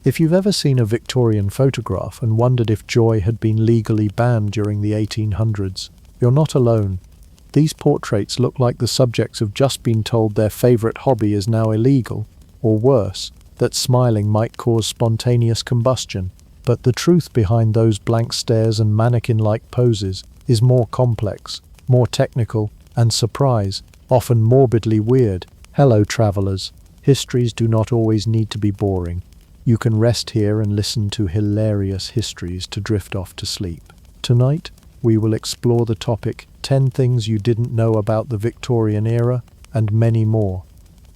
If you've ever seen a Victorian photograph and wondered if joy had been legally banned during the 1800s, you're not alone. These portraits look like the subjects have just been told their favorite hobby is now illegal, or worse, that smiling might cause spontaneous combustion. But the truth behind those blank stares and mannequin-like poses is more complex, more technical, and surprise, often morbidly weird. Hello, travelers. Histories do not always need to be boring. You can rest here and listen to hilarious histories to drift off to sleep. Tonight, we will explore the topic 10 things you didn't know about the Victorian era, and many more.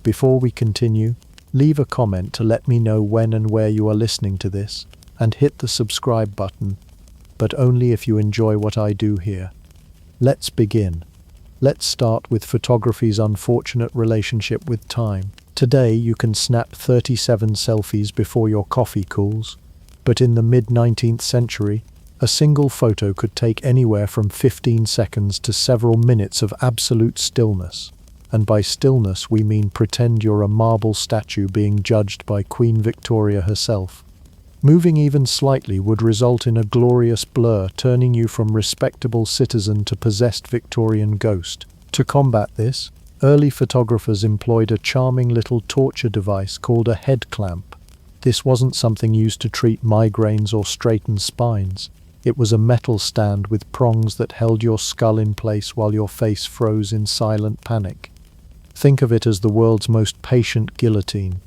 Before we continue, leave a comment to let me know when and where you are listening to this, and hit the subscribe button, but only if you enjoy what I do here. Let's begin. Let's start with photography's unfortunate relationship with time. Today you can snap 37 selfies before your coffee cools, but in the mid-19th century, a single photo could take anywhere from 15 seconds to several minutes of absolute stillness. And by stillness we mean pretend you're a marble statue being judged by Queen Victoria herself. Moving even slightly would result in a glorious blur, turning you from respectable citizen to possessed Victorian ghost. To combat this, early photographers employed a charming little torture device called a head clamp. This wasn't something used to treat migraines or straighten spines. It was a metal stand with prongs that held your skull in place while your face froze in silent panic. Think of it as the world's most patient guillotine.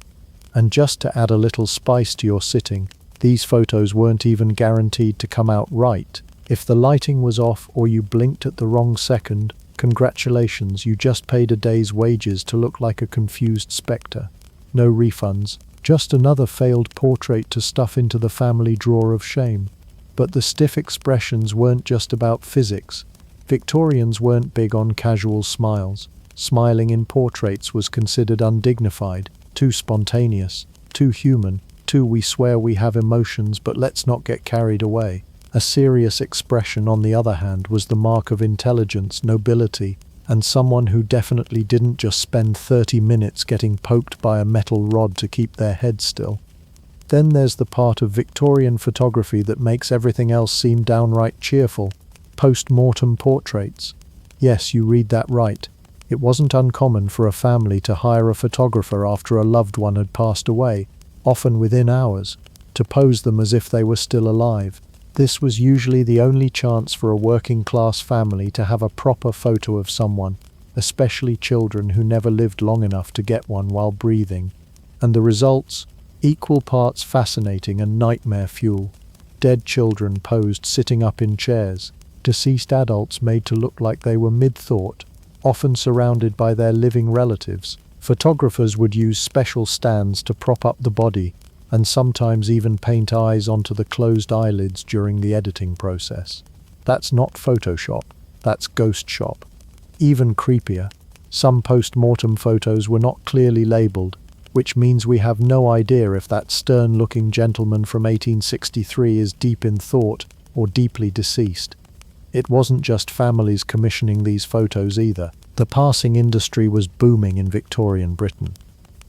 And just to add a little spice to your sitting, these photos weren't even guaranteed to come out right. If the lighting was off or you blinked at the wrong second, congratulations, you just paid a day's wages to look like a confused spectre. No refunds, just another failed portrait to stuff into the family drawer of shame. But the stiff expressions weren't just about physics. Victorians weren't big on casual smiles. Smiling in portraits was considered undignified, too spontaneous, too human, too we swear we have emotions but let's not get carried away. A serious expression, on the other hand, was the mark of intelligence, nobility, and someone who definitely didn't just spend 30 minutes getting poked by a metal rod to keep their head still. Then there's the part of Victorian photography that makes everything else seem downright cheerful: post-mortem portraits. Yes, you read that right. It wasn't uncommon for a family to hire a photographer after a loved one had passed away, often within hours, to pose them as if they were still alive. This was usually the only chance for a working-class family to have a proper photo of someone, especially children who never lived long enough to get one while breathing. And the results? Equal parts fascinating and nightmare fuel. Dead children posed sitting up in chairs, deceased adults made to look like they were mid-thought, often surrounded by their living relatives. Photographers would use special stands to prop up the body, and sometimes even paint eyes onto the closed eyelids during the editing process. That's not Photoshop, that's ghost shop. Even creepier, some post-mortem photos were not clearly labeled, which means we have no idea if that stern-looking gentleman from 1863 is deep in thought or deeply deceased. It wasn't just families commissioning these photos either. The passing industry was booming in Victorian Britain.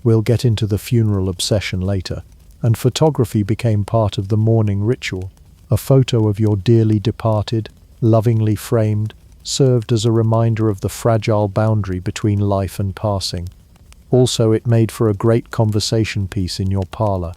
We'll get into the funeral obsession later, and photography became part of the mourning ritual. A photo of your dearly departed, lovingly framed, served as a reminder of the fragile boundary between life and passing. Also, it made for a great conversation piece in your parlor.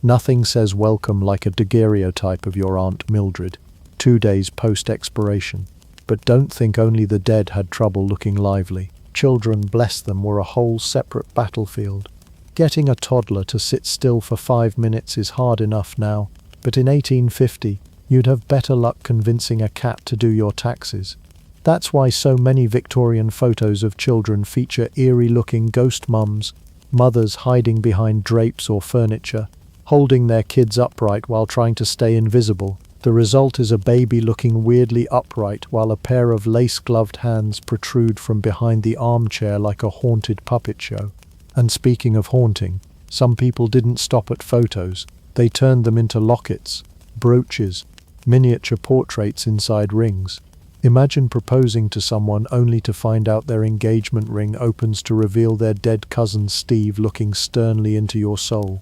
Nothing says welcome like a daguerreotype of your Aunt Mildred, 2 days post-expiration. But don't think only the dead had trouble looking lively. Children, bless them, were a whole separate battlefield. Getting a toddler to sit still for 5 minutes is hard enough now, but in 1850, you'd have better luck convincing a cat to do your taxes. That's why so many Victorian photos of children feature eerie-looking ghost mums, mothers hiding behind drapes or furniture, holding their kids upright while trying to stay invisible. The result is a baby looking weirdly upright while a pair of lace-gloved hands protrude from behind the armchair like a haunted puppet show. And speaking of haunting, some people didn't stop at photos. They turned them into lockets, brooches, miniature portraits inside rings. Imagine proposing to someone only to find out their engagement ring opens to reveal their dead cousin Steve looking sternly into your soul.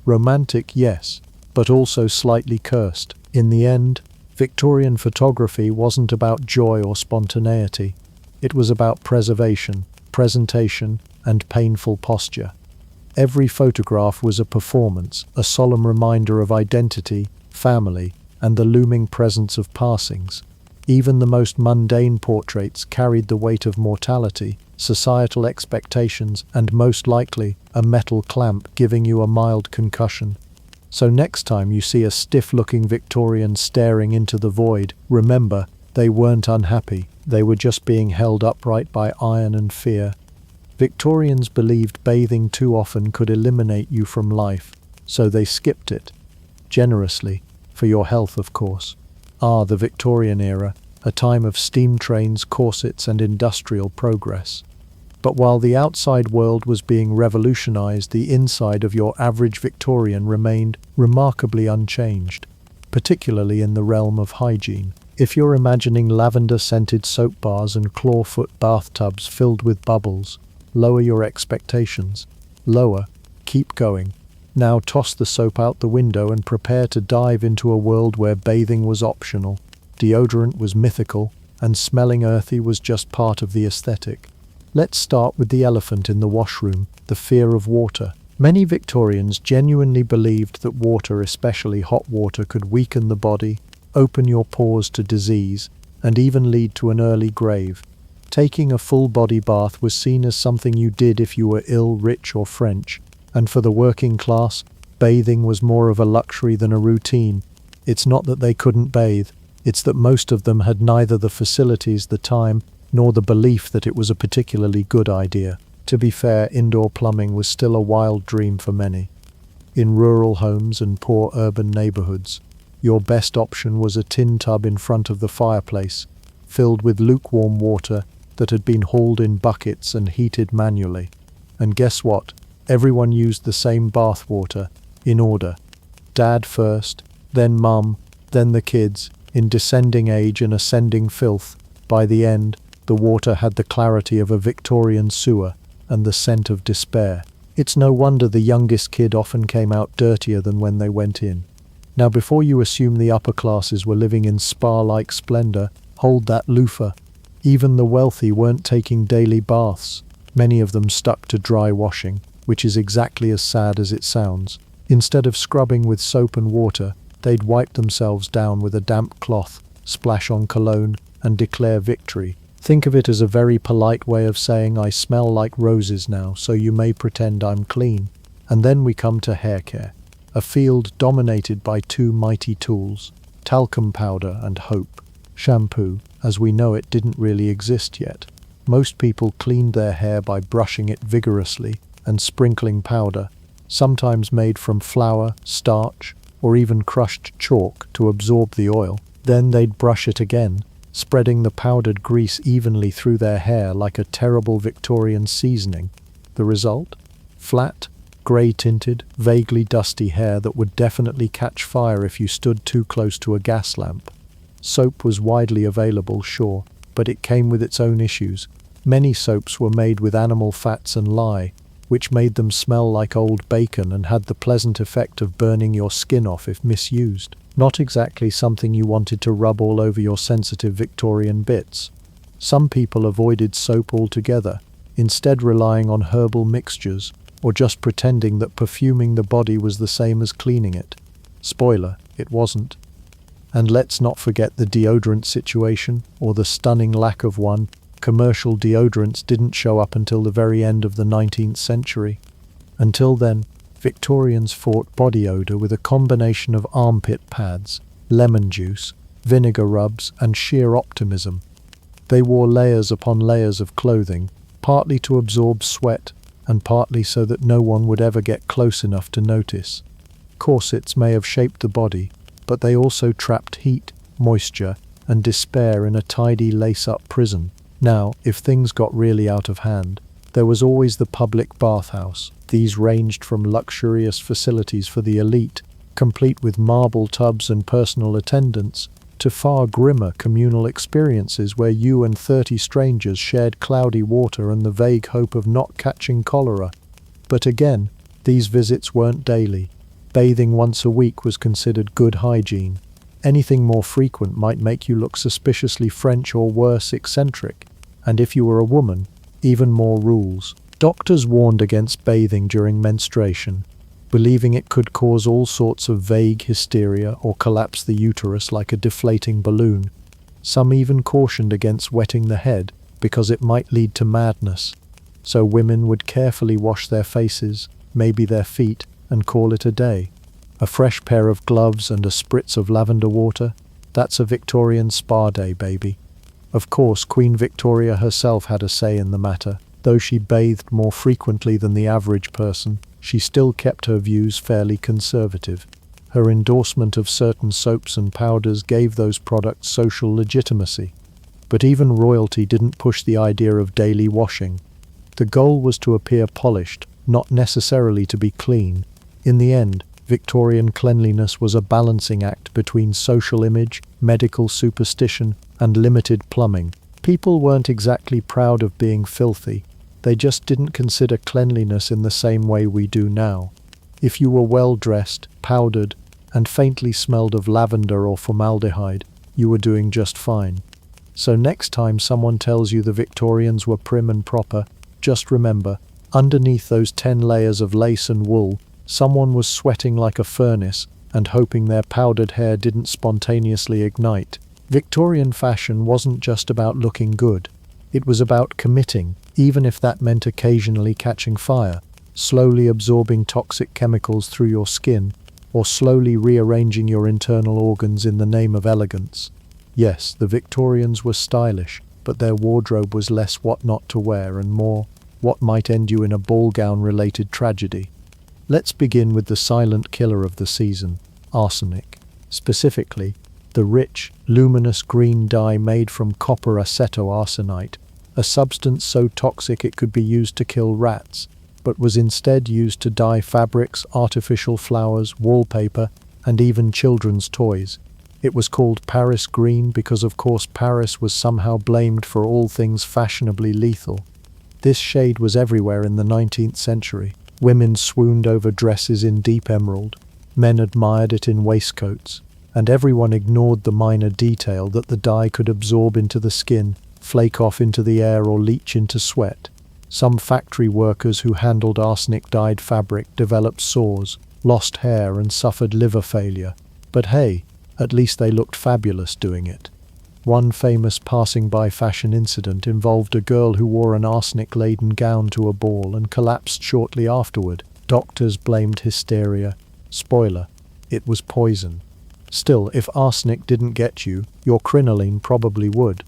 Romantic, yes, but also slightly cursed. In the end, Victorian photography wasn't about joy or spontaneity. It was about preservation, presentation, and painful posture. Every photograph was a performance, a solemn reminder of identity, family, and the looming presence of passings. Even the most mundane portraits carried the weight of mortality, societal expectations, and most likely, a metal clamp giving you a mild concussion. So next time you see a stiff-looking Victorian staring into the void, remember, they weren't unhappy, they were just being held upright by iron and fear. Victorians believed bathing too often could eliminate you from life, so they skipped it. Generously, for your health of course. The Victorian era, a time of steam trains, corsets, and industrial progress. But while the outside world was being revolutionized, the inside of your average Victorian remained remarkably unchanged, particularly in the realm of hygiene. If you're imagining lavender-scented soap bars and clawfoot bathtubs filled with bubbles, lower your expectations. Lower. Keep going. Now toss the soap out the window and prepare to dive into a world where bathing was optional, deodorant was mythical, and smelling earthy was just part of the aesthetic. Let's start with the elephant in the washroom, the fear of water. Many Victorians genuinely believed that water, especially hot water, could weaken the body, open your pores to disease, and even lead to an early grave. Taking a full body bath was seen as something you did if you were ill, rich, or French, and for the working class, bathing was more of a luxury than a routine. It's not that they couldn't bathe, it's that most of them had neither the facilities, the time, nor the belief that it was a particularly good idea. To be fair, indoor plumbing was still a wild dream for many. In rural homes and poor urban neighborhoods, your best option was a tin tub in front of the fireplace, filled with lukewarm water that had been hauled in buckets and heated manually. And guess what? Everyone used the same bath water, in order. Dad first, then Mum, then the kids, in descending age and ascending filth. By the end, the water had the clarity of a Victorian sewer and the scent of despair. It's no wonder the youngest kid often came out dirtier than when they went in. Now before you assume the upper classes were living in spa-like splendor, hold that loofah. Even the wealthy weren't taking daily baths. Many of them stuck to dry washing, which is exactly as sad as it sounds. Instead of scrubbing with soap and water, they'd wipe themselves down with a damp cloth, splash on cologne, and declare victory. Think of it as a very polite way of saying I smell like roses now, so you may pretend I'm clean. And then we come to hair care, a field dominated by two mighty tools, talcum powder and hope. Shampoo, as we know it, didn't really exist yet. Most people cleaned their hair by brushing it vigorously and sprinkling powder, sometimes made from flour, starch, or even crushed chalk to absorb the oil. Then they'd brush it again, spreading the powdered grease evenly through their hair like a terrible Victorian seasoning. The result? Flat, grey-tinted, vaguely dusty hair that would definitely catch fire if you stood too close to a gas lamp. Soap was widely available, sure, but it came with its own issues. Many soaps were made with animal fats and lye, which made them smell like old bacon and had the pleasant effect of burning your skin off if misused. Not exactly something you wanted to rub all over your sensitive Victorian bits. Some people avoided soap altogether, instead relying on herbal mixtures, or just pretending that perfuming the body was the same as cleaning it. Spoiler, it wasn't. And let's not forget the deodorant situation, or the stunning lack of one. Commercial deodorants didn't show up until the very end of the 19th century. Until then, Victorians fought body odor with a combination of armpit pads, lemon juice, vinegar rubs, and sheer optimism. They wore layers upon layers of clothing, partly to absorb sweat, and partly so that no one would ever get close enough to notice. Corsets may have shaped the body, but they also trapped heat, moisture, and despair in a tidy lace-up prison. Now, if things got really out of hand, there was always the public bathhouse. These ranged from luxurious facilities for the elite, complete with marble tubs and personal attendants, to far grimmer communal experiences where you and 30 strangers shared cloudy water and the vague hope of not catching cholera. But again, these visits weren't daily. Bathing once a week was considered good hygiene. Anything more frequent might make you look suspiciously French or worse, eccentric. And if you were a woman, even more rules. Doctors warned against bathing during menstruation, believing it could cause all sorts of vague hysteria or collapse the uterus like a deflating balloon. Some even cautioned against wetting the head because it might lead to madness. So women would carefully wash their faces, maybe their feet, and call it a day. A fresh pair of gloves and a spritz of lavender water, that's a Victorian spa day, baby. Of course, Queen Victoria herself had a say in the matter. Though she bathed more frequently than the average person, she still kept her views fairly conservative. Her endorsement of certain soaps and powders gave those products social legitimacy. But even royalty didn't push the idea of daily washing. The goal was to appear polished, not necessarily to be clean. In the end, Victorian cleanliness was a balancing act between social image, medical superstition, and limited plumbing. People weren't exactly proud of being filthy. They just didn't consider cleanliness in the same way we do now. If you were well-dressed, powdered, and faintly smelled of lavender or formaldehyde, you were doing just fine. So next time someone tells you the Victorians were prim and proper, just remember, underneath those 10 layers of lace and wool, someone was sweating like a furnace and hoping their powdered hair didn't spontaneously ignite. Victorian fashion wasn't just about looking good. It was about committing, even if that meant occasionally catching fire, slowly absorbing toxic chemicals through your skin, or slowly rearranging your internal organs in the name of elegance. Yes, the Victorians were stylish, but their wardrobe was less what not to wear and more what might end you in a ball gown-related tragedy. Let's begin with the silent killer of the season, arsenic. Specifically, the rich, luminous green dye made from copper acetoarsenite, a substance so toxic it could be used to kill rats, but was instead used to dye fabrics, artificial flowers, wallpaper, and even children's toys. It was called Paris green because, of course, Paris was somehow blamed for all things fashionably lethal. This shade was everywhere in the 19th century. Women swooned over dresses in deep emerald, men admired it in waistcoats, and everyone ignored the minor detail that the dye could absorb into the skin, flake off into the air, or leach into sweat. Some factory workers who handled arsenic-dyed fabric developed sores, lost hair, and suffered liver failure. But hey, at least they looked fabulous doing it. One famous passing-by fashion incident involved a girl who wore an arsenic-laden gown to a ball and collapsed shortly afterward. Doctors blamed hysteria. Spoiler, it was poison. Still, if arsenic didn't get you, your crinoline probably would.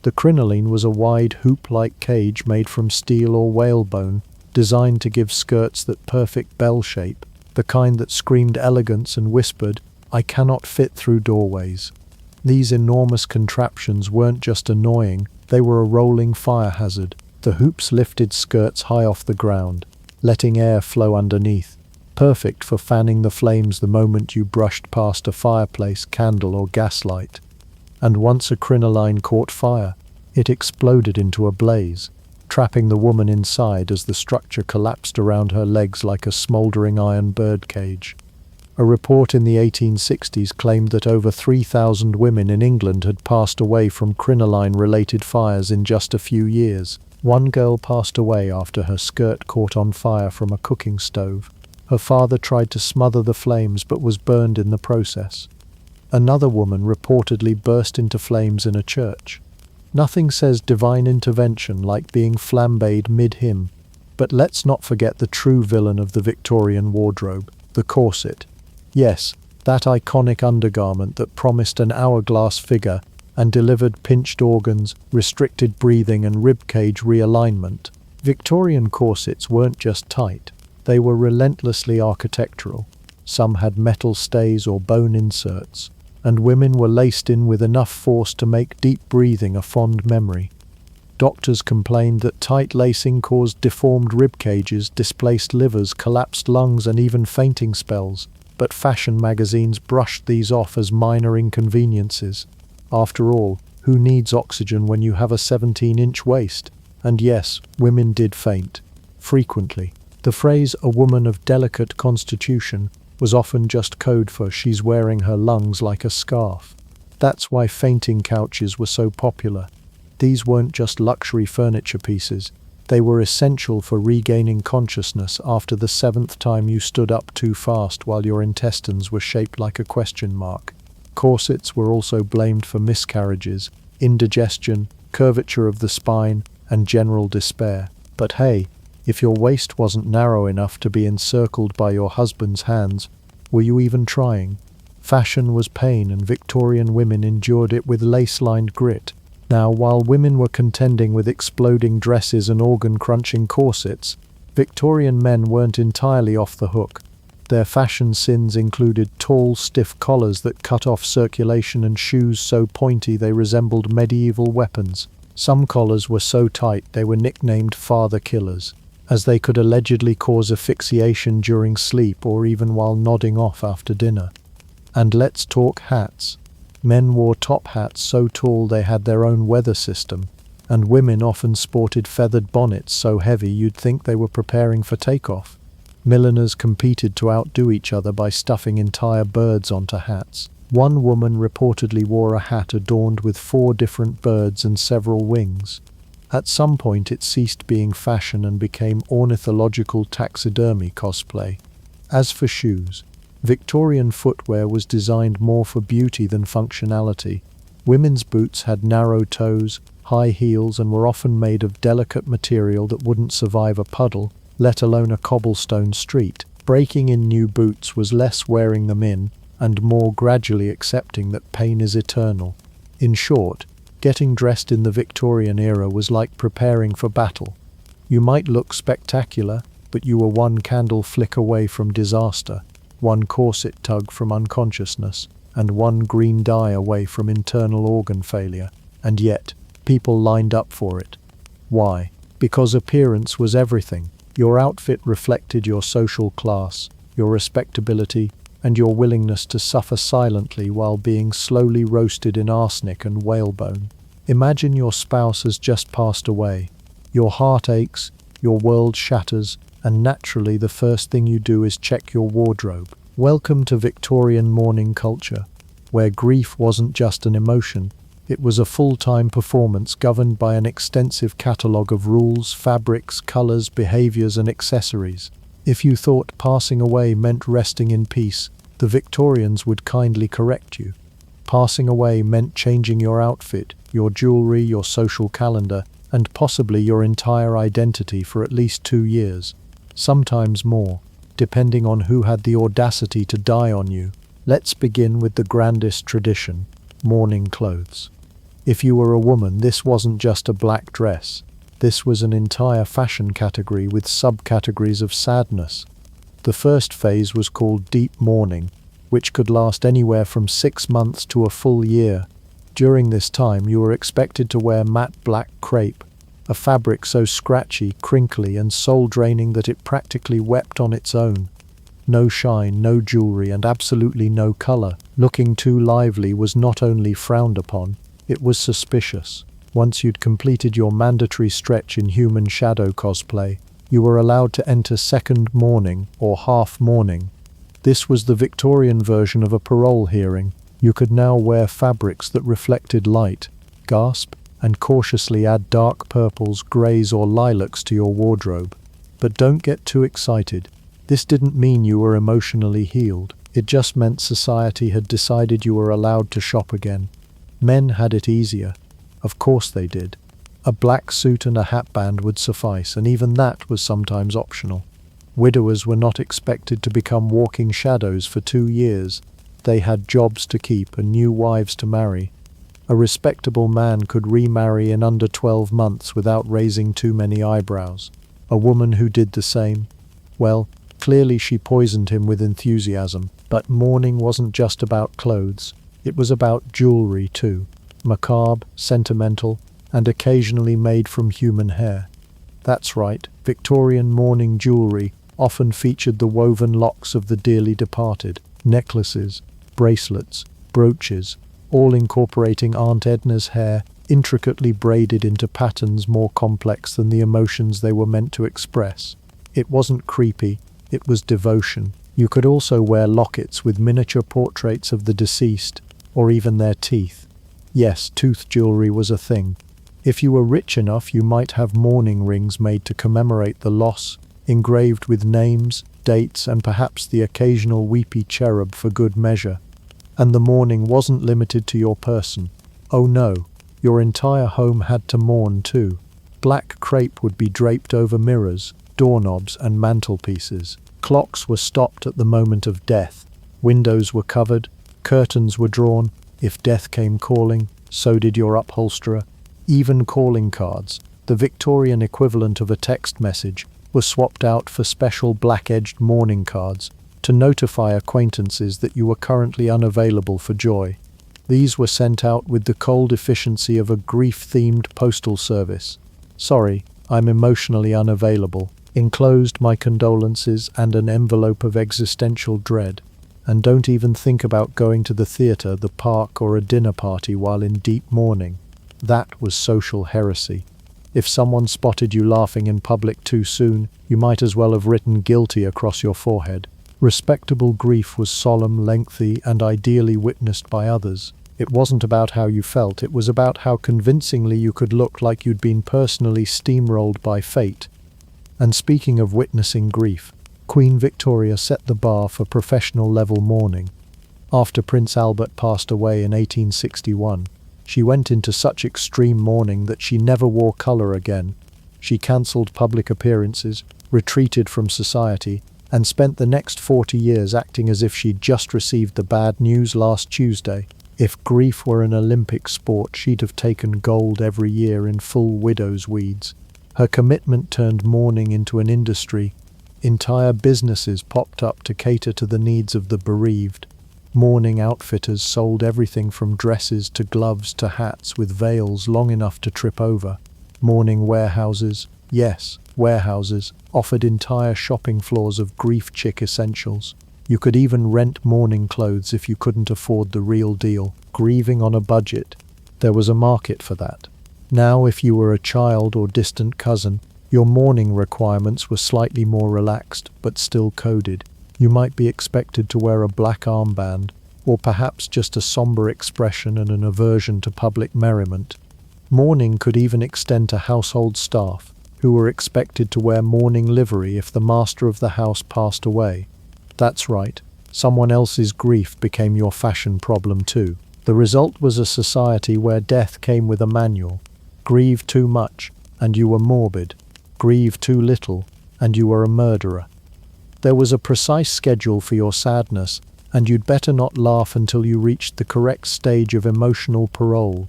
The crinoline was a wide hoop-like cage made from steel or whalebone, designed to give skirts that perfect bell shape, the kind that screamed elegance and whispered, "I cannot fit through doorways." These enormous contraptions weren't just annoying, they were a rolling fire hazard. The hoops lifted skirts high off the ground, letting air flow underneath, perfect for fanning the flames the moment you brushed past a fireplace, candle, or gaslight. And once a crinoline caught fire, it exploded into a blaze, trapping the woman inside as the structure collapsed around her legs like a smoldering iron birdcage. A report in the 1860s claimed that over 3,000 women in England had passed away from crinoline-related fires in just a few years. One girl passed away after her skirt caught on fire from a cooking stove. Her father tried to smother the flames but was burned in the process. Another woman reportedly burst into flames in a church. Nothing says divine intervention like being flambéed mid-hymn. But let's not forget the true villain of the Victorian wardrobe, the corset. Yes, that iconic undergarment that promised an hourglass figure and delivered pinched organs, restricted breathing, and ribcage realignment. Victorian corsets weren't just tight, they were relentlessly architectural. Some had metal stays or bone inserts, and women were laced in with enough force to make deep breathing a fond memory. Doctors complained that tight lacing caused deformed rib cages, displaced livers, collapsed lungs, and even fainting spells. But fashion magazines brushed these off as minor inconveniences. After all, who needs oxygen when you have a 17-inch waist? And yes, women did faint. Frequently. The phrase "a woman of delicate constitution" was often just code for she's wearing her lungs like a scarf. That's why fainting couches were so popular. These weren't just luxury furniture pieces. They were essential for regaining consciousness after the seventh time you stood up too fast while your intestines were shaped like a question mark. Corsets were also blamed for miscarriages, indigestion, curvature of the spine, and general despair. But hey, if your waist wasn't narrow enough to be encircled by your husband's hands, were you even trying? Fashion was pain, and Victorian women endured it with lace-lined grit. Now, while women were contending with exploding dresses and organ-crunching corsets, Victorian men weren't entirely off the hook. Their fashion sins included tall, stiff collars that cut off circulation and shoes so pointy they resembled medieval weapons. Some collars were so tight they were nicknamed father killers, as they could allegedly cause asphyxiation during sleep or even while nodding off after dinner. And let's talk hats. Men wore top hats so tall they had their own weather system, and women often sported feathered bonnets so heavy you'd think they were preparing for takeoff. Milliners competed to outdo each other by stuffing entire birds onto hats. One woman reportedly wore a hat adorned with 4 different birds and several wings. At some point it ceased being fashion and became ornithological taxidermy cosplay. As for shoes, Victorian footwear was designed more for beauty than functionality. Women's boots had narrow toes, high heels, and were often made of delicate material that wouldn't survive a puddle, let alone a cobblestone street. Breaking in new boots was less wearing them in and more gradually accepting that pain is eternal. In short, getting dressed in the Victorian era was like preparing for battle. You might look spectacular, but you were one candle flick away from disaster, one corset tug from unconsciousness, and one green dye away from internal organ failure. And yet, people lined up for it. Why? Because appearance was everything. Your outfit reflected your social class, your respectability, and your willingness to suffer silently while being slowly roasted in arsenic and whalebone. Imagine your spouse has just passed away. Your heart aches, your world shatters, and naturally the first thing you do is check your wardrobe. Welcome to Victorian mourning culture, where grief wasn't just an emotion, it was a full-time performance governed by an extensive catalogue of rules, fabrics, colours, behaviours and accessories. If you thought passing away meant resting in peace, the Victorians would kindly correct you. Passing away meant changing your outfit, your jewellery, your social calendar, and possibly your entire identity for at least 2 years. Sometimes more, depending on who had the audacity to die on you. Let's begin with the grandest tradition, mourning clothes. If you were a woman, this wasn't just a black dress. This was an entire fashion category with subcategories of sadness. The first phase was called deep mourning, which could last anywhere from 6 months to a full year. During this time, you were expected to wear matte black crepe, a fabric so scratchy, crinkly, and soul-draining that it practically wept on its own. No shine, no jewelry, and absolutely no color. Looking too lively was not only frowned upon, it was suspicious. Once you'd completed your mandatory stretch in human shadow cosplay, you were allowed to enter second mourning, or half mourning. This was the Victorian version of a parole hearing. You could now wear fabrics that reflected light, gasp, and cautiously add dark purples, greys, or lilacs to your wardrobe. But don't get too excited. This didn't mean you were emotionally healed. It just meant society had decided you were allowed to shop again. Men had it easier. Of course they did. A black suit and a hatband would suffice, and even that was sometimes optional. Widowers were not expected to become walking shadows for 2 years. They had jobs to keep and new wives to marry. A respectable man could remarry in under 12 months without raising too many eyebrows. A woman who did the same, well, clearly she poisoned him with enthusiasm. But mourning wasn't just about clothes. It was about jewelry too. Macabre, sentimental, and occasionally made from human hair. That's right, Victorian mourning jewelry often featured the woven locks of the dearly departed. Necklaces, bracelets, brooches, all incorporating Aunt Edna's hair, intricately braided into patterns more complex than the emotions they were meant to express. It wasn't creepy, it was devotion. You could also wear lockets with miniature portraits of the deceased, or even their teeth. Yes, tooth jewelry was a thing. If you were rich enough, you might have mourning rings made to commemorate the loss, engraved with names, dates, and perhaps the occasional weepy cherub for good measure. And the mourning wasn't limited to your person. Oh no, your entire home had to mourn too. Black crepe would be draped over mirrors, doorknobs, and mantelpieces. Clocks were stopped at the moment of death. Windows were covered, curtains were drawn. If death came calling, so did your upholsterer. Even calling cards, the Victorian equivalent of a text message, were swapped out for special black-edged mourning cards to notify acquaintances that you were currently unavailable for joy. These were sent out with the cold efficiency of a grief-themed postal service. Sorry, I'm emotionally unavailable. Enclosed my condolences and an envelope of existential dread. And don't even think about going to the theatre, the park, or a dinner party while in deep mourning. That was social heresy. If someone spotted you laughing in public too soon, you might as well have written guilty across your forehead. Respectable grief was solemn, lengthy, and ideally witnessed by others. It wasn't about how you felt, it was about how convincingly you could look like you'd been personally steamrolled by fate. And speaking of witnessing grief, Queen Victoria set the bar for professional-level mourning. After Prince Albert passed away in 1861, she went into such extreme mourning that she never wore colour again. She cancelled public appearances, retreated from society, and spent the next 40 years acting as if she'd just received the bad news last Tuesday. If grief were an Olympic sport, she'd have taken gold every year in full widow's weeds. Her commitment turned mourning into an industry. Entire businesses popped up to cater to the needs of the bereaved. Mourning outfitters sold everything from dresses to gloves to hats with veils long enough to trip over. Mourning warehouses, yes, warehouses, offered entire shopping floors of grief chic essentials. You could even rent mourning clothes if you couldn't afford the real deal. Grieving on a budget. There was a market for that. Now, if you were a child or distant cousin, your mourning requirements were slightly more relaxed, but still coded. You might be expected to wear a black armband, or perhaps just a somber expression and an aversion to public merriment. Mourning could even extend to household staff, who were expected to wear mourning livery if the master of the house passed away. That's right, someone else's grief became your fashion problem too. The result was a society where death came with a manual. Grieve too much, and you were morbid. Grieve too little, and you were a murderer. There was a precise schedule for your sadness, and you'd better not laugh until you reached the correct stage of emotional parole.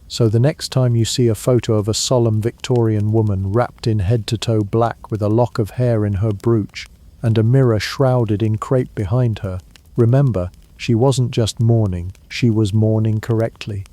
So the next time you see a photo of a solemn Victorian woman wrapped in head-to-toe black with a lock of hair in her brooch, and a mirror shrouded in crepe behind her, remember, she wasn't just mourning, she was mourning correctly.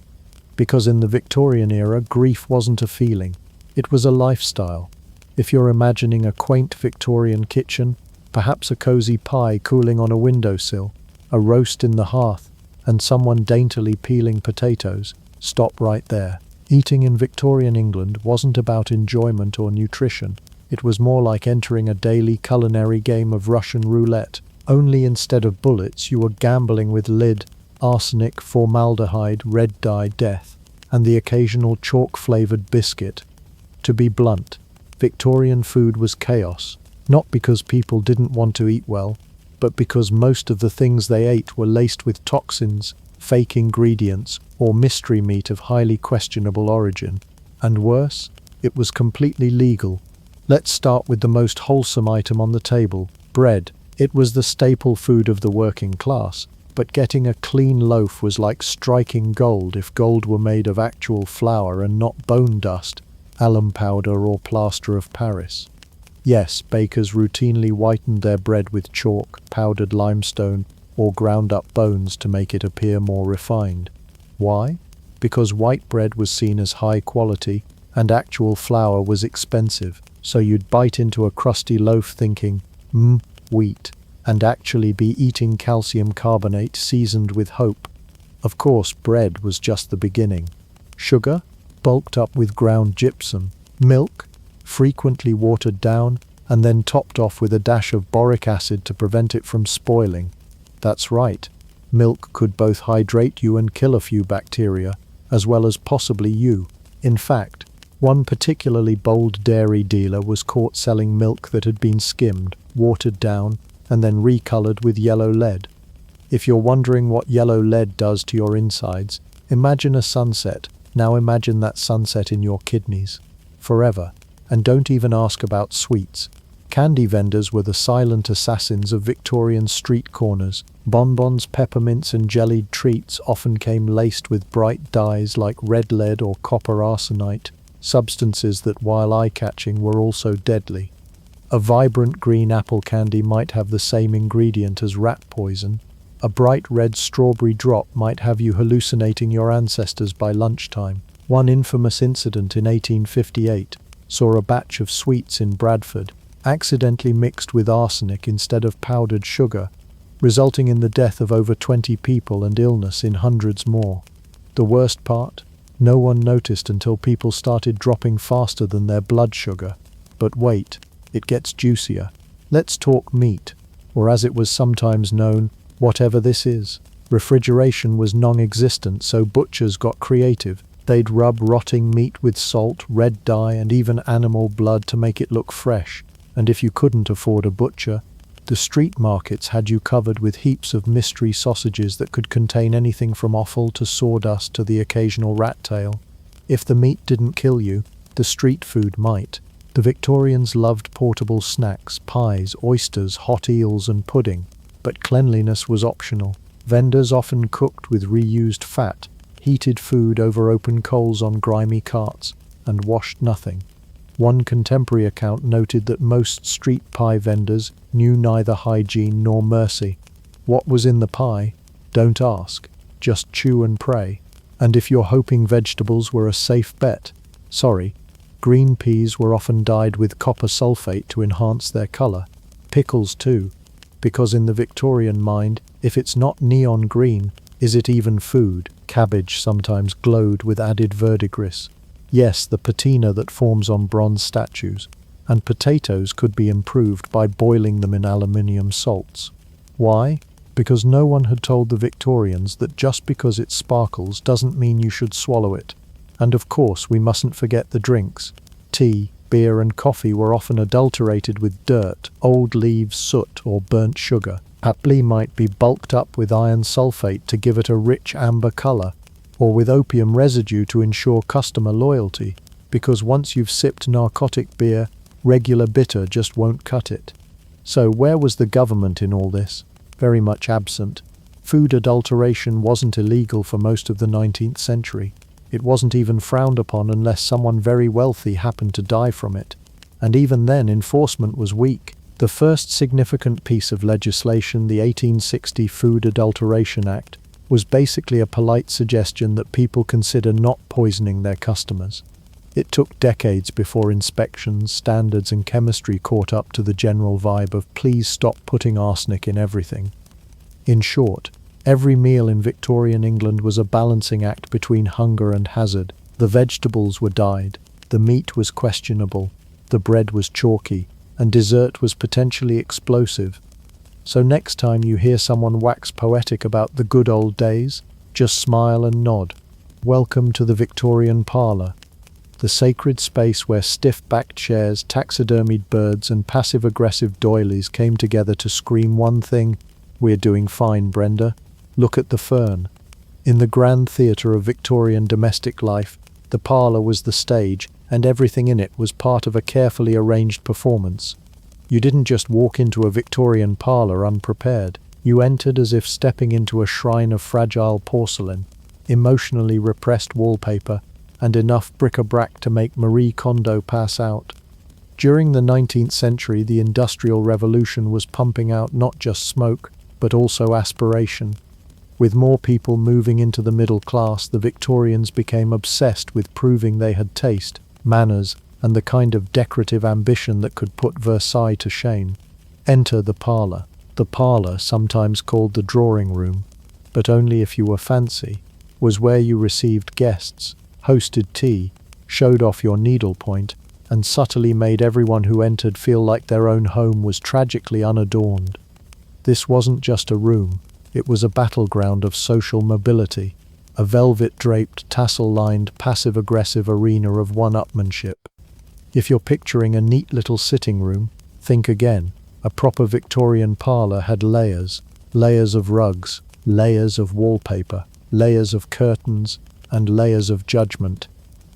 Because in the Victorian era, grief wasn't a feeling, it was a lifestyle. If you're imagining a quaint Victorian kitchen, perhaps a cozy pie cooling on a windowsill, a roast in the hearth, and someone daintily peeling potatoes, stop right there. Eating in Victorian England wasn't about enjoyment or nutrition. It was more like entering a daily culinary game of Russian roulette. Only instead of bullets, you were gambling with lead, arsenic, formaldehyde, red dye, death, and the occasional chalk-flavoured biscuit. To be blunt, Victorian food was chaos, not because people didn't want to eat well, but because most of the things they ate were laced with toxins, fake ingredients, or mystery meat of highly questionable origin. And worse, it was completely legal. Let's start with the most wholesome item on the table, bread. It was the staple food of the working class, but getting a clean loaf was like striking gold if gold were made of actual flour and not bone dust, alum powder, or plaster of Paris. Yes, bakers routinely whitened their bread with chalk, powdered limestone, or ground up bones to make it appear more refined. Why? Because white bread was seen as high quality, and actual flour was expensive, so you'd bite into a crusty loaf thinking, wheat, and actually be eating calcium carbonate seasoned with hope. Of course, bread was just the beginning. Sugar, bulked up with ground gypsum, milk, frequently watered down, and then topped off with a dash of boric acid to prevent it from spoiling. That's right, milk could both hydrate you and kill a few bacteria, as well as possibly you. In fact, one particularly bold dairy dealer was caught selling milk that had been skimmed, watered down, and then recolored with yellow lead. If you're wondering what yellow lead does to your insides, imagine a sunset. Now imagine that sunset in your kidneys. Forever. And don't even ask about sweets. Candy vendors were the silent assassins of Victorian street corners. Bonbons, peppermints, and jellied treats often came laced with bright dyes like red lead or copper arsenite, substances that, while eye-catching, were also deadly. A vibrant green apple candy might have the same ingredient as rat poison. A bright red strawberry drop might have you hallucinating your ancestors by lunchtime. One infamous incident in 1858 saw a batch of sweets in Bradford accidentally mixed with arsenic instead of powdered sugar, resulting in the death of over 20 people and illness in hundreds more. The worst part? No one noticed until people started dropping faster than their blood sugar. But wait, it gets juicier. Let's talk meat, or as it was sometimes known, whatever this is. Refrigeration was non-existent, so butchers got creative. They'd rub rotting meat with salt, red dye, and even animal blood to make it look fresh. And if you couldn't afford a butcher, the street markets had you covered with heaps of mystery sausages that could contain anything from offal to sawdust to the occasional rat tail. If the meat didn't kill you, the street food might. The Victorians loved portable snacks, pies, oysters, hot eels, and pudding, but cleanliness was optional. Vendors often cooked with reused fat, heated food over open coals on grimy carts, and washed nothing. One contemporary account noted that most street pie vendors knew neither hygiene nor mercy. What was in the pie? Don't ask. Just chew and pray. And if you're hoping vegetables were a safe bet, sorry. Green peas were often dyed with copper sulfate to enhance their color. Pickles too. Because in the Victorian mind, if it's not neon green, is it even food? Cabbage sometimes glowed with added verdigris. Yes, the patina that forms on bronze statues. And potatoes could be improved by boiling them in aluminium salts. Why? Because no one had told the Victorians that just because it sparkles doesn't mean you should swallow it. And of course, we mustn't forget the drinks. Tea, beer, and coffee were often adulterated with dirt, old leaves, soot, or burnt sugar. Apple might be bulked up with iron sulfate to give it a rich amber color, or with opium residue to ensure customer loyalty, because once you've sipped narcotic beer, regular bitter just won't cut it. So where was the government in all this? Very much absent. Food adulteration wasn't illegal for most of the 19th century. It wasn't even frowned upon unless someone very wealthy happened to die from it. And even then, enforcement was weak. The first significant piece of legislation, the 1860 Food Adulteration Act, was basically a polite suggestion that people consider not poisoning their customers. It took decades before inspections, standards, and chemistry caught up to the general vibe of please stop putting arsenic in everything. In short, every meal in Victorian England was a balancing act between hunger and hazard. The vegetables were dyed, the meat was questionable, the bread was chalky, and dessert was potentially explosive. So next time you hear someone wax poetic about the good old days, just smile and nod. Welcome to the Victorian parlor, the sacred space where stiff-backed chairs, taxidermied birds, and passive-aggressive doilies came together to scream one thing: we're doing fine, Brenda. Look at the fern. In the grand theatre of Victorian domestic life, the parlor was the stage, and everything in it was part of a carefully arranged performance. You didn't just walk into a Victorian parlor unprepared. You entered as if stepping into a shrine of fragile porcelain, emotionally repressed wallpaper, and enough bric-a-brac to make Marie Kondo pass out. During the 19th century, the Industrial Revolution was pumping out not just smoke, but also aspiration. With more people moving into the middle class, the Victorians became obsessed with proving they had taste, manners, and the kind of decorative ambition that could put Versailles to shame. Enter the parlor. The parlor, sometimes called the drawing room, but only if you were fancy, was where you received guests, hosted tea, showed off your needlepoint, and subtly made everyone who entered feel like their own home was tragically unadorned. This wasn't just a room, it was a battleground of social mobility, a velvet-draped, tassel-lined, passive-aggressive arena of one-upmanship. If you're picturing a neat little sitting room, think again. A proper Victorian parlor had layers, layers of rugs, layers of wallpaper, layers of curtains, and layers of judgment.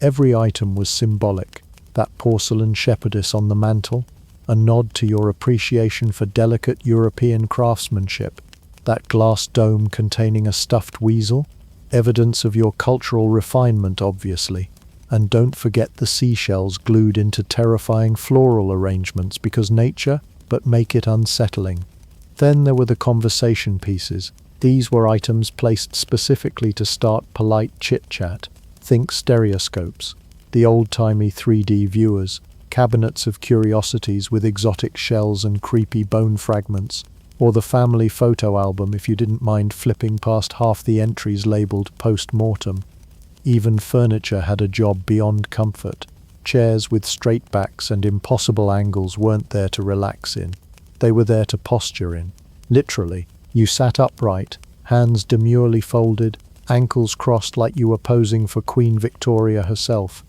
Every item was symbolic. That porcelain shepherdess on the mantel, a nod to your appreciation for delicate European craftsmanship. That glass dome containing a stuffed weasel, evidence of your cultural refinement, obviously. And don't forget the seashells glued into terrifying floral arrangements because nature, but make it unsettling. Then there were the conversation pieces. These were items placed specifically to start polite chit-chat. Think stereoscopes, the old-timey 3D viewers, cabinets of curiosities with exotic shells and creepy bone fragments, or the family photo album if you didn't mind flipping past half the entries labeled post-mortem. Even furniture had a job beyond comfort. Chairs with straight backs and impossible angles weren't there to relax in. They were there to posture in. Literally, you sat upright, hands demurely folded, ankles crossed like you were posing for Queen Victoria herself.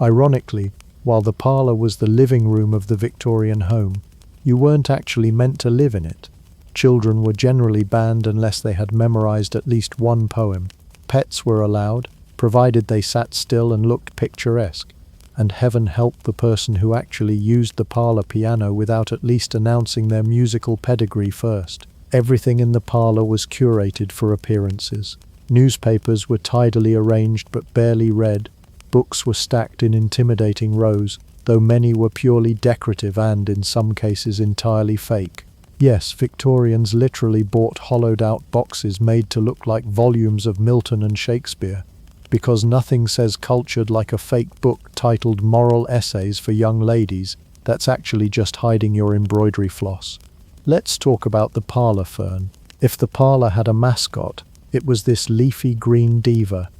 Ironically, while the parlor was the living room of the Victorian home, you weren't actually meant to live in it. Children were generally banned unless they had memorized at least one poem. Pets were allowed, provided they sat still and looked picturesque. And heaven help the person who actually used the parlor piano without at least announcing their musical pedigree first. Everything in the parlor was curated for appearances. Newspapers were tidily arranged but barely read. Books were stacked in intimidating rows, though many were purely decorative and, in some cases, entirely fake. Yes, Victorians literally bought hollowed-out boxes made to look like volumes of Milton and Shakespeare, because nothing says cultured like a fake book titled Moral Essays for Young Ladies that's actually just hiding your embroidery floss. Let's talk about the parlor fern. If the parlor had a mascot, it was this leafy green diva.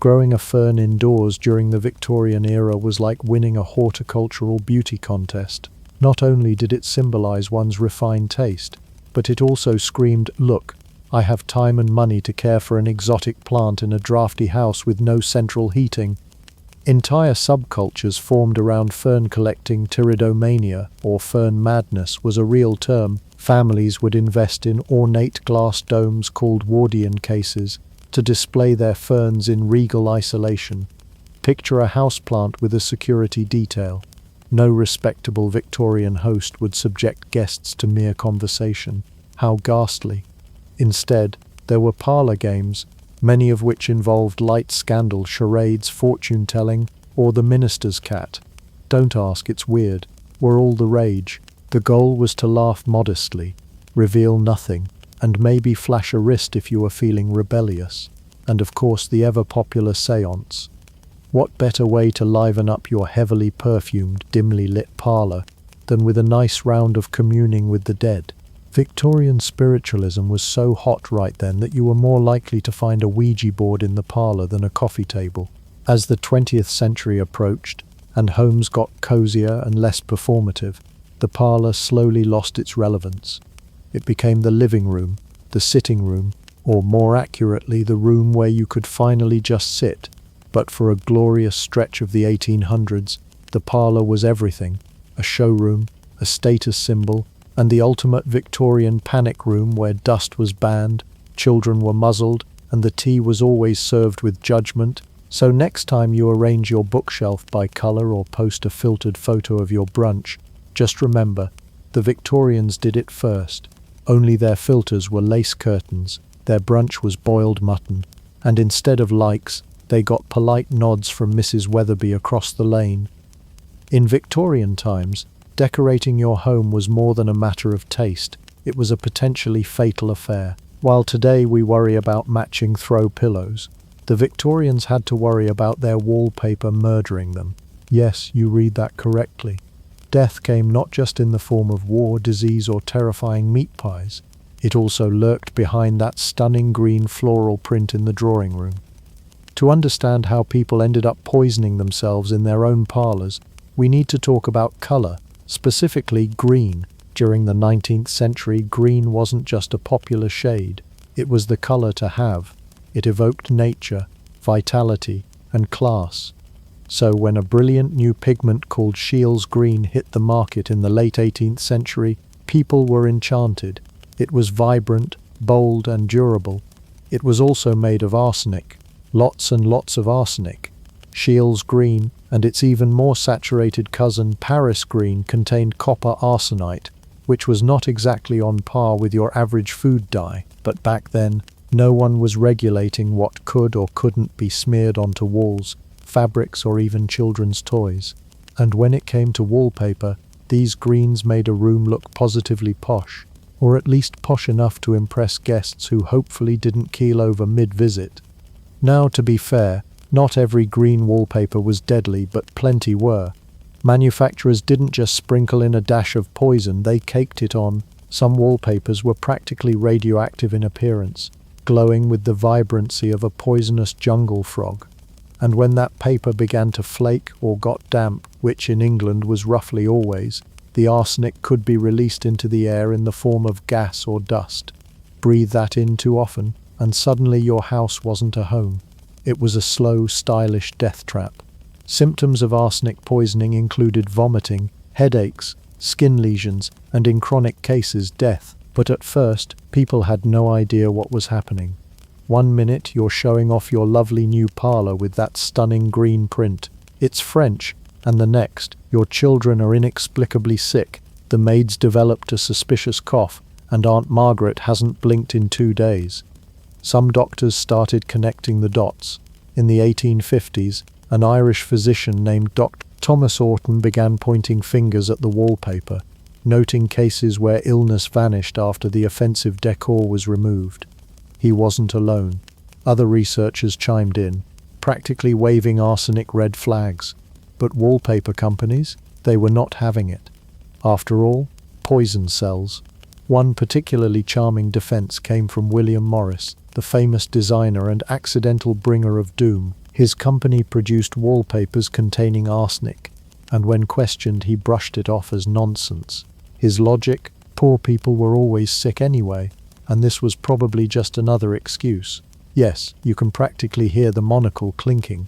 Growing a fern indoors during the Victorian era was like winning a horticultural beauty contest. Not only did it symbolize one's refined taste, but it also screamed, "Look, I have time and money to care for an exotic plant in a drafty house with no central heating." Entire subcultures formed around fern collecting. Pteridomania, or fern madness, was a real term. Families would invest in ornate glass domes called Wardian cases to display their ferns in regal isolation. Picture a houseplant with a security detail. No respectable Victorian host would subject guests to mere conversation. How ghastly. Instead, there were parlor games, many of which involved light scandal, charades, fortune-telling, or the minister's cat. Don't ask, it's weird. Were all the rage. The goal was to laugh modestly, reveal nothing, and maybe flash a wrist if you were feeling rebellious. And of course the ever-popular séance. What better way to liven up your heavily perfumed, dimly lit parlor than with a nice round of communing with the dead? Victorian spiritualism was so hot right then that you were more likely to find a Ouija board in the parlor than a coffee table. As the 20th century approached, and homes got cozier and less performative, the parlor slowly lost its relevance. It became the living room, the sitting room, or more accurately, the room where you could finally just sit. But for a glorious stretch of the 1800s, the parlor was everything: a showroom, a status symbol, and the ultimate Victorian panic room where dust was banned, children were muzzled, and the tea was always served with judgment. So next time you arrange your bookshelf by color or post a filtered photo of your brunch, just remember, the Victorians did it first. Only their filters were lace curtains, their brunch was boiled mutton, and instead of likes, they got polite nods from Mrs. Weatherby across the lane. In Victorian times, decorating your home was more than a matter of taste. It was a potentially fatal affair. While today we worry about matching throw pillows, the Victorians had to worry about their wallpaper murdering them. Yes, you read that correctly. Death came not just in the form of war, disease, or terrifying meat pies. It also lurked behind that stunning green floral print in the drawing room. To understand how people ended up poisoning themselves in their own parlors, we need to talk about color, specifically green. During the 19th century, green wasn't just a popular shade. It was the color to have. It evoked nature, vitality, and class. So when a brilliant new pigment called Scheele's green hit the market in the late 18th century, people were enchanted. It was vibrant, bold, and durable. It was also made of arsenic, lots and lots of arsenic. Scheele's green and its even more saturated cousin Paris green contained copper arsenite, which was not exactly on par with your average food dye, but back then, no one was regulating what could or couldn't be smeared onto walls, fabrics, or even children's toys. And when it came to wallpaper, these greens made a room look positively posh, or at least posh enough to impress guests who hopefully didn't keel over mid-visit. Now, to be fair, not every green wallpaper was deadly, but plenty were. Manufacturers didn't just sprinkle in a dash of poison, they caked it on. Some wallpapers were practically radioactive in appearance, glowing with the vibrancy of a poisonous jungle frog. And when that paper began to flake or got damp, which in England was roughly always, the arsenic could be released into the air in the form of gas or dust. Breathe that in too often, and suddenly your house wasn't a home. It was a slow, stylish death trap. Symptoms of arsenic poisoning included vomiting, headaches, skin lesions, and in chronic cases, death. But at first, people had no idea what was happening. One minute you're showing off your lovely new parlor with that stunning green print. It's French. And the next, your children are inexplicably sick, the maid's developed a suspicious cough, and Aunt Margaret hasn't blinked in 2 days. Some doctors started connecting the dots. In the 1850s, an Irish physician named Dr. Thomas Orton began pointing fingers at the wallpaper, noting cases where illness vanished after the offensive decor was removed. He wasn't alone. Other researchers chimed in, practically waving arsenic red flags. But wallpaper companies, they were not having it. After all, poison sells. One particularly charming defense came from William Morris, the famous designer and accidental bringer of doom. His company produced wallpapers containing arsenic, and when questioned he brushed it off as nonsense. His logic: poor people were always sick anyway, and this was probably just another excuse. Yes, you can practically hear the monocle clinking.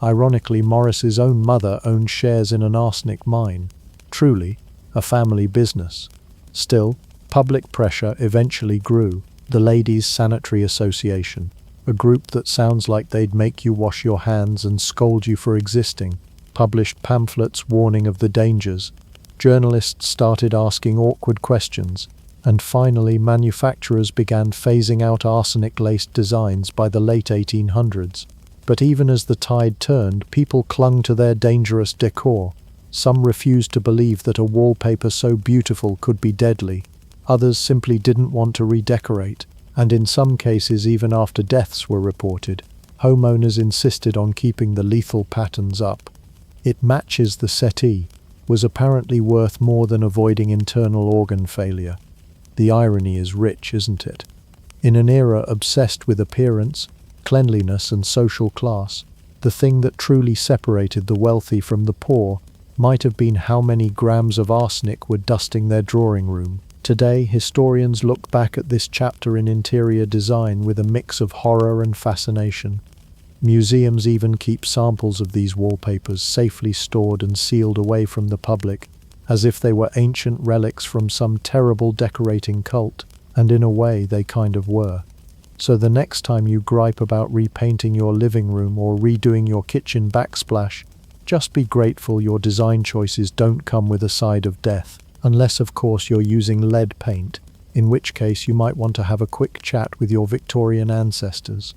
Ironically, Morris's own mother owned shares in an arsenic mine. Truly, a family business. Still, public pressure eventually grew. The Ladies' Sanitary Association, a group that sounds like they'd make you wash your hands and scold you for existing, published pamphlets warning of the dangers. Journalists started asking awkward questions, and finally manufacturers began phasing out arsenic-laced designs by the late 1800s. But even as the tide turned, people clung to their dangerous decor. Some refused to believe that a wallpaper so beautiful could be deadly. Others simply didn't want to redecorate, and in some cases even after deaths were reported, homeowners insisted on keeping the lethal patterns up. "It matches the settee" was apparently worth more than avoiding internal organ failure. The irony is rich, isn't it? In an era obsessed with appearance, cleanliness, and social class, the thing that truly separated the wealthy from the poor might have been how many grams of arsenic were dusting their drawing room. Today, historians look back at this chapter in interior design with a mix of horror and fascination. Museums even keep samples of these wallpapers safely stored and sealed away from the public, as if they were ancient relics from some terrible decorating cult, and in a way they kind of were. So the next time you gripe about repainting your living room or redoing your kitchen backsplash, just be grateful your design choices don't come with a side of death. Unless, of course, you're using lead paint, in which case you might want to have a quick chat with your Victorian ancestors.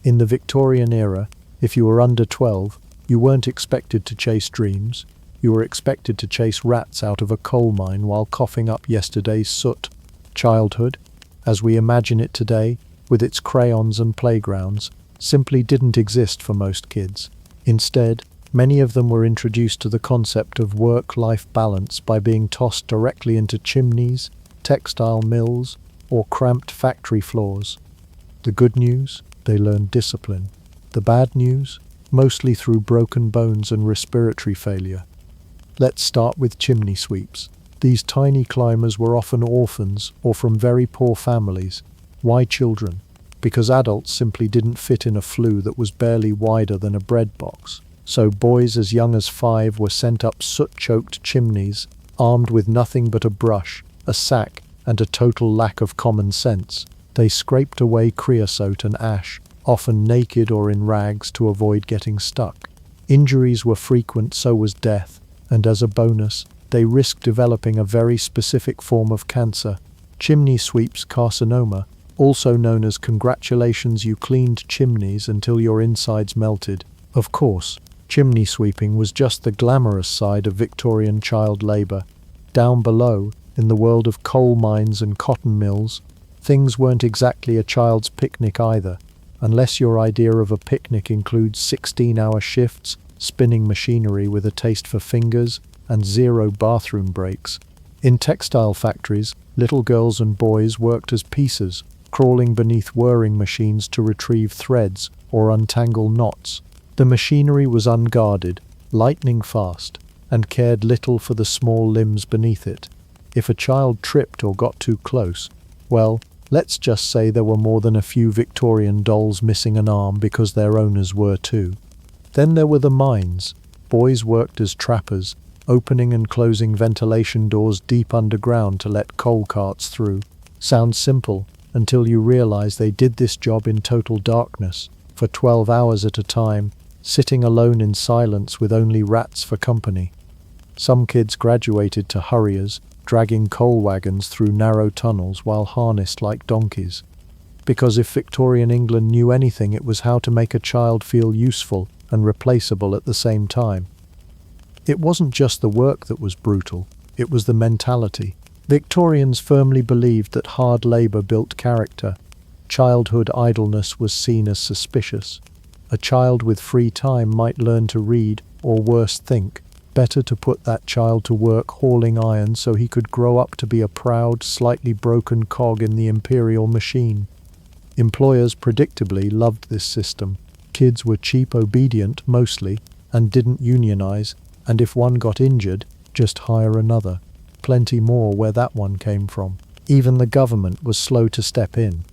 In the Victorian era, if you were under 12, you weren't expected to chase dreams. You were expected to chase rats out of a coal mine while coughing up yesterday's soot. Childhood, as we imagine it today, with its crayons and playgrounds, simply didn't exist for most kids. Instead, many of them were introduced to the concept of work-life balance by being tossed directly into chimneys, textile mills, or cramped factory floors. The good news? They learned discipline. The bad news? Mostly through broken bones and respiratory failure. Let's start with chimney sweeps. These tiny climbers were often orphans or from very poor families. Why children? Because adults simply didn't fit in a flue that was barely wider than a bread box. So boys as young as 5 were sent up soot-choked chimneys, armed with nothing but a brush, a sack, and a total lack of common sense. They scraped away creosote and ash, often naked or in rags to avoid getting stuck. Injuries were frequent, so was death, and as a bonus, they risked developing a very specific form of cancer, chimney sweeps carcinoma, also known as congratulations you cleaned chimneys until your insides melted. Of course, chimney sweeping was just the glamorous side of Victorian child labour. Down below, in the world of coal mines and cotton mills, things weren't exactly a child's picnic either, unless your idea of a picnic includes 16-hour shifts, spinning machinery with a taste for fingers, and 0 bathroom breaks. In textile factories, little girls and boys worked as piecers, crawling beneath whirring machines to retrieve threads or untangle knots. The machinery was unguarded, lightning fast, and cared little for the small limbs beneath it. If a child tripped or got too close, well, let's just say there were more than a few Victorian dolls missing an arm because their owners were too. Then there were the mines. Boys worked as trappers, opening and closing ventilation doors deep underground to let coal carts through. Sounds simple, until you realize they did this job in total darkness, for 12 hours at a time, sitting alone in silence with only rats for company. Some kids graduated to hurriers, dragging coal wagons through narrow tunnels while harnessed like donkeys. Because if Victorian England knew anything, it was how to make a child feel useful and replaceable at the same time. It wasn't just the work that was brutal, it was the mentality. Victorians firmly believed that hard labour built character. Childhood idleness was seen as suspicious. A child with free time might learn to read, or worse think. Better to put that child to work hauling iron so he could grow up to be a proud, slightly broken cog in the imperial machine. Employers predictably loved this system. Kids were cheap obedient, mostly, and didn't unionize, and if one got injured, just hire another. Plenty more where that one came from. Even the government was slow to step in.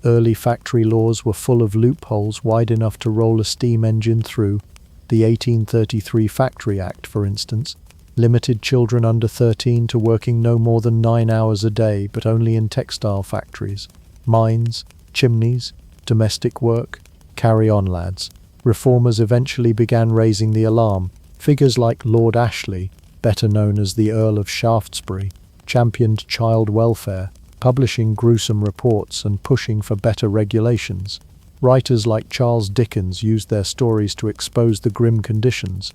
Early factory laws were full of loopholes wide enough to roll a steam engine through. The 1833 Factory Act, for instance, limited children under 13 to working no more than 9 hours a day, but only in textile factories, mines, chimneys, domestic work. Carry on, lads. Reformers eventually began raising the alarm. Figures like Lord Ashley, better known as the Earl of Shaftesbury, championed child welfare, publishing gruesome reports and pushing for better regulations. Writers like Charles Dickens used their stories to expose the grim conditions.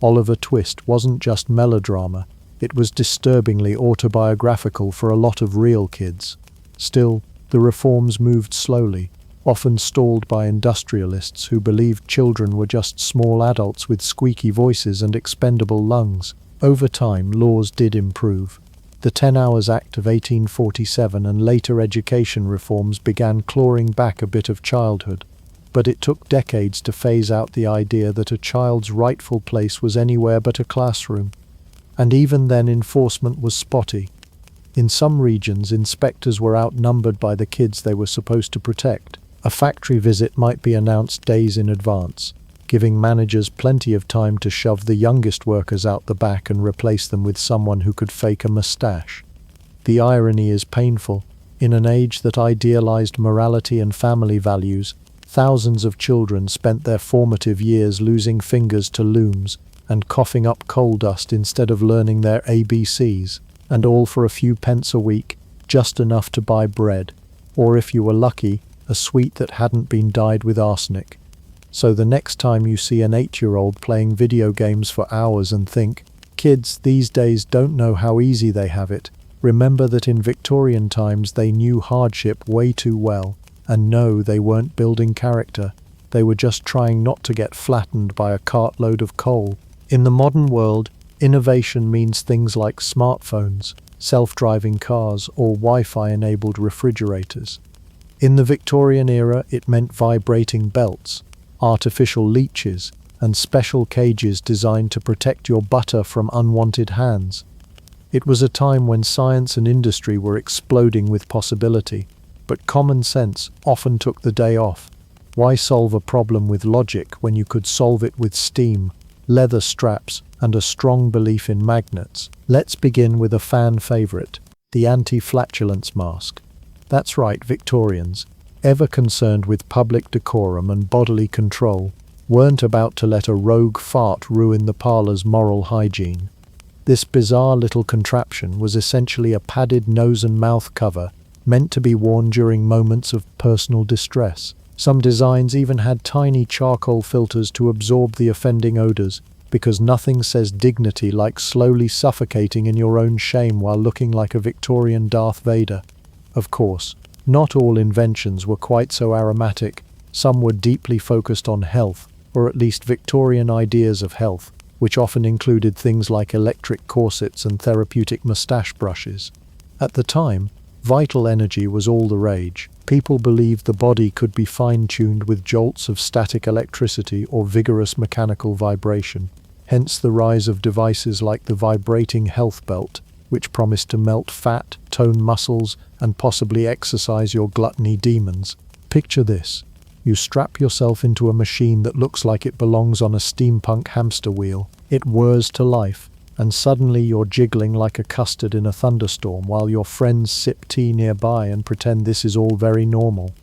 Oliver Twist wasn't just melodrama, it was disturbingly autobiographical for a lot of real kids. Still, the reforms moved slowly, often stalled by industrialists who believed children were just small adults with squeaky voices and expendable lungs. Over time, laws did improve. The 10 Hours Act of 1847 and later education reforms began clawing back a bit of childhood. But it took decades to phase out the idea that a child's rightful place was anywhere but a classroom. And even then, enforcement was spotty. In some regions, inspectors were outnumbered by the kids they were supposed to protect. A factory visit might be announced days in advance, giving managers plenty of time to shove the youngest workers out the back and replace them with someone who could fake a mustache. The irony is painful. In an age that idealized morality and family values, thousands of children spent their formative years losing fingers to looms and coughing up coal dust instead of learning their ABCs, and all for a few pence a week, just enough to buy bread, or if you were lucky, a sweet that hadn't been dyed with arsenic. So the next time you see an 8-year-old playing video games for hours and think, kids these days don't know how easy they have it, remember that in Victorian times they knew hardship way too well, and no, they weren't building character, they were just trying not to get flattened by a cartload of coal. In the modern world, innovation means things like smartphones, self-driving cars, or Wi-Fi-enabled refrigerators. In the Victorian era, it meant vibrating belts, artificial leeches, and special cages designed to protect your butter from unwanted hands. It was a time when science and industry were exploding with possibility, but common sense often took the day off. Why solve a problem with logic when you could solve it with steam, leather straps, and a strong belief in magnets? Let's begin with a fan favorite, the anti-flatulence mask. That's right, Victorians, ever concerned with public decorum and bodily control, weren't about to let a rogue fart ruin the parlor's moral hygiene. This bizarre little contraption was essentially a padded nose and mouth cover meant to be worn during moments of personal distress. Some designs even had tiny charcoal filters to absorb the offending odors, because nothing says dignity like slowly suffocating in your own shame while looking like a Victorian Darth Vader. Of course, not all inventions were quite so aromatic. Some were deeply focused on health, or at least Victorian ideas of health, which often included things like electric corsets and therapeutic mustache brushes. At the time, vital energy was all the rage. People believed the body could be fine-tuned with jolts of static electricity or vigorous mechanical vibration. Hence the rise of devices like the vibrating health belt, which promised to melt fat, tone muscles, and possibly exercise your gluttony demons. Picture this. You strap yourself into a machine that looks like it belongs on a steampunk hamster wheel. It whirs to life, and suddenly you're jiggling like a custard in a thunderstorm while your friends sip tea nearby and pretend this is all very normal.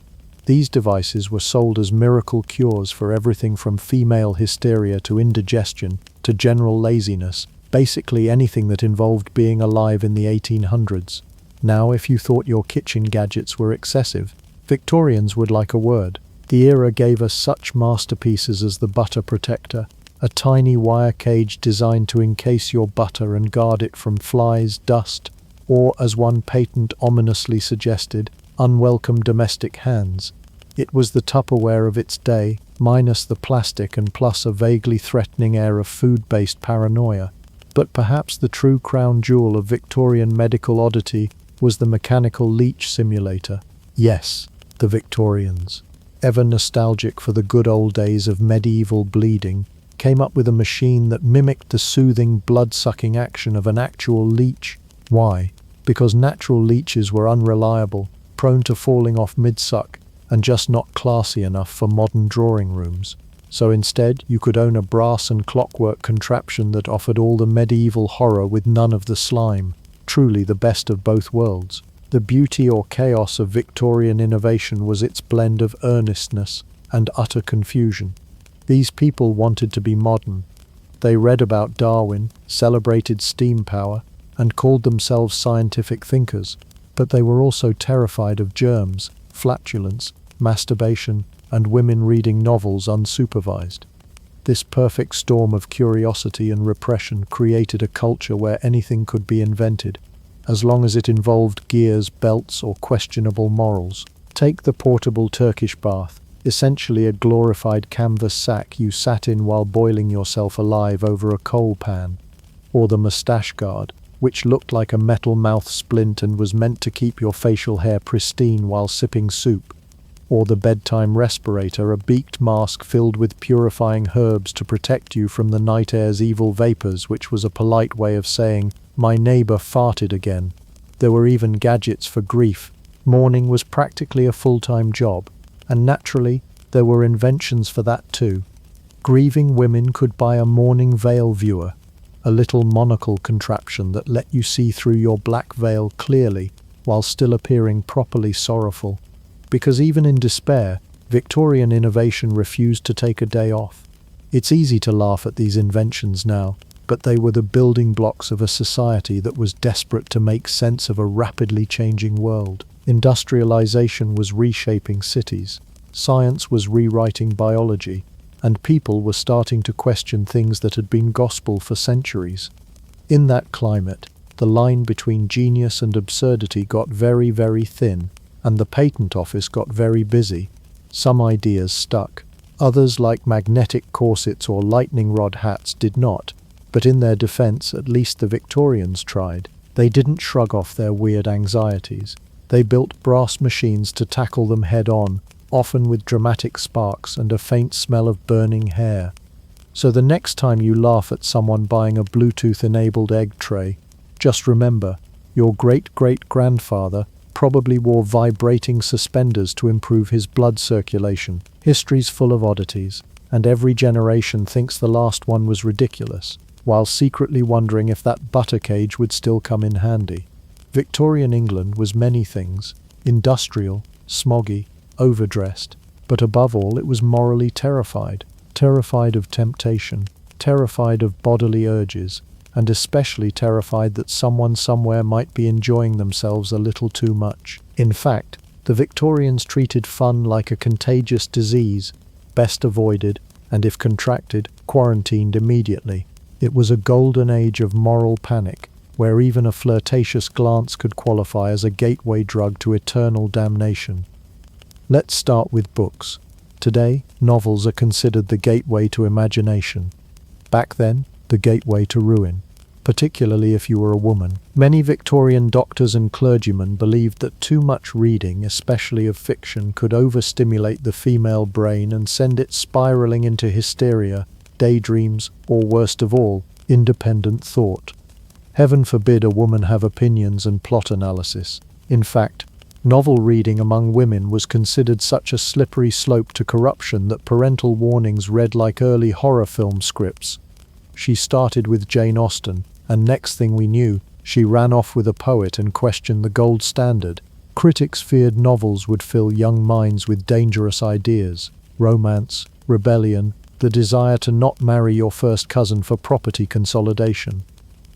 These devices were sold as miracle cures for everything from female hysteria to indigestion to general laziness, basically anything that involved being alive in the 1800s. Now, if you thought your kitchen gadgets were excessive, Victorians would like a word. The era gave us such masterpieces as the butter protector, a tiny wire cage designed to encase your butter and guard it from flies, dust, or, as one patent ominously suggested, unwelcome domestic hands. It was the Tupperware of its day, minus the plastic and plus a vaguely threatening air of food-based paranoia. But perhaps the true crown jewel of Victorian medical oddity was the mechanical leech simulator. Yes, the Victorians, ever nostalgic for the good old days of medieval bleeding, came up with a machine that mimicked the soothing, blood-sucking action of an actual leech. Why? Because natural leeches were unreliable, prone to falling off mid-suck, and just not classy enough for modern drawing rooms. So instead, you could own a brass and clockwork contraption that offered all the medieval horror with none of the slime. Truly the best of both worlds. The beauty or chaos of Victorian innovation was its blend of earnestness and utter confusion. These people wanted to be modern. They read about Darwin, celebrated steam power, and called themselves scientific thinkers, but they were also terrified of germs, flatulence, masturbation, and women reading novels unsupervised. This perfect storm of curiosity and repression created a culture where anything could be invented, as long as it involved gears, belts, or questionable morals. Take the portable Turkish bath, essentially a glorified canvas sack you sat in while boiling yourself alive over a coal pan. Or the moustache guard, which looked like a metal mouth splint and was meant to keep your facial hair pristine while sipping soup. Or the bedtime respirator, a beaked mask filled with purifying herbs to protect you from the night air's evil vapors, which was a polite way of saying, "My neighbor farted again." There were even gadgets for grief. Mourning was practically a full-time job, and naturally, there were inventions for that too. Grieving women could buy a mourning veil viewer, a little monocle contraption that let you see through your black veil clearly while still appearing properly sorrowful. Because even in despair, Victorian innovation refused to take a day off. It's easy to laugh at these inventions now, but they were the building blocks of a society that was desperate to make sense of a rapidly changing world. Industrialization was reshaping cities, science was rewriting biology, and people were starting to question things that had been gospel for centuries. In that climate, the line between genius and absurdity got very, very thin, and the patent office got very busy. Some ideas stuck. Others, like magnetic corsets or lightning rod hats, did not. But in their defense, at least the Victorians tried. They didn't shrug off their weird anxieties. They built brass machines to tackle them head-on, often with dramatic sparks and a faint smell of burning hair. So the next time you laugh at someone buying a Bluetooth-enabled egg tray, just remember, your great-great-grandfather probably wore vibrating suspenders to improve his blood circulation. History's full of oddities, and every generation thinks the last one was ridiculous, while secretly wondering if that butter cage would still come in handy. Victorian England was many things: industrial, smoggy, overdressed, but above all it was morally terrified. Terrified of temptation, terrified of bodily urges, and especially terrified that someone somewhere might be enjoying themselves a little too much. In fact, the Victorians treated fun like a contagious disease, best avoided, and if contracted, quarantined immediately. It was a golden age of moral panic, where even a flirtatious glance could qualify as a gateway drug to eternal damnation. Let's start with books. Today, novels are considered the gateway to imagination. Back then, the gateway to ruin, particularly if you were a woman. Many Victorian doctors and clergymen believed that too much reading, especially of fiction, could overstimulate the female brain and send it spiraling into hysteria, daydreams, or worst of all, independent thought. Heaven forbid a woman have opinions and plot analysis. In fact, novel reading among women was considered such a slippery slope to corruption that parental warnings read like early horror film scripts. She started with Jane Austen, and next thing we knew, she ran off with a poet and questioned the gold standard. Critics feared novels would fill young minds with dangerous ideas: romance, rebellion, the desire to not marry your first cousin for property consolidation.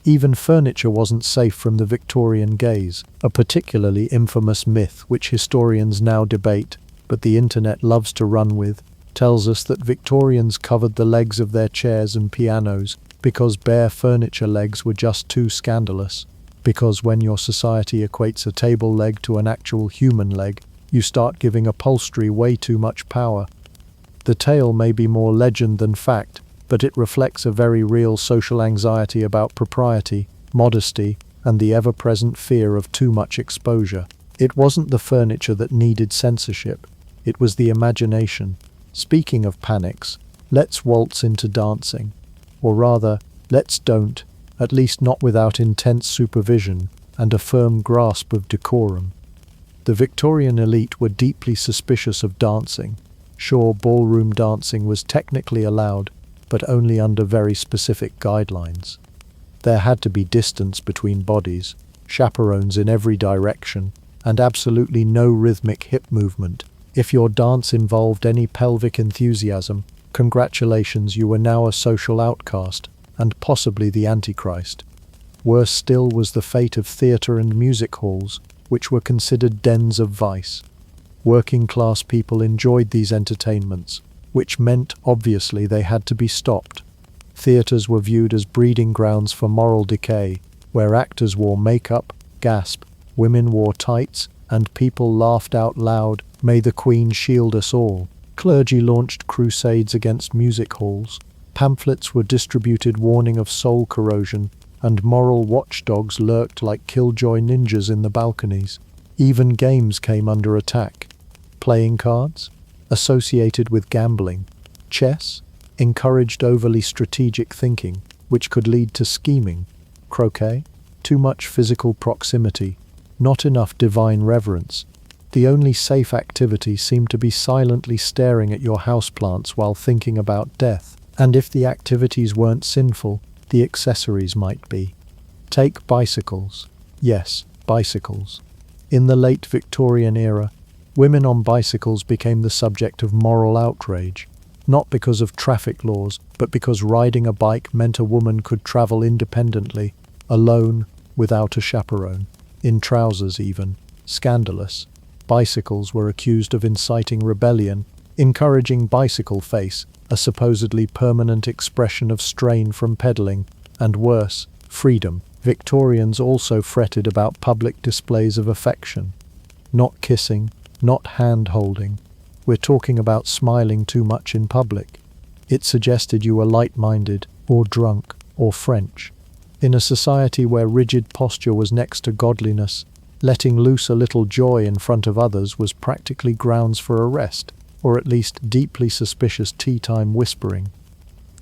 Even furniture wasn't safe from the Victorian gaze, a particularly infamous myth which historians now debate, but the internet loves to run with, tells us that Victorians covered the legs of their chairs and pianos because bare furniture legs were just too scandalous. Because when your society equates a table leg to an actual human leg, you start giving upholstery way too much power. The tale may be more legend than fact, but it reflects a very real social anxiety about propriety, modesty, and the ever-present fear of too much exposure. It wasn't the furniture that needed censorship, it was the imagination. Speaking of panics, let's waltz into dancing. Or rather, let's don't, at least not without intense supervision and a firm grasp of decorum. The Victorian elite were deeply suspicious of dancing. Sure, ballroom dancing was technically allowed, but only under very specific guidelines. There had to be distance between bodies, chaperones in every direction, and absolutely no rhythmic hip movement. If your dance involved any pelvic enthusiasm, congratulations, you were now a social outcast, and possibly the Antichrist. Worse still was the fate of theatre and music halls, which were considered dens of vice. Working-class people enjoyed these entertainments, which meant, obviously, they had to be stopped. Theatres were viewed as breeding grounds for moral decay, where actors wore makeup, gasp, women wore tights, and people laughed out loud, "May the Queen shield us all." Clergy launched crusades against music halls. Pamphlets were distributed warning of soul corrosion, and moral watchdogs lurked like killjoy ninjas in the balconies. Even games came under attack. Playing cards? Associated with gambling. Chess? Encouraged overly strategic thinking, which could lead to scheming. Croquet? Too much physical proximity. Not enough divine reverence. The only safe activity seemed to be silently staring at your houseplants while thinking about death. And if the activities weren't sinful, the accessories might be. Take bicycles. Yes, bicycles. In the late Victorian era, women on bicycles became the subject of moral outrage, not because of traffic laws, but because riding a bike meant a woman could travel independently, alone, without a chaperone, in trousers even. Scandalous. Bicycles were accused of inciting rebellion, encouraging bicycle face, a supposedly permanent expression of strain from pedaling, and worse, freedom. Victorians also fretted about public displays of affection. Not kissing, not hand-holding. We're talking about smiling too much in public. It suggested you were light-minded, or drunk, or French. In a society where rigid posture was next to godliness, letting loose a little joy in front of others was practically grounds for arrest, or at least deeply suspicious tea-time whispering.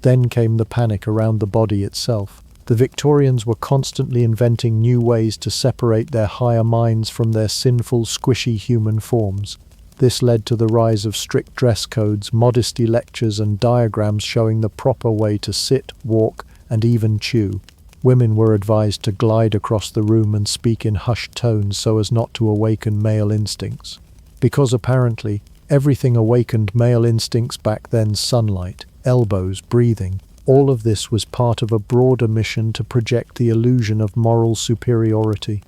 Then came the panic around the body itself. The Victorians were constantly inventing new ways to separate their higher minds from their sinful, squishy human forms. This led to the rise of strict dress codes, modesty lectures, and diagrams showing the proper way to sit, walk, and even chew. Women were advised to glide across the room and speak in hushed tones so as not to awaken male instincts. Because apparently, everything awakened male instincts back then: sunlight, elbows, breathing. All of this was part of a broader mission to project the illusion of moral superiority.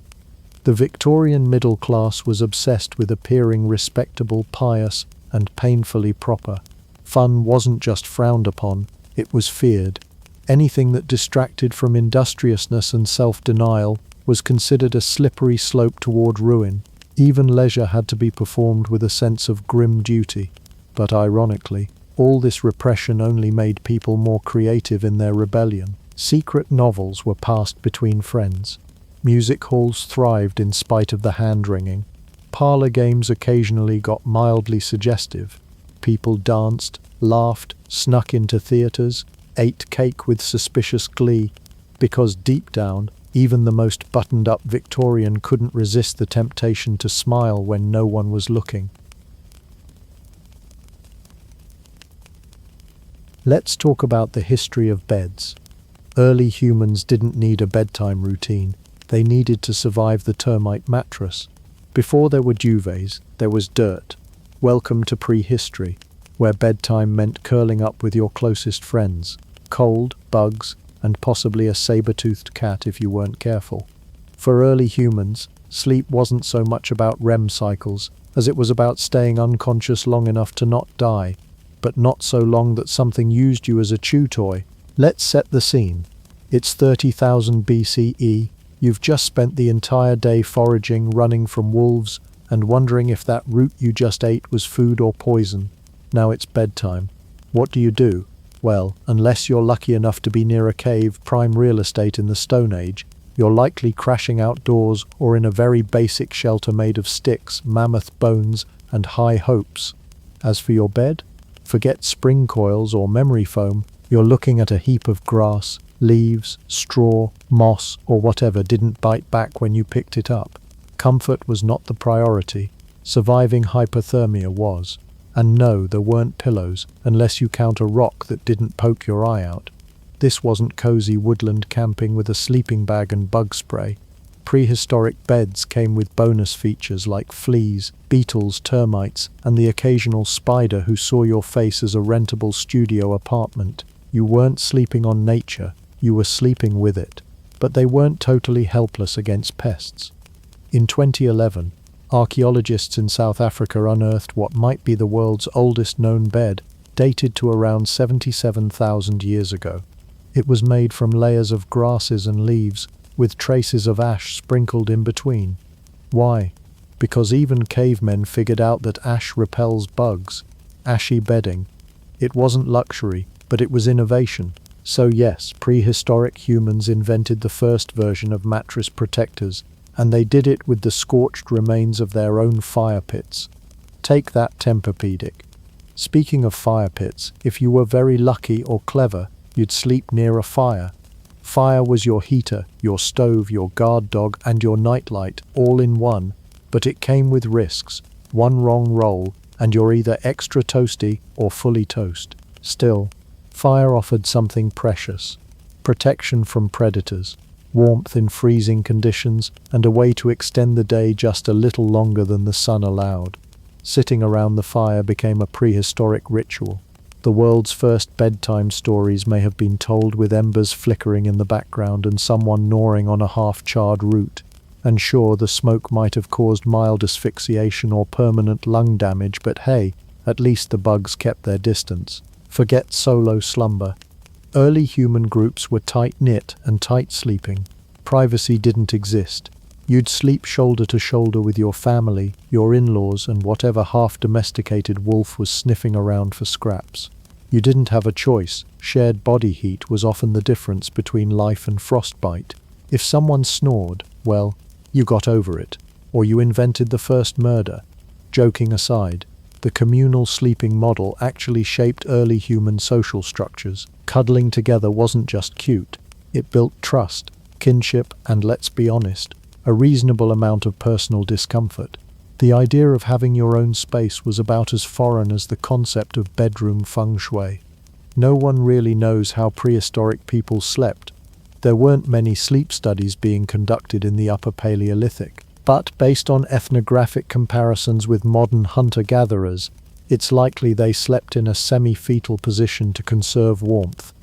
The Victorian middle class was obsessed with appearing respectable, pious, and painfully proper. Fun wasn't just frowned upon, it was feared. Anything that distracted from industriousness and self-denial was considered a slippery slope toward ruin. Even leisure had to be performed with a sense of grim duty. But ironically, all this repression only made people more creative in their rebellion. Secret novels were passed between friends. Music halls thrived in spite of the hand-wringing. Parlor games occasionally got mildly suggestive. People danced, laughed, snuck into theaters, ate cake with suspicious glee, because deep down, even the most buttoned-up Victorian couldn't resist the temptation to smile when no one was looking. Let's talk about the history of beds. Early humans didn't need a bedtime routine. They needed to survive the termite mattress. Before there were duvets, there was dirt. Welcome to prehistory, where bedtime meant curling up with your closest friends. Cold, bugs, and possibly a saber-toothed cat if you weren't careful. For early humans, sleep wasn't so much about REM cycles as it was about staying unconscious long enough to not die, but not so long that something used you as a chew toy. Let's set the scene. It's 30,000 BCE. You've just spent the entire day foraging, running from wolves, and wondering if that root you just ate was food or poison. Now it's bedtime. What do? Well, unless you're lucky enough to be near a cave, prime real estate in the Stone Age, you're likely crashing outdoors or in a very basic shelter made of sticks, mammoth bones, and high hopes. As for your bed, forget spring coils or memory foam. You're looking at a heap of grass, leaves, straw, moss, or whatever didn't bite back when you picked it up. Comfort was not the priority. Surviving hypothermia was. And no, there weren't pillows, unless you count a rock that didn't poke your eye out. This wasn't cozy woodland camping with a sleeping bag and bug spray. Prehistoric beds came with bonus features like fleas, beetles, termites, and the occasional spider who saw your face as a rentable studio apartment. You weren't sleeping on nature, you were sleeping with it. But they weren't totally helpless against pests. In 2011, archaeologists in South Africa unearthed what might be the world's oldest known bed, dated to around 77,000 years ago. It was made from layers of grasses and leaves, with traces of ash sprinkled in between. Why? Because even cavemen figured out that ash repels bugs. Ashy bedding. It wasn't luxury, but it was innovation. So yes, prehistoric humans invented the first version of mattress protectors, and they did it with the scorched remains of their own fire pits. Take that, Tempur-Pedic. Speaking of fire pits, if you were very lucky or clever, you'd sleep near a fire. Fire was your heater, your stove, your guard dog, and your nightlight, all in one, but it came with risks. One wrong roll, and you're either extra toasty or fully toast. Still, fire offered something precious. Protection from predators, warmth in freezing conditions, and a way to extend the day just a little longer than the sun allowed. Sitting around the fire became a prehistoric ritual. The world's first bedtime stories may have been told with embers flickering in the background and someone gnawing on a half-charred root. And sure, the smoke might have caused mild asphyxiation or permanent lung damage, but hey, at least the bugs kept their distance. Forget solo slumber. Early human groups were tight-knit and tight-sleeping. Privacy didn't exist. You'd sleep shoulder to shoulder with your family, your in-laws, and whatever half-domesticated wolf was sniffing around for scraps. You didn't have a choice. Shared body heat was often the difference between life and frostbite. If someone snored, well, you got over it. Or you invented the first murder. Joking aside, the communal sleeping model actually shaped early human social structures. Cuddling together wasn't just cute, it built trust, kinship, and, let's be honest, a reasonable amount of personal discomfort. The idea of having your own space was about as foreign as the concept of bedroom feng shui. No one really knows how prehistoric people slept. There weren't many sleep studies being conducted in the Upper Paleolithic, but based on ethnographic comparisons with modern hunter-gatherers, it's likely they slept in a semi-fetal position to conserve warmth,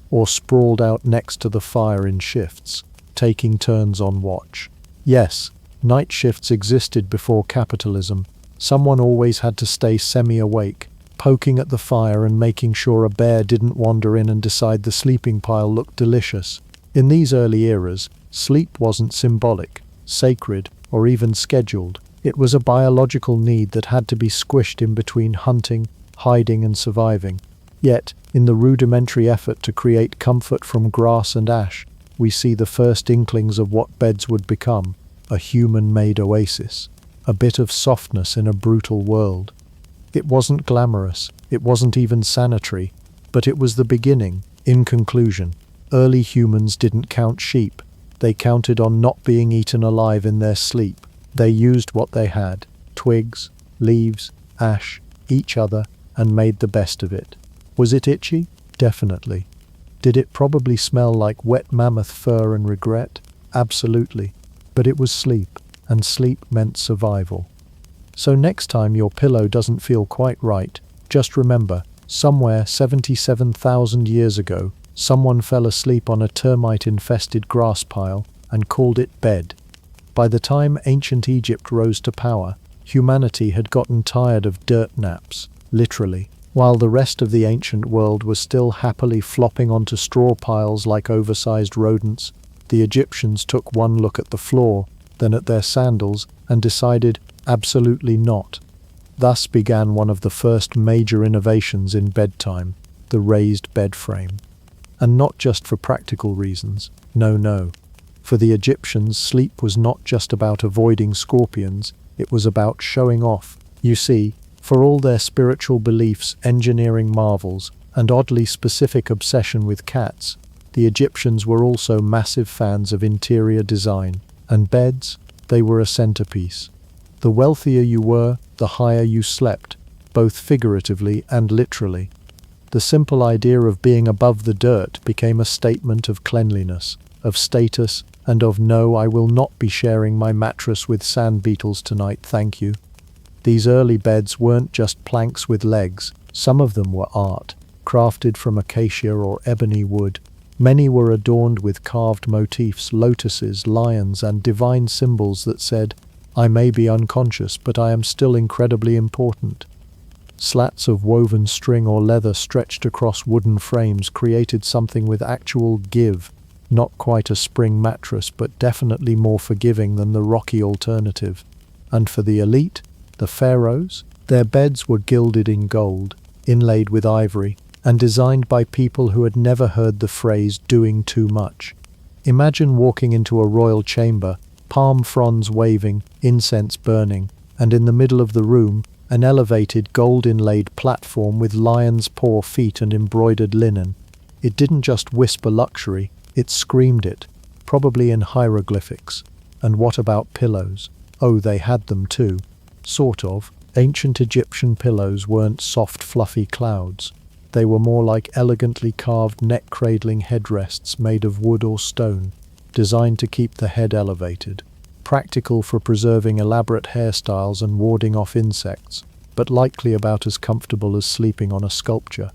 or sprawled out next to the fire in shifts, taking turns on watch. Yes, night shifts existed before capitalism. Someone always had to stay semi-awake, poking at the fire and making sure a bear didn't wander in and decide the sleeping pile looked delicious. In these early eras, sleep wasn't symbolic, sacred, or even scheduled. It was a biological need that had to be squished in between hunting, hiding, and surviving. Yet, in the rudimentary effort to create comfort from grass and ash, we see the first inklings of what beds would become: a human-made oasis, a bit of softness in a brutal world. It wasn't glamorous, it wasn't even sanitary, but it was the beginning. In conclusion, early humans didn't count sheep. They counted on not being eaten alive in their sleep. They used what they had: twigs, leaves, ash, each other, and made the best of it. Was it itchy? Definitely. Did it probably smell like wet mammoth fur and regret? Absolutely. But it was sleep, and sleep meant survival. So next time your pillow doesn't feel quite right, just remember, somewhere 77,000 years ago, someone fell asleep on a termite-infested grass pile and called it bed. By the time ancient Egypt rose to power, humanity had gotten tired of dirt naps, literally, while the rest of the ancient world was still happily flopping onto straw piles like oversized rodents. The Egyptians took one look at the floor, then at their sandals, and decided, absolutely not. Thus began one of the first major innovations in bedtime, the raised bed frame. And not just for practical reasons. No. For the Egyptians, sleep was not just about avoiding scorpions, it was about showing off. You see, for all their spiritual beliefs, engineering marvels, and oddly specific obsession with cats, the Egyptians were also massive fans of interior design. And beds, they were a centerpiece. The wealthier you were, the higher you slept, both figuratively and literally. The simple idea of being above the dirt became a statement of cleanliness, of status, and of no, I will not be sharing my mattress with sand beetles tonight, thank you. These early beds weren't just planks with legs, some of them were art, crafted from acacia or ebony wood. Many were adorned with carved motifs, lotuses, lions, and divine symbols that said, I may be unconscious, but I am still incredibly important. Slats of woven string or leather stretched across wooden frames created something with actual give, not quite a spring mattress, but definitely more forgiving than the rocky alternative. And for the elite, the pharaohs, their beds were gilded in gold, inlaid with ivory, and designed by people who had never heard the phrase doing too much. Imagine walking into a royal chamber, palm fronds waving, incense burning, and in the middle of the room, an elevated gold-inlaid platform with lion's paw feet and embroidered linen. It didn't just whisper luxury, it screamed it, probably in hieroglyphics. And what about pillows? Oh, they had them too. Sort of. Ancient Egyptian pillows weren't soft, fluffy clouds. They were more like elegantly carved neck-cradling headrests made of wood or stone, designed to keep the head elevated. Practical for preserving elaborate hairstyles and warding off insects, but likely about as comfortable as sleeping on a sculpture.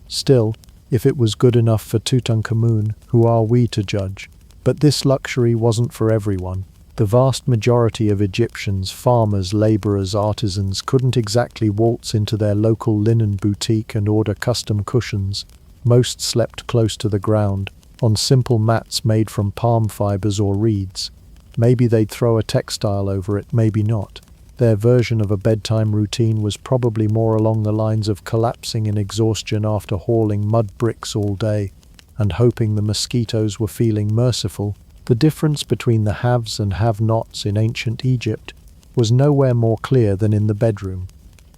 Still, if it was good enough for Tutankhamun, who are we to judge? But this luxury wasn't for everyone. The vast majority of Egyptians, farmers, laborers, artisans, couldn't exactly waltz into their local linen boutique and order custom cushions. Most slept close to the ground, on simple mats made from palm fibers or reeds. Maybe they'd throw a textile over it, maybe not. Their version of a bedtime routine was probably more along the lines of collapsing in exhaustion after hauling mud bricks all day, and hoping the mosquitoes were feeling merciful. The difference between the haves and have-nots in ancient Egypt was nowhere more clear than in the bedroom.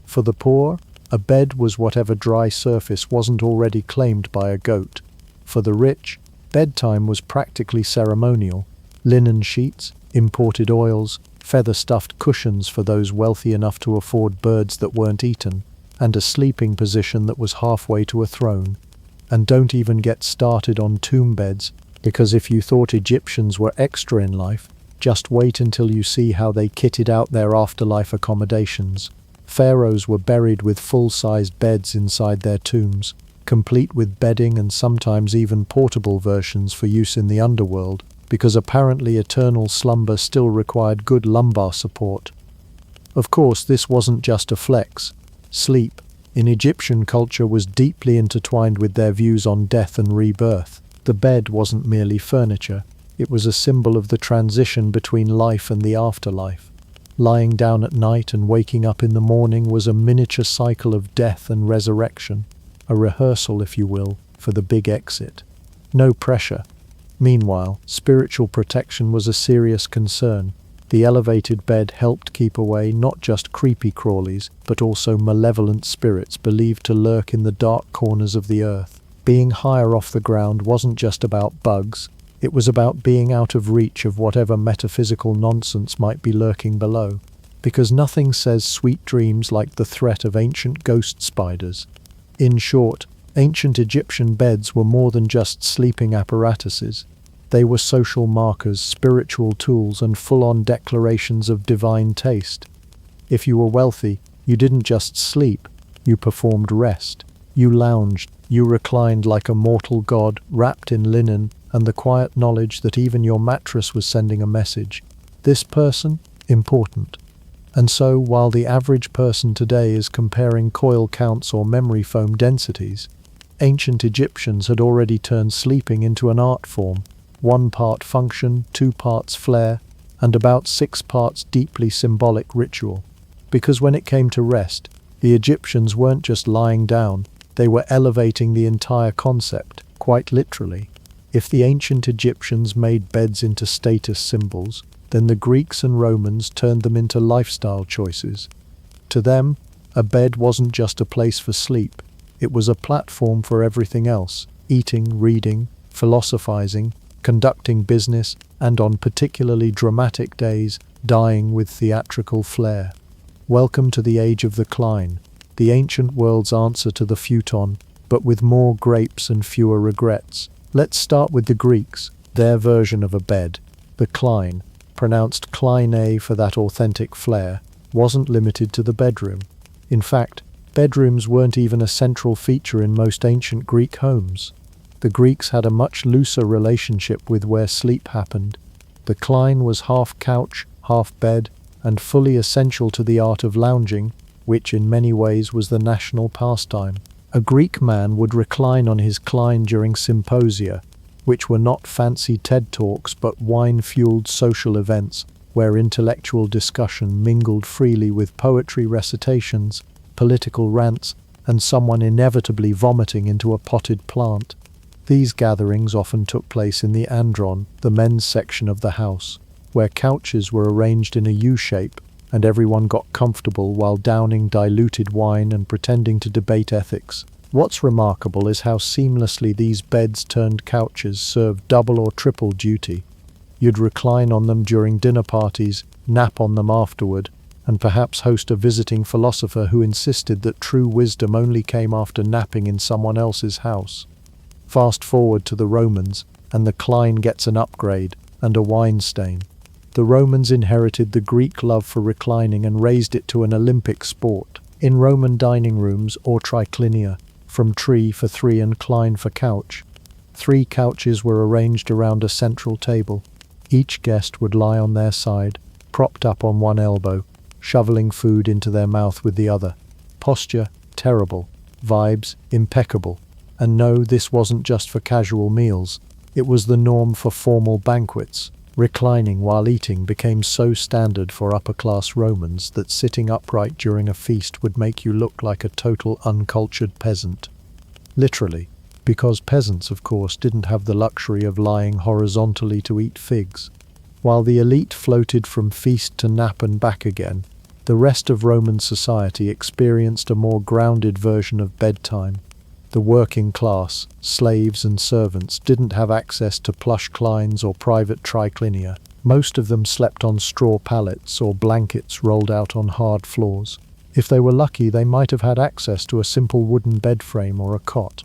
For the poor, a bed was whatever dry surface wasn't already claimed by a goat. For the rich, bedtime was practically ceremonial. Linen sheets, imported oils, feather-stuffed cushions for those wealthy enough to afford birds that weren't eaten, and a sleeping position that was halfway to a throne. And don't even get started on tomb beds, because if you thought Egyptians were extra in life, just wait until you see how they kitted out their afterlife accommodations. Pharaohs were buried with full-sized beds inside their tombs, complete with bedding and sometimes even portable versions for use in the underworld, because apparently eternal slumber still required good lumbar support. Of course, this wasn't just a flex. Sleep, in Egyptian culture, was deeply intertwined with their views on death and rebirth. The bed wasn't merely furniture, it was a symbol of the transition between life and the afterlife. Lying down at night and waking up in the morning was a miniature cycle of death and resurrection, a rehearsal, if you will, for the big exit. No pressure. Meanwhile, spiritual protection was a serious concern. The elevated bed helped keep away not just creepy crawlies, but also malevolent spirits believed to lurk in the dark corners of the earth. Being higher off the ground wasn't just about bugs, it was about being out of reach of whatever metaphysical nonsense might be lurking below. Because nothing says sweet dreams like the threat of ancient ghost spiders. In short, ancient Egyptian beds were more than just sleeping apparatuses. They were social markers, spiritual tools, and full-on declarations of divine taste. If you were wealthy, you didn't just sleep, you performed rest. You lounged, you reclined like a mortal god, wrapped in linen, and the quiet knowledge that even your mattress was sending a message. This person, important. And so, while the average person today is comparing coil counts or memory foam densities, ancient Egyptians had already turned sleeping into an art form. 1 part function, 2 parts flair, and about 6 parts deeply symbolic ritual. Because when it came to rest, the Egyptians weren't just lying down, they were elevating the entire concept, quite literally. If the ancient Egyptians made beds into status symbols, then the Greeks and Romans turned them into lifestyle choices. To them, a bed wasn't just a place for sleep, it was a platform for everything else: eating, reading, philosophizing, conducting business, and on particularly dramatic days, dying with theatrical flair. Welcome to the age of the Klein, the ancient world's answer to the futon, but with more grapes and fewer regrets. Let's start with the Greeks, their version of a bed. The Klein, pronounced Kleine for that authentic flair, wasn't limited to the bedroom. In fact, bedrooms weren't even a central feature in most ancient Greek homes. The Greeks had a much looser relationship with where sleep happened. The Klein was half couch, half bed, and fully essential to the art of lounging, which in many ways was the national pastime. A Greek man would recline on his Klein during symposia, which were not fancy TED Talks but wine-fueled social events where intellectual discussion mingled freely with poetry recitations, political rants, and someone inevitably vomiting into a potted plant. These gatherings often took place in the andron, the men's section of the house, where couches were arranged in a U-shape and everyone got comfortable while downing diluted wine and pretending to debate ethics. What's remarkable is how seamlessly these beds-turned-couches served double or triple duty. You'd recline on them during dinner parties, nap on them afterward, and perhaps host a visiting philosopher who insisted that true wisdom only came after napping in someone else's house. Fast forward to the Romans, and the Klein gets an upgrade and a wine stain. The Romans inherited the Greek love for reclining and raised it to an Olympic sport. In Roman dining rooms, or triclinia, from tree for 3 and Klein for couch, 3 couches were arranged around a central table. Each guest would lie on their side, propped up on one elbow, shoveling food into their mouth with the other. Posture, terrible. Vibes, impeccable. And no, this wasn't just for casual meals. It was the norm for formal banquets. Reclining while eating became so standard for upper-class Romans that sitting upright during a feast would make you look like a total uncultured peasant. Literally, because peasants, of course, didn't have the luxury of lying horizontally to eat figs. While the elite floated from feast to nap and back again, The rest of Roman society experienced a more grounded version of bedtime. The working class, slaves and servants, didn't have access to plush clines or private triclinia. Most of them slept on straw pallets or blankets rolled out on hard floors. If they were lucky, they might have had access to a simple wooden bed frame or a cot.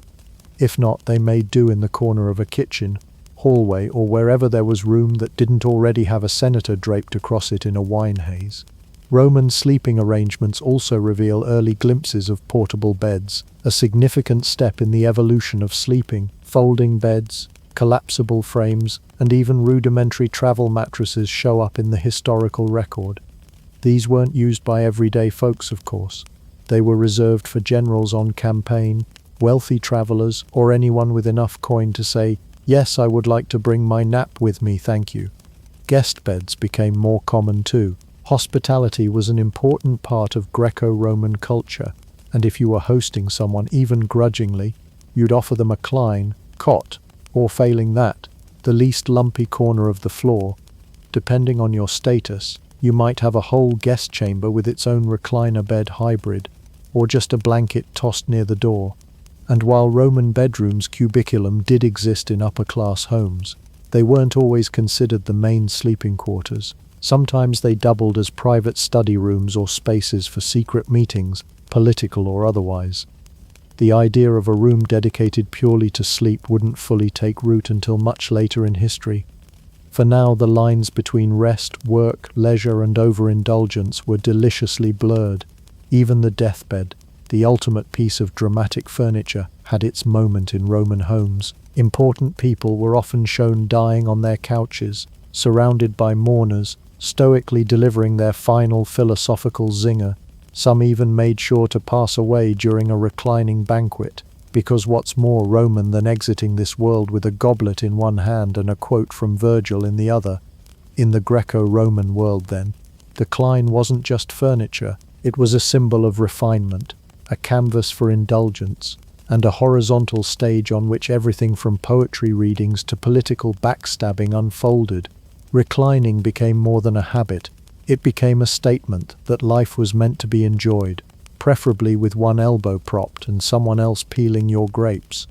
If not, they made do in the corner of a kitchen, hallway, or wherever there was room that didn't already have a senator draped across it in a wine haze. Roman sleeping arrangements also reveal early glimpses of portable beds, a significant step in the evolution of sleeping. Folding beds, collapsible frames, and even rudimentary travel mattresses show up in the historical record. These weren't used by everyday folks, of course. They were reserved for generals on campaign, wealthy travelers, or anyone with enough coin to say, "Yes, I would like to bring my nap with me, thank you." Guest beds became more common too. Hospitality was an important part of Greco-Roman culture, and if you were hosting someone, even grudgingly, you'd offer them a cline, cot, or failing that, the least lumpy corner of the floor. Depending on your status, you might have a whole guest chamber with its own recliner bed hybrid, or just a blanket tossed near the door. And while Roman bedrooms cubiculum did exist in upper-class homes, they weren't always considered the main sleeping quarters. Sometimes they doubled as private study rooms or spaces for secret meetings, political or otherwise. The idea of a room dedicated purely to sleep wouldn't fully take root until much later in history. For now, the lines between rest, work, leisure, and overindulgence were deliciously blurred. Even the deathbed, the ultimate piece of dramatic furniture, had its moment in Roman homes. Important people were often shown dying on their couches, surrounded by mourners, stoically delivering their final philosophical zinger. Some even made sure to pass away during a reclining banquet, because what's more Roman than exiting this world with a goblet in one hand and a quote from Virgil in the other? In the Greco-Roman world then, the cline wasn't just furniture, it was a symbol of refinement, a canvas for indulgence, and a horizontal stage on which everything from poetry readings to political backstabbing unfolded. Reclining became more than a habit. It became a statement that life was meant to be enjoyed, preferably with one elbow propped and someone else peeling your grapes.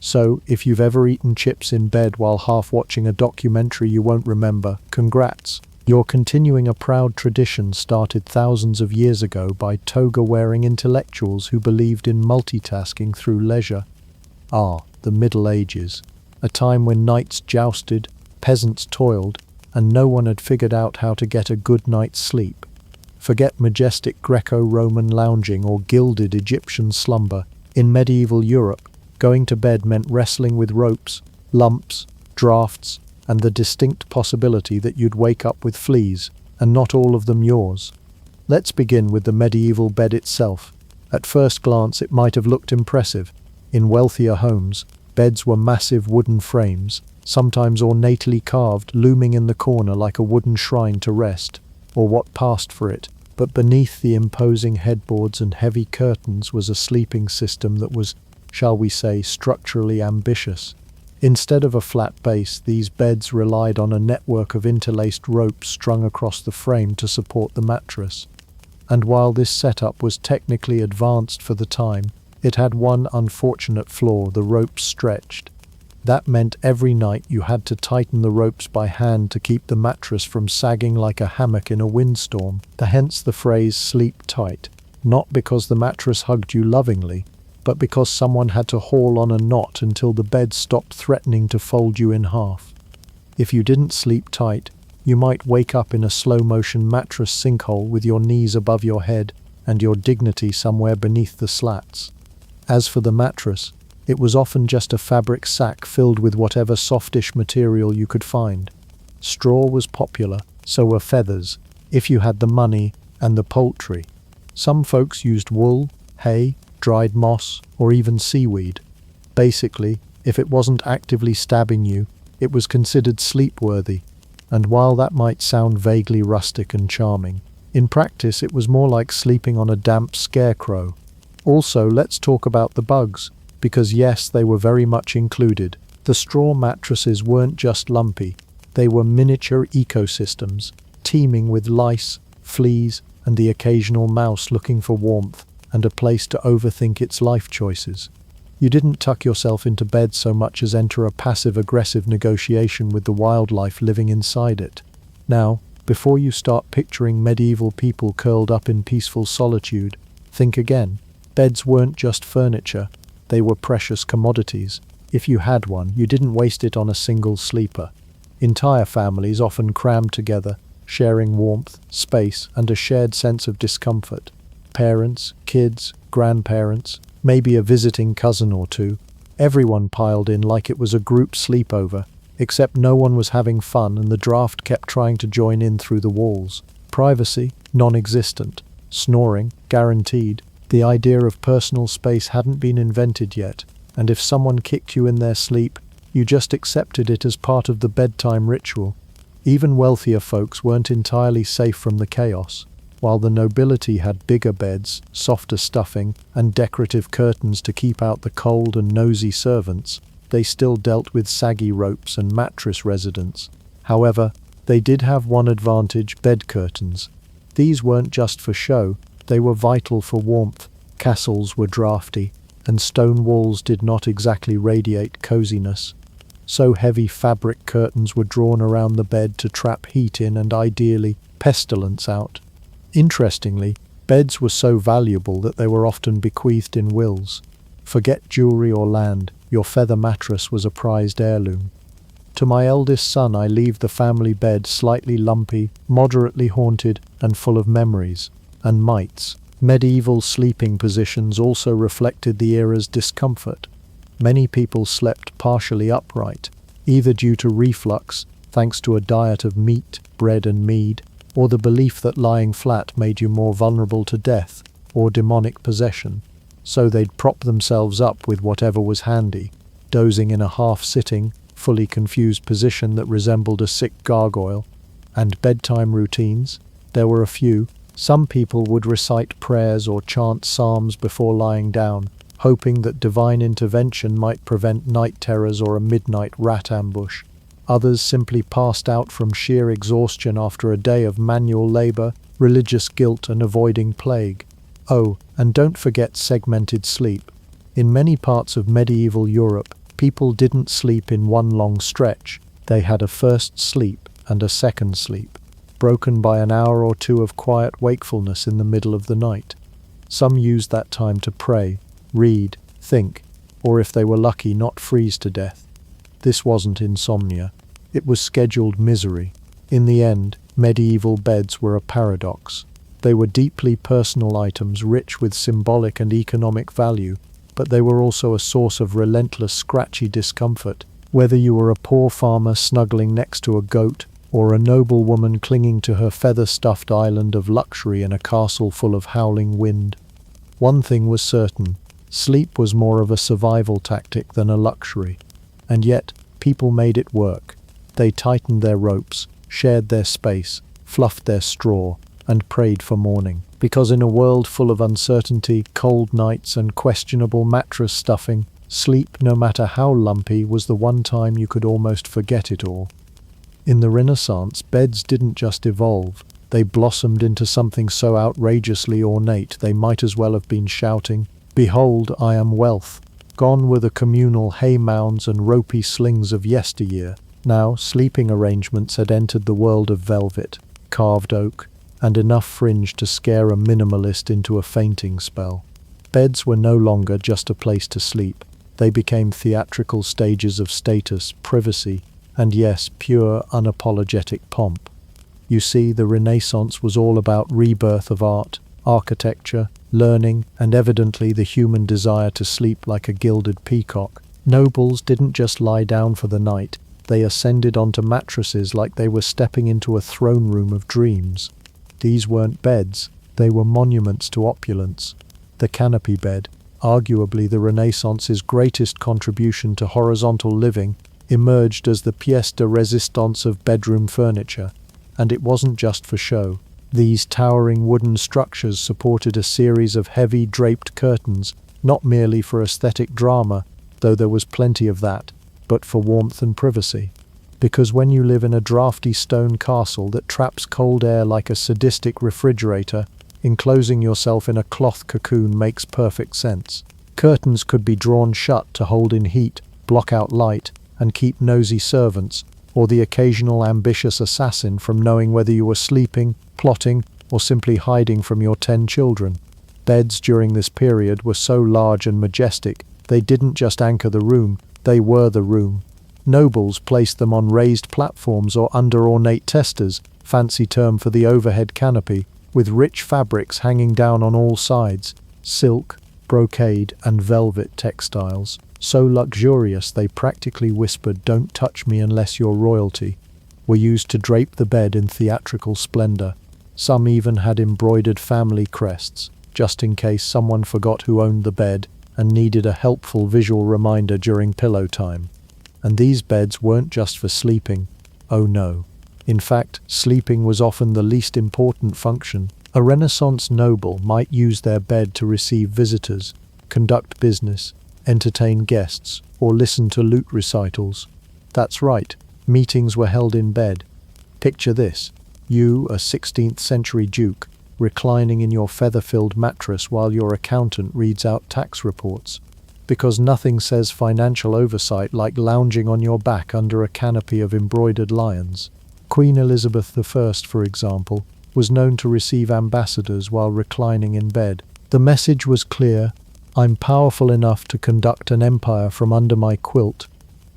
So, if you've ever eaten chips in bed while half watching a documentary you won't remember, congrats. You're continuing a proud tradition started thousands of years ago by toga-wearing intellectuals who believed in multitasking through leisure. The Middle Ages, a time when knights jousted, peasants toiled, and no one had figured out how to get a good night's sleep. Forget majestic Greco-Roman lounging or gilded Egyptian slumber. In medieval Europe, going to bed meant wrestling with ropes, lumps, drafts, and the distinct possibility that you'd wake up with fleas, and not all of them yours. Let's begin with the medieval bed itself. At first glance, it might have looked impressive. In wealthier homes, beds were massive wooden frames, sometimes ornately carved, looming in the corner like a wooden shrine to rest, or what passed for it. But beneath the imposing headboards and heavy curtains was a sleeping system that was, shall we say, structurally ambitious. Instead of a flat base, these beds relied on a network of interlaced ropes strung across the frame to support the mattress. And while this setup was technically advanced for the time, it had one unfortunate flaw: the ropes stretched. That meant every night you had to tighten the ropes by hand to keep the mattress from sagging like a hammock in a windstorm. Hence the phrase "sleep tight," not because the mattress hugged you lovingly, but because someone had to haul on a knot until the bed stopped threatening to fold you in half. If you didn't sleep tight, you might wake up in a slow-motion mattress sinkhole with your knees above your head and your dignity somewhere beneath the slats. As for the mattress, it was often just a fabric sack filled with whatever softish material you could find. Straw was popular, so were feathers, if you had the money and the poultry. Some folks used wool, hay, dried moss, or even seaweed. Basically, if it wasn't actively stabbing you, it was considered sleep-worthy, and while that might sound vaguely rustic and charming, in practice it was more like sleeping on a damp scarecrow. Also, let's talk about the bugs, because yes, they were very much included. The straw mattresses weren't just lumpy, they were miniature ecosystems, teeming with lice, fleas, and the occasional mouse looking for warmth and a place to overthink its life choices. You didn't tuck yourself into bed so much as enter a passive-aggressive negotiation with the wildlife living inside it. Now, before you start picturing medieval people curled up in peaceful solitude, think again. Beds weren't just furniture, they were precious commodities. If you had one, you didn't waste it on a single sleeper. Entire families often crammed together, sharing warmth, space, and a shared sense of discomfort. Parents, kids, grandparents, maybe a visiting cousin or two, everyone piled in like it was a group sleepover, except no one was having fun and the draft kept trying to join in through the walls. Privacy, non-existent. Snoring, guaranteed. The idea of personal space hadn't been invented yet, and if someone kicked you in their sleep, you just accepted it as part of the bedtime ritual. Even wealthier folks weren't entirely safe from the chaos. While the nobility had bigger beds, softer stuffing, and decorative curtains to keep out the cold and nosy servants, they still dealt with saggy ropes and mattress residents. However, they did have one advantage: bed curtains. These weren't just for show, they were vital for warmth. Castles were drafty, and stone walls did not exactly radiate coziness. So heavy fabric curtains were drawn around the bed to trap heat in and ideally, pestilence out. Interestingly, beds were so valuable that they were often bequeathed in wills. Forget jewelry or land, your feather mattress was a prized heirloom. To my eldest son I leave the family bed slightly lumpy, moderately haunted, and full of memories and mites. Medieval sleeping positions also reflected the era's discomfort. Many people slept partially upright, either due to reflux, thanks to a diet of meat, bread and mead, or the belief that lying flat made you more vulnerable to death or demonic possession. So they'd prop themselves up with whatever was handy, dozing in a half-sitting, fully confused position that resembled a sick gargoyle. And bedtime routines? There were a few. Some people would recite prayers or chant psalms before lying down, hoping that divine intervention might prevent night terrors or a midnight rat ambush. Others simply passed out from sheer exhaustion after a day of manual labor, religious guilt, and avoiding plague. Oh, and don't forget segmented sleep. In many parts of medieval Europe, people didn't sleep in one long stretch. They had a first sleep and a second sleep, broken by an hour or two of quiet wakefulness in the middle of the night. Some used that time to pray, read, think, or if they were lucky, not freeze to death. This wasn't insomnia. It was scheduled misery. In the end, medieval beds were a paradox. They were deeply personal items rich with symbolic and economic value, but they were also a source of relentless scratchy discomfort, whether you were a poor farmer snuggling next to a goat, or a noble woman clinging to her feather-stuffed island of luxury in a castle full of howling wind. One thing was certain: sleep was more of a survival tactic than a luxury. And yet, people made it work. They tightened their ropes, shared their space, fluffed their straw, and prayed for morning. Because in a world full of uncertainty, cold nights, and questionable mattress stuffing, sleep, no matter how lumpy, was the one time you could almost forget it all. In the Renaissance, beds didn't just evolve. They blossomed into something so outrageously ornate they might as well have been shouting, "Behold, I am wealth." Gone were the communal hay mounds and ropey slings of yesteryear. Now, sleeping arrangements had entered the world of velvet, carved oak, and enough fringe to scare a minimalist into a fainting spell. Beds were no longer just a place to sleep. They became theatrical stages of status, privacy, and yes, pure, unapologetic pomp. You see, the Renaissance was all about rebirth of art, architecture, learning, and evidently the human desire to sleep like a gilded peacock. Nobles didn't just lie down for the night. They ascended onto mattresses like they were stepping into a throne room of dreams. These weren't beds, they were monuments to opulence. The canopy bed, arguably the Renaissance's greatest contribution to horizontal living, emerged as the pièce de résistance of bedroom furniture. And it wasn't just for show. These towering wooden structures supported a series of heavy draped curtains, not merely for aesthetic drama, though there was plenty of that, but for warmth and privacy. Because when you live in a drafty stone castle that traps cold air like a sadistic refrigerator, Enclosing yourself in a cloth cocoon makes perfect sense. Curtains could be drawn shut to hold in heat, block out light, and keep nosy servants, or the occasional ambitious assassin from knowing whether you were sleeping, plotting, or simply hiding from your 10 children. Beds during this period were so large and majestic, they didn't just anchor the room, they were the room. Nobles placed them on raised platforms or under ornate testers, fancy term for the overhead canopy, with rich fabrics hanging down on all sides, silk, brocade, and velvet textiles, so luxurious they practically whispered, "Don't touch me unless you're royalty," were used to drape the bed in theatrical splendor. Some even had embroidered family crests, just in case someone forgot who owned the bed and needed a helpful visual reminder during pillow time. And these beds weren't just for sleeping. Oh no. In fact, sleeping was often the least important function. A Renaissance noble might use their bed to receive visitors, conduct business, entertain guests, or listen to lute recitals. That's right, meetings were held in bed. Picture this, you, a 16th century duke, reclining in your feather-filled mattress while your accountant reads out tax reports. Because nothing says financial oversight like lounging on your back under a canopy of embroidered lions. Queen Elizabeth I, for example, was known to receive ambassadors while reclining in bed. The message was clear: I'm powerful enough to conduct an empire from under my quilt.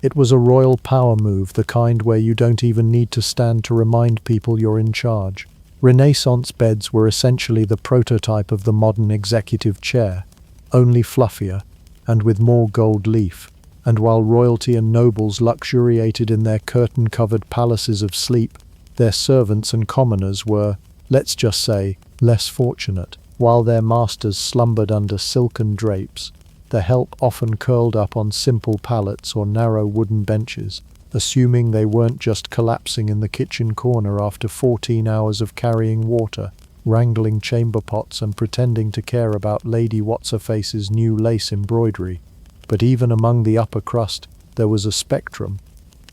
It was a royal power move, the kind where you don't even need to stand to remind people you're in charge. Renaissance beds were essentially the prototype of the modern executive chair, only fluffier, and with more gold leaf. And while royalty and nobles luxuriated in their curtain-covered palaces of sleep, their servants and commoners were, let's just say, less fortunate. While their masters slumbered under silken drapes, the help often curled up on simple pallets or narrow wooden benches, assuming they weren't just collapsing in the kitchen corner after 14 hours of carrying water, wrangling chamber pots and pretending to care about Lady What's-her-face's new lace embroidery. But even among the upper crust, there was a spectrum.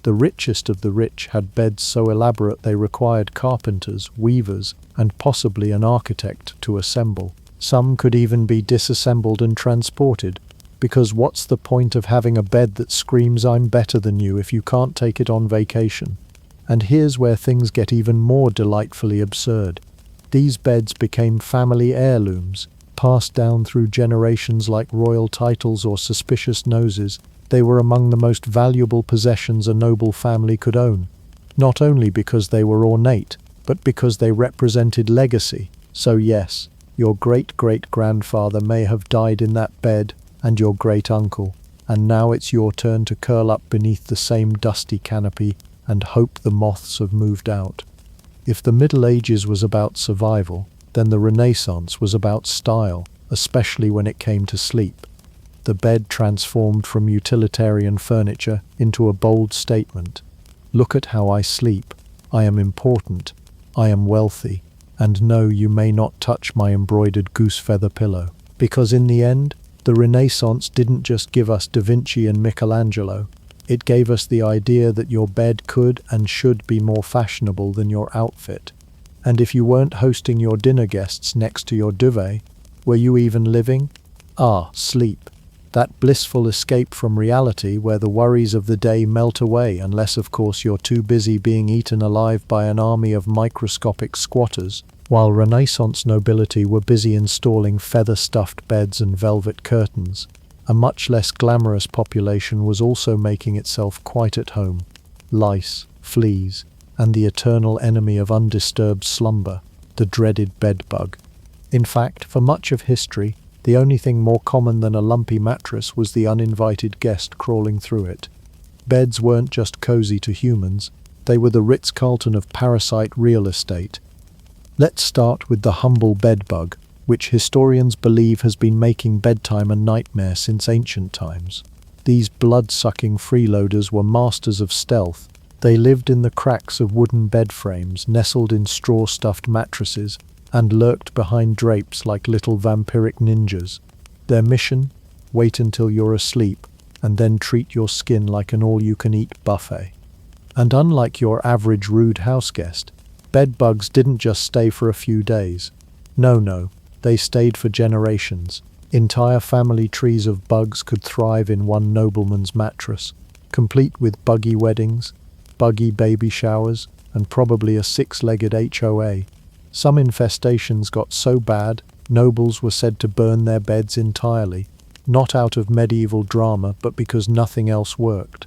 The richest of the rich had beds so elaborate they required carpenters, weavers, and possibly an architect to assemble. Some could even be disassembled and transported, because what's the point of having a bed that screams "I'm better than you" if you can't take it on vacation? And here's where things get even more delightfully absurd. These beds became family heirlooms, passed down through generations like royal titles or suspicious noses. They were among the most valuable possessions a noble family could own, not only because they were ornate, but because they represented legacy. So yes, your great-great-grandfather may have died in that bed, and your great-uncle, and now it's your turn to curl up beneath the same dusty canopy and hope the moths have moved out. If the Middle Ages was about survival, then the Renaissance was about style, especially when it came to sleep. The bed transformed from utilitarian furniture into a bold statement. Look at how I sleep. I am important. I am wealthy. And no, you may not touch my embroidered goose feather pillow. Because in the end, the Renaissance didn't just give us Da Vinci and Michelangelo. It gave us the idea that your bed could and should be more fashionable than your outfit. And if you weren't hosting your dinner guests next to your duvet, were you even living? Sleep. That blissful escape from reality where the worries of the day melt away, unless of course you're too busy being eaten alive by an army of microscopic squatters. While Renaissance nobility were busy installing feather-stuffed beds and velvet curtains, a much less glamorous population was also making itself quite at home. Lice, fleas, and the eternal enemy of undisturbed slumber, the dreaded bedbug. In fact, for much of history, the only thing more common than a lumpy mattress was the uninvited guest crawling through it. Beds weren't just cozy to humans, they were the Ritz-Carlton of parasite real estate. Let's start with the humble bedbug, which historians believe has been making bedtime a nightmare since ancient times. These blood-sucking freeloaders were masters of stealth. They lived in the cracks of wooden bed frames, nestled in straw-stuffed mattresses, and lurked behind drapes like little vampiric ninjas. Their mission? Wait until you're asleep, and then treat your skin like an all-you-can-eat buffet. And unlike your average rude houseguest, bedbugs didn't just stay for a few days. No, they stayed for generations. Entire family trees of bugs could thrive in one nobleman's mattress, complete with buggy weddings, buggy baby showers, and probably a six-legged HOA. Some infestations got so bad, nobles were said to burn their beds entirely, not out of medieval drama, but because nothing else worked.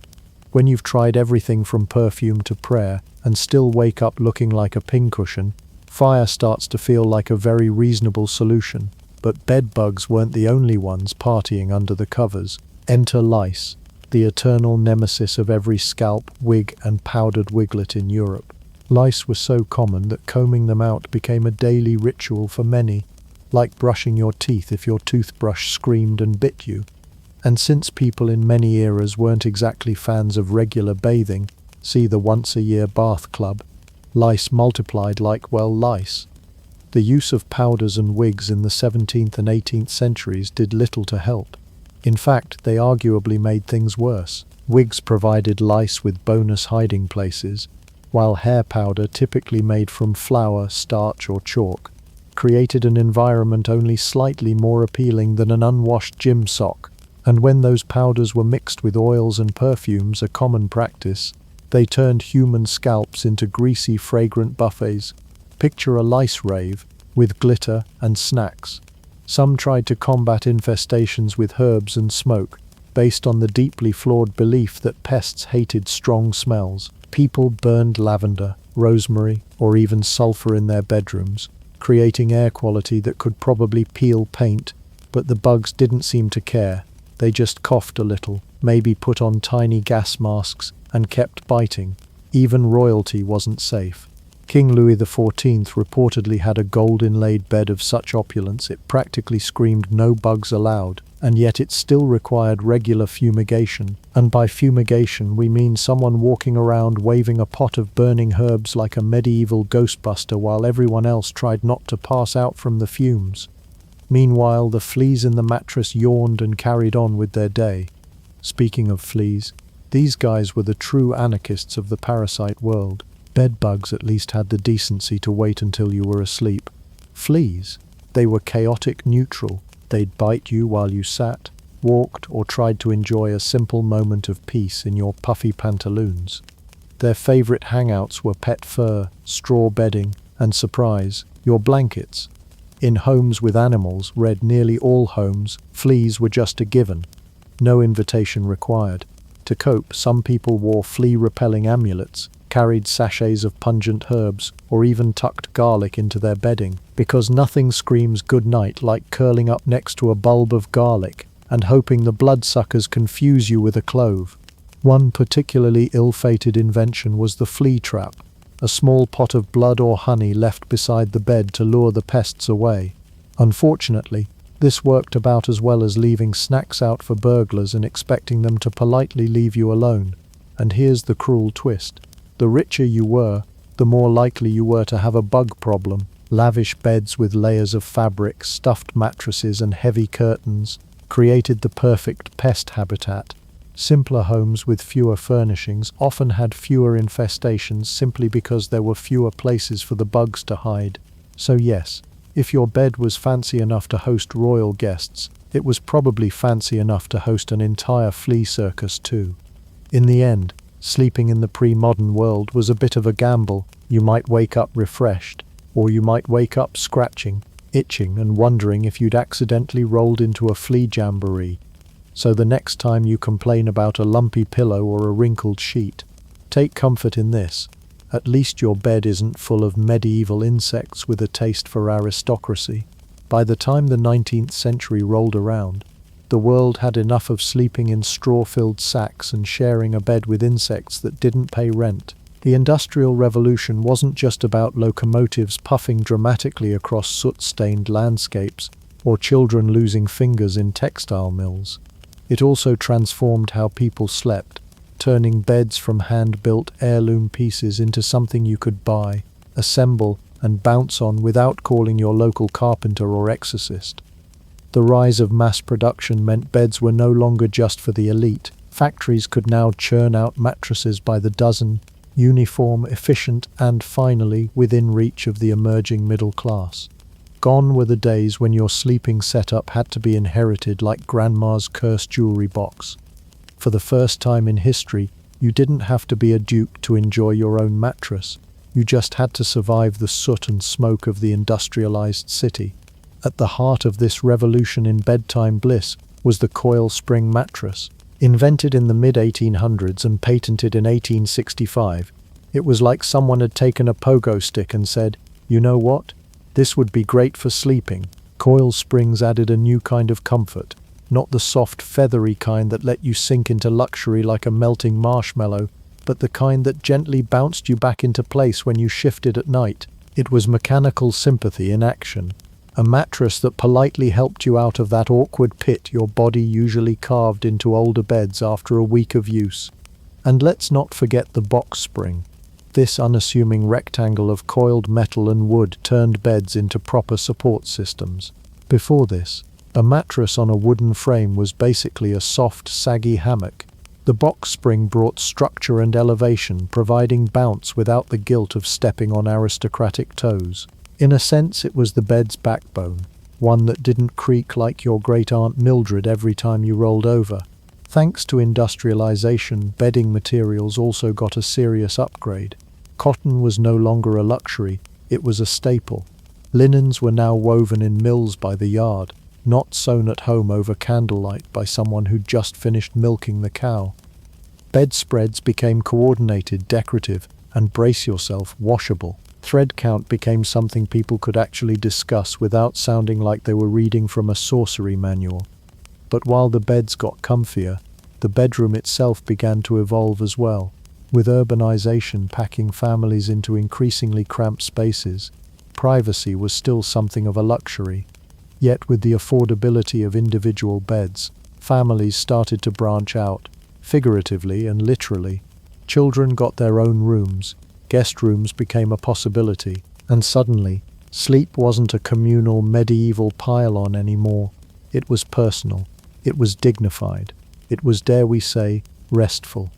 When you've tried everything from perfume to prayer and still wake up looking like a pincushion, fire starts to feel like a very reasonable solution. But bed bugs weren't the only ones partying under the covers. Enter lice, the eternal nemesis of every scalp, wig, and powdered wiglet in Europe. Lice were so common that combing them out became a daily ritual for many, like brushing your teeth if your toothbrush screamed and bit you. And since people in many eras weren't exactly fans of regular bathing, see the once-a-year bath club, lice multiplied like, well, lice. The use of powders and wigs in the 17th and 18th centuries did little to help. In fact, they arguably made things worse. Wigs provided lice with bonus hiding places, while hair powder, typically made from flour, starch, or chalk, created an environment only slightly more appealing than an unwashed gym sock. And when those powders were mixed with oils and perfumes, a common practice, they turned human scalps into greasy, fragrant buffets. Picture a lice rave, with glitter and snacks. Some tried to combat infestations with herbs and smoke, based on the deeply flawed belief that pests hated strong smells. People burned lavender, rosemary, or even sulfur in their bedrooms, creating air quality that could probably peel paint, but the bugs didn't seem to care. They just coughed a little, maybe put on tiny gas masks, and kept biting. Even royalty wasn't safe. King Louis XIV reportedly had a gold-inlaid bed of such opulence it practically screamed no bugs allowed, and yet it still required regular fumigation. And by fumigation we mean someone walking around waving a pot of burning herbs like a medieval ghostbuster while everyone else tried not to pass out from the fumes. Meanwhile, the fleas in the mattress yawned and carried on with their day. Speaking of fleas, these guys were the true anarchists of the parasite world. Bedbugs at least had the decency to wait until you were asleep. Fleas, they were chaotic neutral. They'd bite you while you sat, walked, or tried to enjoy a simple moment of peace in your puffy pantaloons. Their favorite hangouts were pet fur, straw bedding, and surprise, your blankets. In homes with animals, read nearly all homes, fleas were just a given. No invitation required. To cope, some people wore flea-repelling amulets, carried sachets of pungent herbs, or even tucked garlic into their bedding, because nothing screams good night like curling up next to a bulb of garlic and hoping the bloodsuckers confuse you with a clove. One particularly ill-fated invention was the flea trap, a small pot of blood or honey left beside the bed to lure the pests away. Unfortunately, this worked about as well as leaving snacks out for burglars and expecting them to politely leave you alone. And here's the cruel twist. The richer you were, the more likely you were to have a bug problem. Lavish beds with layers of fabric, stuffed mattresses, and heavy curtains created the perfect pest habitat. Simpler homes with fewer furnishings often had fewer infestations simply because there were fewer places for the bugs to hide. So yes, if your bed was fancy enough to host royal guests, it was probably fancy enough to host an entire flea circus too. In the end, sleeping in the pre-modern world was a bit of a gamble. You might wake up refreshed, or you might wake up scratching, itching, and wondering if you'd accidentally rolled into a flea jamboree. So the next time you complain about a lumpy pillow or a wrinkled sheet, take comfort in this. At least your bed isn't full of medieval insects with a taste for aristocracy. By the time the 19th century rolled around, the world had enough of sleeping in straw-filled sacks and sharing a bed with insects that didn't pay rent. The Industrial Revolution wasn't just about locomotives puffing dramatically across soot-stained landscapes or children losing fingers in textile mills. It also transformed how people slept, turning beds from hand-built heirloom pieces into something you could buy, assemble, and bounce on without calling your local carpenter or exorcist. The rise of mass production meant beds were no longer just for the elite. Factories could now churn out mattresses by the dozen, uniform, efficient, and finally within reach of the emerging middle class. Gone were the days when your sleeping setup had to be inherited like grandma's cursed jewelry box. For the first time in history, you didn't have to be a duke to enjoy your own mattress. You just had to survive the soot and smoke of the industrialized city. At the heart of this revolution in bedtime bliss was the coil spring mattress. Invented in the mid-1800s and patented in 1865, it was like someone had taken a pogo stick and said, "You know what? This would be great for sleeping." Coil springs added a new kind of comfort, not the soft, feathery kind that let you sink into luxury like a melting marshmallow, but the kind that gently bounced you back into place when you shifted at night. It was mechanical sympathy in action. A mattress that politely helped you out of that awkward pit your body usually carved into older beds after a week of use. And let's not forget the box spring. This unassuming rectangle of coiled metal and wood turned beds into proper support systems. Before this, a mattress on a wooden frame was basically a soft, saggy hammock. The box spring brought structure and elevation, providing bounce without the guilt of stepping on aristocratic toes. In a sense, it was the bed's backbone, one that didn't creak like your great-aunt Mildred every time you rolled over. Thanks to industrialization, bedding materials also got a serious upgrade. Cotton was no longer a luxury, it was a staple. Linens were now woven in mills by the yard, not sewn at home over candlelight by someone who'd just finished milking the cow. Bedspreads became coordinated, decorative, and brace yourself, washable. Thread count became something people could actually discuss without sounding like they were reading from a sorcery manual. But while the beds got comfier, the bedroom itself began to evolve as well. With urbanization packing families into increasingly cramped spaces, privacy was still something of a luxury. Yet with the affordability of individual beds, families started to branch out, figuratively and literally. Children got their own rooms, guest rooms became a possibility, and suddenly, sleep wasn't a communal medieval pile-on anymore. It was personal, it was dignified, it was, dare we say, restful.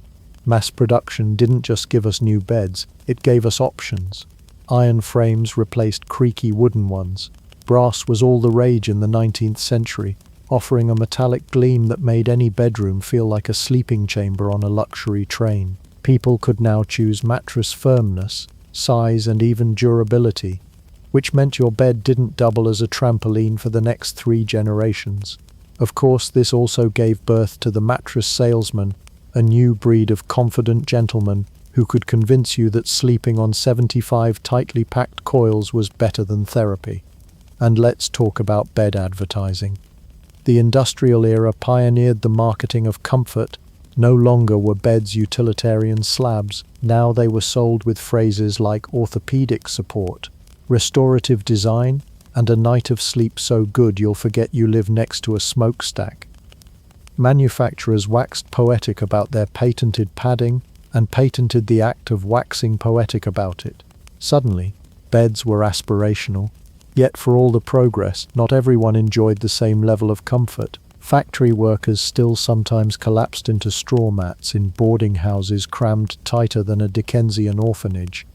Mass production didn't just give us new beds, it gave us options. Iron frames replaced creaky wooden ones. Brass was all the rage in the 19th century, offering a metallic gleam that made any bedroom feel like a sleeping chamber on a luxury train. People could now choose mattress firmness, size, and even durability, which meant your bed didn't double as a trampoline for the next 3 generations. Of course, this also gave birth to the mattress salesman, a new breed of confident gentleman who could convince you that sleeping on 75 tightly packed coils was better than therapy. And let's talk about bed advertising. The industrial era pioneered the marketing of comfort. No longer were beds utilitarian slabs, now they were sold with phrases like orthopedic support, restorative design, and a night of sleep so good you'll forget you live next to a smokestack. Manufacturers waxed poetic about their patented padding and patented the act of waxing poetic about it. Suddenly, beds were aspirational. Yet for all the progress, not everyone enjoyed the same level of comfort. Factory workers still sometimes collapsed into straw mats in boarding houses crammed tighter than a Dickensian orphanage.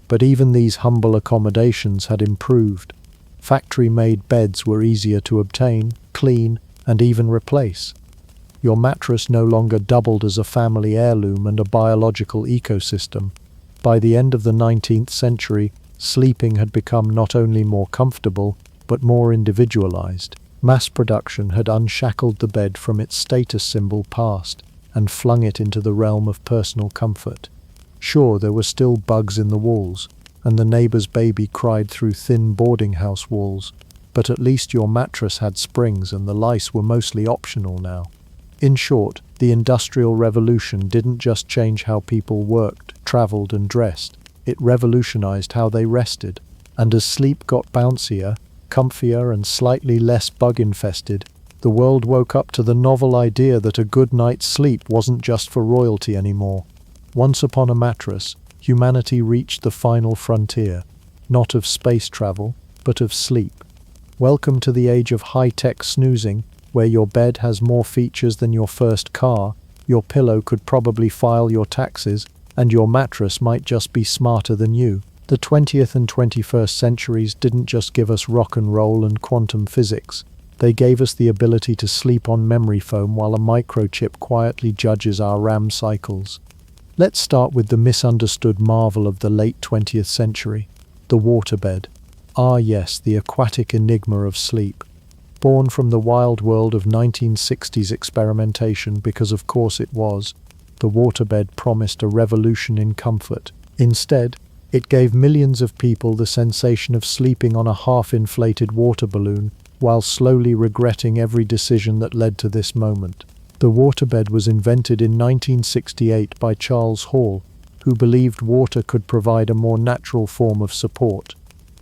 But even these humble accommodations had improved. Factory-made beds were easier to obtain, clean, and even replace. Your mattress no longer doubled as a family heirloom and a biological ecosystem. By the end of the 19th century, sleeping had become not only more comfortable, but more individualized. Mass production had unshackled the bed from its status symbol past and flung it into the realm of personal comfort. Sure, there were still bugs in the walls, and the neighbor's baby cried through thin boarding house walls, but at least your mattress had springs and the lice were mostly optional now. In short, the Industrial Revolution didn't just change how people worked, traveled, and dressed. It revolutionized how they rested. And as sleep got bouncier, comfier, and slightly less bug-infested, the world woke up to the novel idea that a good night's sleep wasn't just for royalty anymore. Once upon a mattress, humanity reached the final frontier, not of space travel, but of sleep. Welcome to the age of high-tech snoozing, where your bed has more features than your first car, your pillow could probably file your taxes, and your mattress might just be smarter than you. The 20th and 21st centuries didn't just give us rock and roll and quantum physics. They gave us the ability to sleep on memory foam while a microchip quietly judges our RAM cycles. Let's start with the misunderstood marvel of the late 20th century, the waterbed. Ah yes, the aquatic enigma of sleep. Born from the wild world of 1960s experimentation, because of course it was, the waterbed promised a revolution in comfort. Instead, it gave millions of people the sensation of sleeping on a half-inflated water balloon while slowly regretting every decision that led to this moment. The waterbed was invented in 1968 by Charles Hall, who believed water could provide a more natural form of support.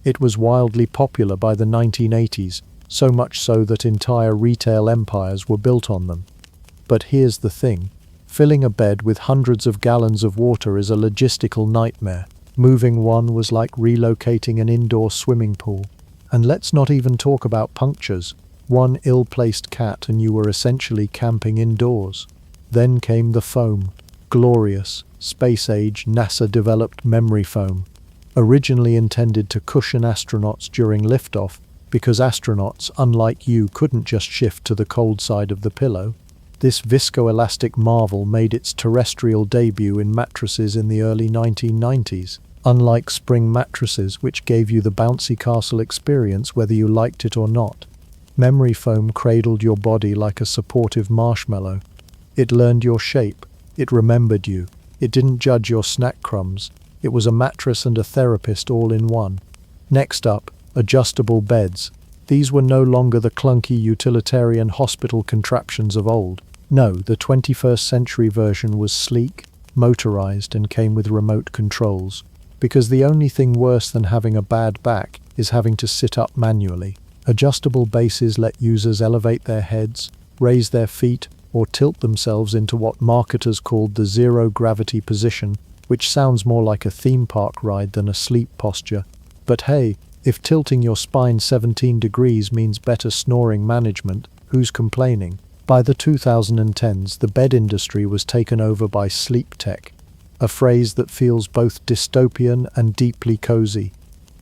It was wildly popular by the 1980s, so much so that entire retail empires were built on them. But here's the thing. Filling a bed with hundreds of gallons of water is a logistical nightmare. Moving one was like relocating an indoor swimming pool. And let's not even talk about punctures. One ill-placed cat and you were essentially camping indoors. Then came the foam. Glorious, space-age, NASA-developed memory foam. Originally intended to cushion astronauts during liftoff, because astronauts, unlike you, couldn't just shift to the cold side of the pillow. This viscoelastic marvel made its terrestrial debut in mattresses in the early 1990s. Unlike spring mattresses, which gave you the bouncy castle experience whether you liked it or not, memory foam cradled your body like a supportive marshmallow. It learned your shape. It remembered you. It didn't judge your snack crumbs. It was a mattress and a therapist all in one. Next up, adjustable beds. These were no longer the clunky utilitarian hospital contraptions of old. No, the 21st century version was sleek, motorized, and came with remote controls. Because the only thing worse than having a bad back is having to sit up manually. Adjustable bases let users elevate their heads, raise their feet, or tilt themselves into what marketers called the zero-gravity position, which sounds more like a theme park ride than a sleep posture. But hey, if tilting your spine 17 degrees means better snoring management, who's complaining? By the 2010s, the bed industry was taken over by sleep tech, a phrase that feels both dystopian and deeply cozy.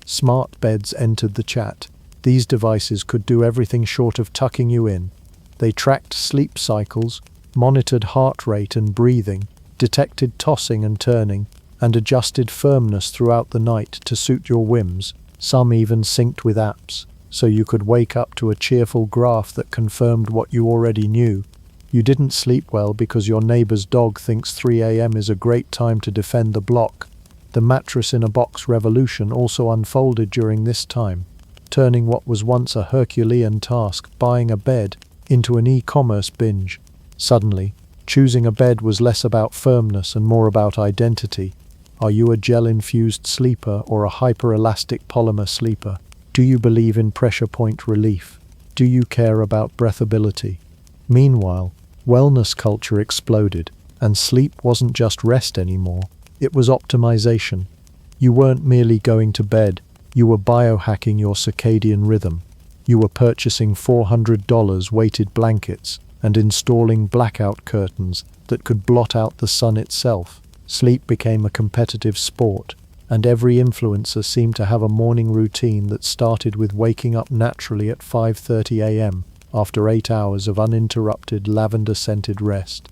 Smart beds entered the chat. These devices could do everything short of tucking you in. They tracked sleep cycles, monitored heart rate and breathing, detected tossing and turning, and adjusted firmness throughout the night to suit your whims. Some even synced with apps, so you could wake up to a cheerful graph that confirmed what you already knew. You didn't sleep well because your neighbor's dog thinks 3 a.m. is a great time to defend the block. The mattress-in-a-box revolution also unfolded during this time, turning what was once a Herculean task, buying a bed, into an e-commerce binge. Suddenly, choosing a bed was less about firmness and more about identity. Are you a gel-infused sleeper or a hyper-elastic polymer sleeper? Do you believe in pressure point relief? Do you care about breathability? Meanwhile, wellness culture exploded, and sleep wasn't just rest anymore. It was optimization. You weren't merely going to bed, you were biohacking your circadian rhythm. You were purchasing $400 weighted blankets and installing blackout curtains that could blot out the sun itself. Sleep became a competitive sport, and every influencer seemed to have a morning routine that started with waking up naturally at 5:30 a.m. after 8 hours of uninterrupted lavender-scented rest.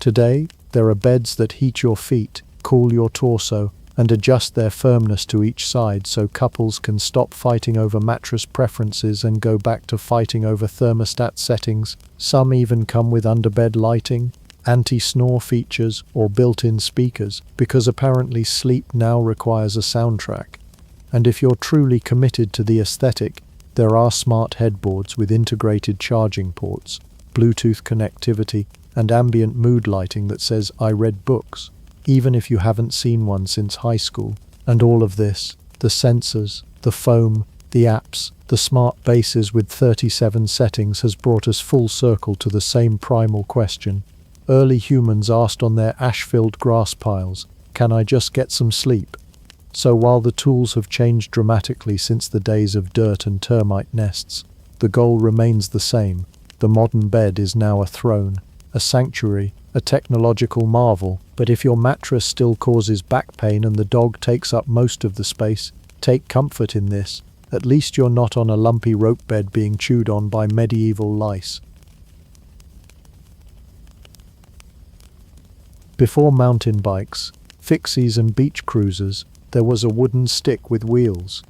Today, there are beds that heat your feet, cool your torso, and adjust their firmness to each side so couples can stop fighting over mattress preferences and go back to fighting over thermostat settings. Some even come with underbed lighting, anti-snore features, or built-in speakers, because apparently sleep now requires a soundtrack. And if you're truly committed to the aesthetic, there are smart headboards with integrated charging ports, Bluetooth connectivity, and ambient mood lighting that says, "I read books," even if you haven't seen one since high school. And all of this, the sensors, the foam, the apps, the smart bases with 37 settings, has brought us full circle to the same primal question. Early humans asked on their ash-filled grass piles, "Can I just get some sleep?" So while the tools have changed dramatically since the days of dirt and termite nests, the goal remains the same. The modern bed is now a throne, a sanctuary, a technological marvel, But if your mattress still causes back pain and the dog takes up most of the space, take comfort in this. At least you're not on a lumpy rope bed being chewed on by medieval lice. Before mountain bikes, fixies and beach cruisers, there was a wooden stick with wheels.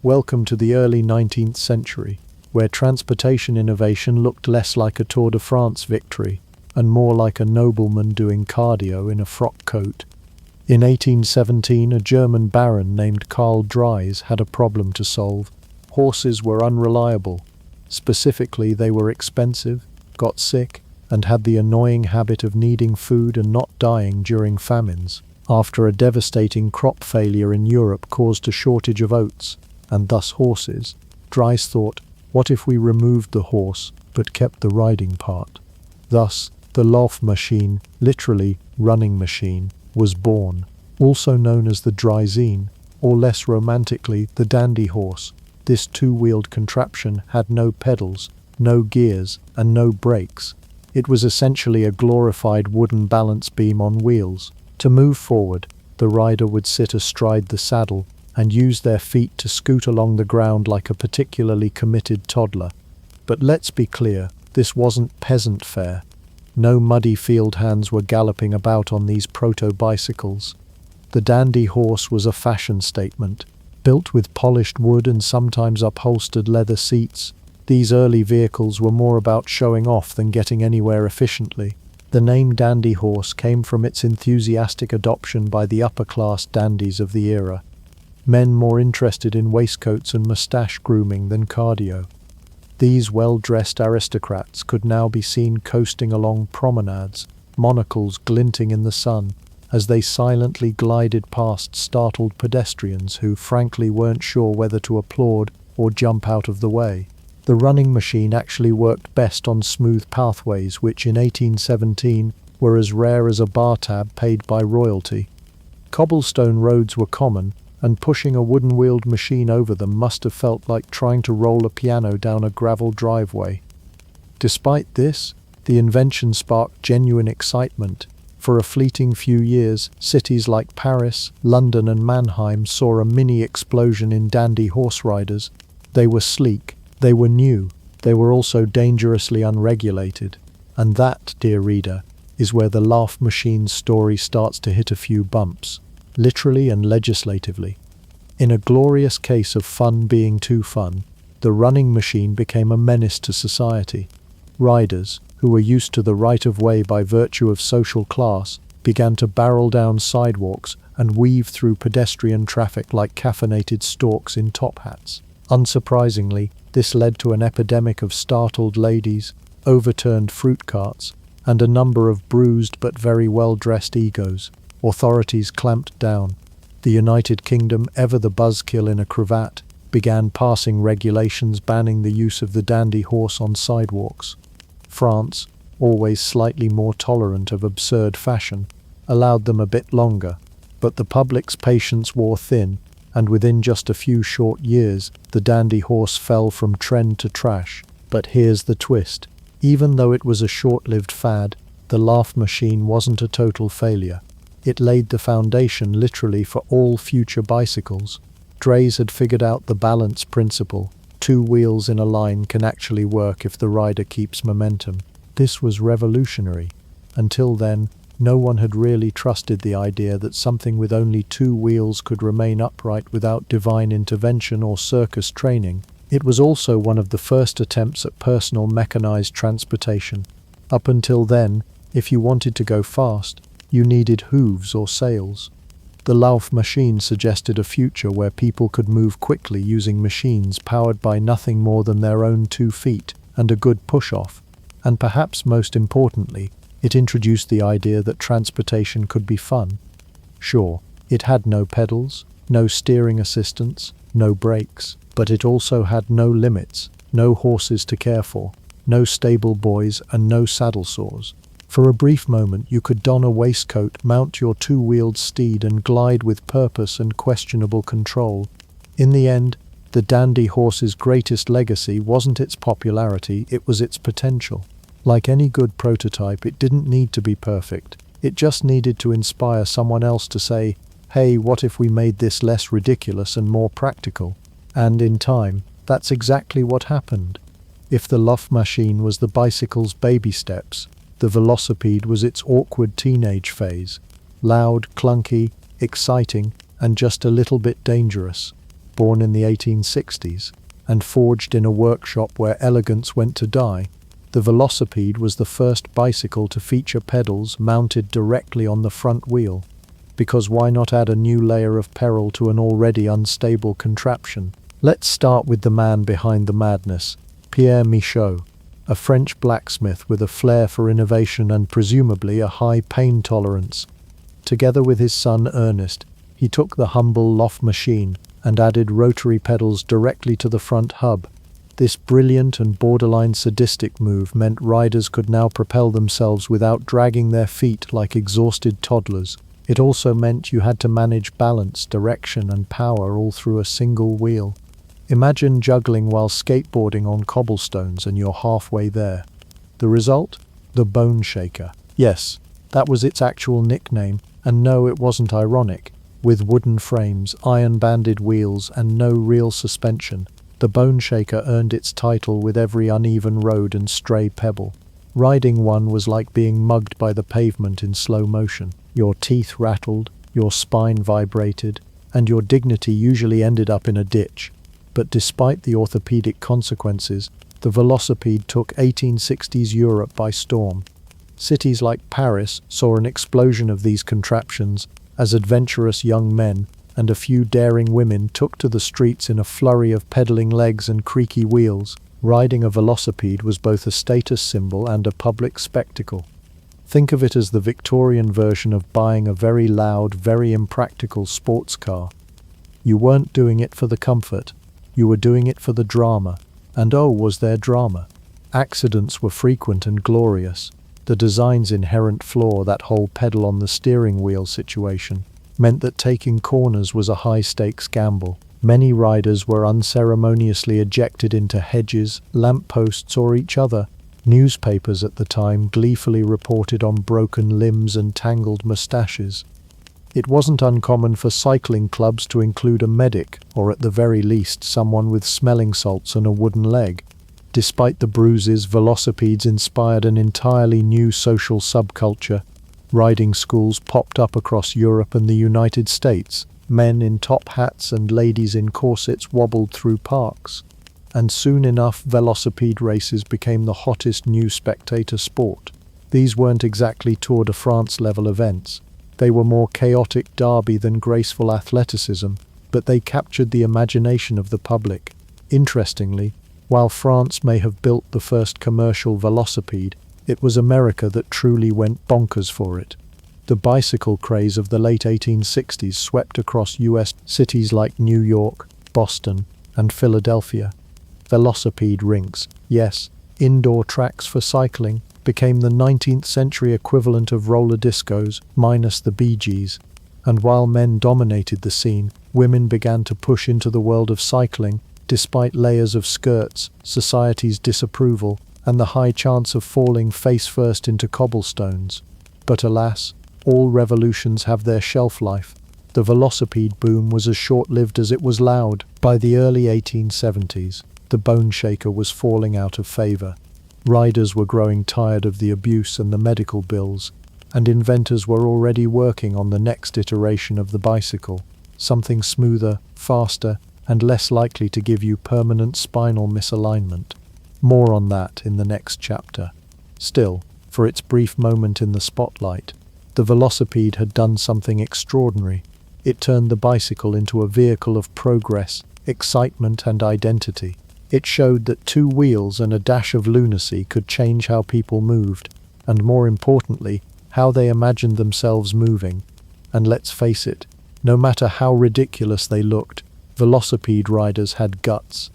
Welcome to the early 19th century, where transportation innovation looked less like a Tour de France victory and more like a nobleman doing cardio in a frock coat. In 1817, a German baron named Karl Dries had a problem to solve. Horses were unreliable. Specifically, they were expensive, got sick, and had the annoying habit of needing food and not dying during famines. After a devastating crop failure in Europe caused a shortage of oats, and thus horses, Dries thought, what if we removed the horse, but kept the riding part? Thus, the Lauf machine, literally running machine, was born, also known as the Draisine, or less romantically, the dandy horse. This two-wheeled contraption had no pedals, no gears, and no brakes. It was essentially a glorified wooden balance beam on wheels. To move forward, the rider would sit astride the saddle and use their feet to scoot along the ground like a particularly committed toddler. But let's be clear, this wasn't peasant fare. No muddy field hands were galloping about on these proto-bicycles. The dandy horse was a fashion statement. Built with polished wood and sometimes upholstered leather seats, these early vehicles were more about showing off than getting anywhere efficiently. The name dandy horse came from its enthusiastic adoption by the upper-class dandies of the era, men more interested in waistcoats and moustache grooming than cardio. These well-dressed aristocrats could now be seen coasting along promenades, monocles glinting in the sun, as they silently glided past startled pedestrians who frankly weren't sure whether to applaud or jump out of the way. The running machine actually worked best on smooth pathways which in 1817 were as rare as a bar tab paid by royalty. Cobblestone roads were common, and pushing a wooden-wheeled machine over them must have felt like trying to roll a piano down a gravel driveway. Despite this, the invention sparked genuine excitement. For a fleeting few years, cities like Paris, London and Mannheim saw a mini explosion in dandy horse riders. They were sleek, they were new, they were also dangerously unregulated. And that, dear reader, is where the Lauf machine's story starts to hit a few bumps, literally and legislatively. In a glorious case of fun being too fun, the running machine became a menace to society. Riders, who were used to the right-of-way by virtue of social class, began to barrel down sidewalks and weave through pedestrian traffic like caffeinated storks in top hats. Unsurprisingly, this led to an epidemic of startled ladies, overturned fruit carts, and a number of bruised but very well-dressed egos. Authorities clamped down. The United Kingdom, ever the buzzkill in a cravat, began passing regulations banning the use of the dandy horse on sidewalks. France, always slightly more tolerant of absurd fashion, allowed them a bit longer, but the public's patience wore thin, and within just a few short years, the dandy horse fell from trend to trash. But here's the twist. Even though it was a short-lived fad, the Lauf machine wasn't a total failure. It laid the foundation literally for all future bicycles. Dries had figured out the balance principle. Two wheels in a line can actually work if the rider keeps momentum. This was revolutionary. Until then, no one had really trusted the idea that something with only two wheels could remain upright without divine intervention or circus training. It was also one of the first attempts at personal mechanized transportation. Up until then, if you wanted to go fast, you needed hooves or sails. The Lauf machine suggested a future where people could move quickly using machines powered by nothing more than their own 2 feet and a good push-off. And perhaps most importantly, it introduced the idea that transportation could be fun. Sure, it had no pedals, no steering assistance, no brakes, but it also had no limits, no horses to care for, no stable boys and no saddle sores. For a brief moment you could don a waistcoat, mount your 2-wheeled steed and glide with purpose and questionable control. In the end, the dandy horse's greatest legacy wasn't its popularity, it was its potential. Like any good prototype, it didn't need to be perfect. It just needed to inspire someone else to say, hey, what if we made this less ridiculous and more practical? And in time, that's exactly what happened. If the Luft machine was the bicycle's baby steps, the velocipede was its awkward teenage phase. Loud, clunky, exciting, and just a little bit dangerous. Born in the 1860s, and forged in a workshop where elegance went to die, the velocipede was the first bicycle to feature pedals mounted directly on the front wheel. Because why not add a new layer of peril to an already unstable contraption? Let's start with the man behind the madness, Pierre Michaud, a French blacksmith with a flair for innovation and presumably a high pain tolerance. Together with his son Ernest, he took the humble Luft machine and added rotary pedals directly to the front hub. This brilliant and borderline sadistic move meant riders could now propel themselves without dragging their feet like exhausted toddlers. It also meant you had to manage balance, direction, and power all through a single wheel. Imagine juggling while skateboarding on cobblestones and you're halfway there. The result? The Bone Shaker. Yes, that was its actual nickname, and no, it wasn't ironic. With wooden frames, iron-banded wheels, and no real suspension, the Bone Shaker earned its title with every uneven road and stray pebble. Riding one was like being mugged by the pavement in slow motion. Your teeth rattled, your spine vibrated, and your dignity usually ended up in a ditch. But despite the orthopedic consequences, the velocipede took 1860s Europe by storm. Cities like Paris saw an explosion of these contraptions as adventurous young men and a few daring women took to the streets in a flurry of pedaling legs and creaky wheels. Riding a velocipede was both a status symbol and a public spectacle. Think of it as the Victorian version of buying a very loud, very impractical sports car. You weren't doing it for the comfort, you were doing it for the drama. And oh, was there drama? Accidents were frequent and glorious. The design's inherent flaw, that whole pedal on the steering wheel situation, meant that taking corners was a high-stakes gamble. Many riders were unceremoniously ejected into hedges, lampposts, or each other. Newspapers at the time gleefully reported on broken limbs and tangled moustaches. It wasn't uncommon for cycling clubs to include a medic, or at the very least someone with smelling salts and a wooden leg. Despite the bruises, velocipedes inspired an entirely new social subculture. Riding schools popped up across Europe and the United States. Men in top hats and ladies in corsets wobbled through parks. And soon enough, velocipede races became the hottest new spectator sport. These weren't exactly Tour de France level events. They were more chaotic derby than graceful athleticism, but they captured the imagination of the public. Interestingly, while France may have built the first commercial velocipede, it was America that truly went bonkers for it. The bicycle craze of the late 1860s swept across US cities like New York, Boston, and Philadelphia. Velocipede rinks, yes, indoor tracks for cycling, became the 19th century equivalent of roller discos, minus the Bee Gees. And while men dominated the scene, women began to push into the world of cycling, despite layers of skirts, society's disapproval, and the high chance of falling face-first into cobblestones. But alas, all revolutions have their shelf life. The velocipede boom was as short-lived as it was loud. By the early 1870s, the Bone Shaker was falling out of favor. Riders were growing tired of the abuse and the medical bills, and inventors were already working on the next iteration of the bicycle, something smoother, faster, and less likely to give you permanent spinal misalignment. More on that in the next chapter. Still, for its brief moment in the spotlight, the velocipede had done something extraordinary. It turned the bicycle into a vehicle of progress, excitement, and identity. It showed that two wheels and a dash of lunacy could change how people moved, and more importantly, how they imagined themselves moving. And let's face it, no matter how ridiculous they looked, velocipede riders had guts.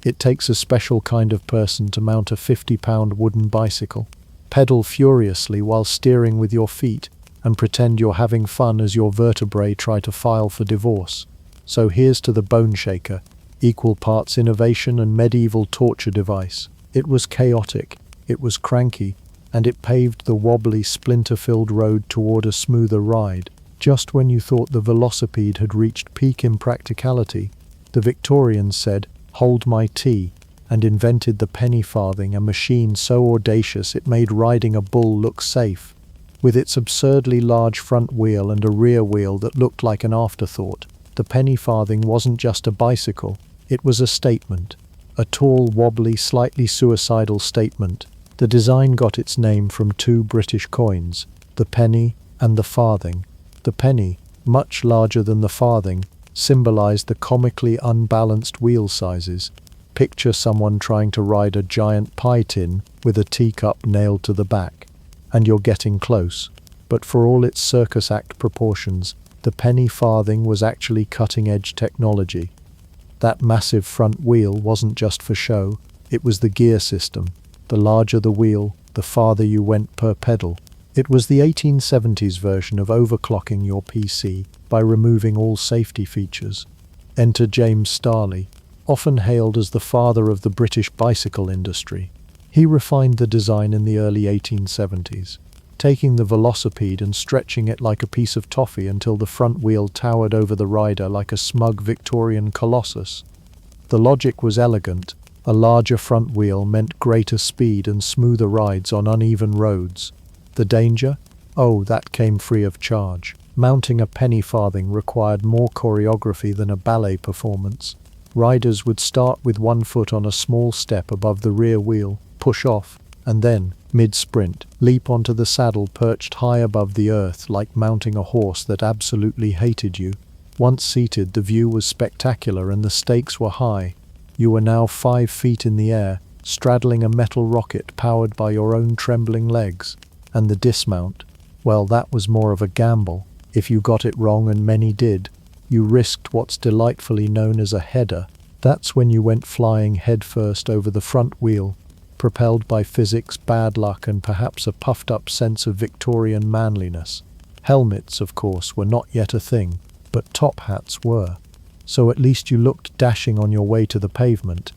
It takes a special kind of person to mount a 50-pound wooden bicycle, pedal furiously while steering with your feet, and pretend you're having fun as your vertebrae try to file for divorce. So here's to the Bone Shaker, equal parts innovation and medieval torture device. It was chaotic, it was cranky, and it paved the wobbly, splinter-filled road toward a smoother ride. Just when you thought the velocipede had reached peak impracticality, the Victorians said, "Hold my tea," and invented the penny farthing, a machine so audacious it made riding a bull look safe. With its absurdly large front wheel and a rear wheel that looked like an afterthought, the penny farthing wasn't just a bicycle, it was a statement. A tall, wobbly, slightly suicidal statement. The design got its name from two British coins, the penny and the farthing. The penny, much larger than the farthing, symbolized the comically unbalanced wheel sizes. Picture someone trying to ride a giant pie tin with a teacup nailed to the back. And you're getting close. But for all its circus act proportions, the penny farthing was actually cutting-edge technology. That massive front wheel wasn't just for show, it was the gear system. The larger the wheel, the farther you went per pedal. It was the 1870s version of overclocking your PC by removing all safety features. Enter James Starley, often hailed as the father of the British bicycle industry. He refined the design in the early 1870s, taking the velocipede and stretching it like a piece of toffee until the front wheel towered over the rider like a smug Victorian colossus. The logic was elegant. A larger front wheel meant greater speed and smoother rides on uneven roads. The danger? Oh, that came free of charge. Mounting a penny farthing required more choreography than a ballet performance. Riders would start with one foot on a small step above the rear wheel, push off, and then, mid-sprint, leap onto the saddle perched high above the earth like mounting a horse that absolutely hated you. Once seated, the view was spectacular and the stakes were high. You were now 5 feet in the air, straddling a metal rocket powered by your own trembling legs. And the dismount, well, that was more of a gamble. If you got it wrong, and many did, you risked what's delightfully known as a header. That's when you went flying headfirst over the front wheel, propelled by physics, bad luck, and perhaps a puffed-up sense of Victorian manliness. Helmets, of course, were not yet a thing, but top hats were. So at least you looked dashing on your way to the pavement.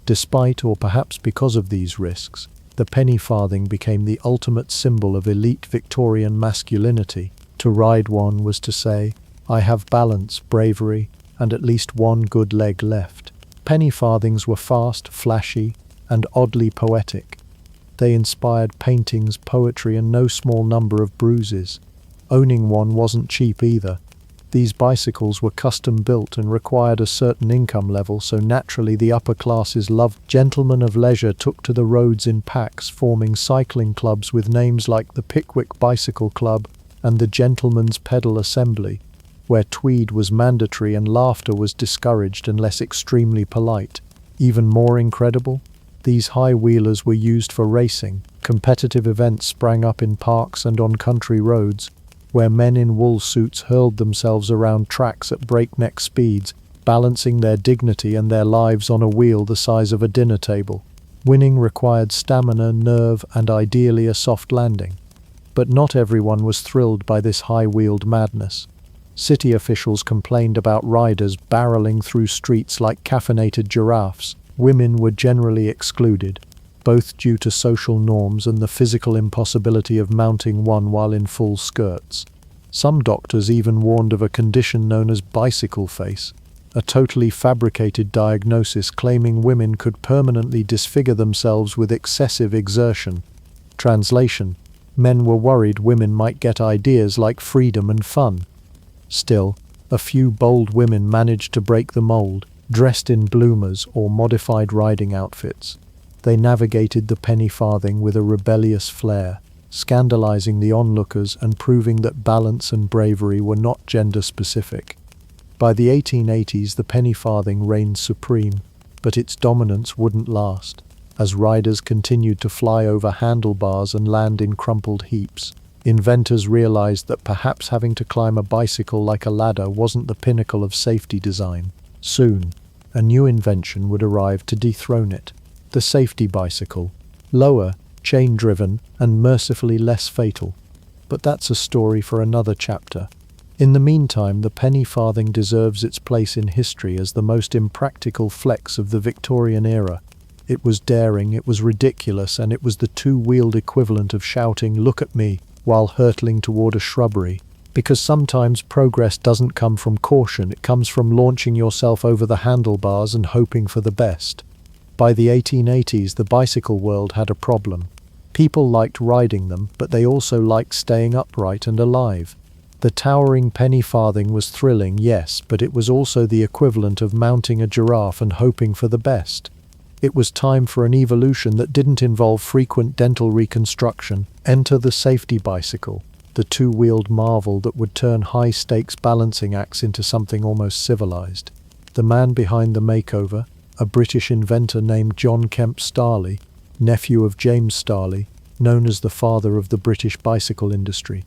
Despite, or perhaps because of these risks, the penny farthing became the ultimate symbol of elite Victorian masculinity. To ride one was to say, "I have balance, bravery, and at least one good leg left." Penny farthings were fast, flashy, and oddly poetic. They inspired paintings, poetry, and no small number of bruises. Owning one wasn't cheap either. These bicycles were custom-built and required a certain income level, so naturally the upper classes loved. Gentlemen of leisure took to the roads in packs, forming cycling clubs with names like the Pickwick Bicycle Club and the Gentlemen's Pedal Assembly, where tweed was mandatory and laughter was discouraged unless extremely polite. Even more incredible, these high-wheelers were used for racing. Competitive events sprang up in parks and on country roads, where men in wool suits hurled themselves around tracks at breakneck speeds, balancing their dignity and their lives on a wheel the size of a dinner table. Winning required stamina, nerve, and ideally a soft landing. But not everyone was thrilled by this high-wheeled madness. City officials complained about riders barreling through streets like caffeinated giraffes. Women were generally excluded, both due to social norms and the physical impossibility of mounting one while in full skirts. Some doctors even warned of a condition known as bicycle face, a totally fabricated diagnosis claiming women could permanently disfigure themselves with excessive exertion. Translation: men were worried women might get ideas like freedom and fun. Still, a few bold women managed to break the mold, dressed in bloomers or modified riding outfits. They navigated the penny farthing with a rebellious flair, scandalizing the onlookers and proving that balance and bravery were not gender-specific. By the 1880s, the penny farthing reigned supreme, but its dominance wouldn't last, as riders continued to fly over handlebars and land in crumpled heaps. Inventors realized that perhaps having to climb a bicycle like a ladder wasn't the pinnacle of safety design. Soon, a new invention would arrive to dethrone it. The safety bicycle, lower, chain-driven, and mercifully less fatal. But that's a story for another chapter. In the meantime, the penny farthing deserves its place in history as the most impractical flex of the Victorian era. It was daring, it was ridiculous, and it was the two-wheeled equivalent of shouting, "Look at me," while hurtling toward a shrubbery. Because sometimes progress doesn't come from caution, it comes from launching yourself over the handlebars and hoping for the best. By the 1880s, the bicycle world had a problem. People liked riding them, but they also liked staying upright and alive. The towering penny farthing was thrilling, yes, but it was also the equivalent of mounting a giraffe and hoping for the best. It was time for an evolution that didn't involve frequent dental reconstruction. Enter the safety bicycle, the two-wheeled marvel that would turn high-stakes balancing acts into something almost civilized. The man behind the makeover, a British inventor named John Kemp Starley, nephew of James Starley, known as the father of the British bicycle industry.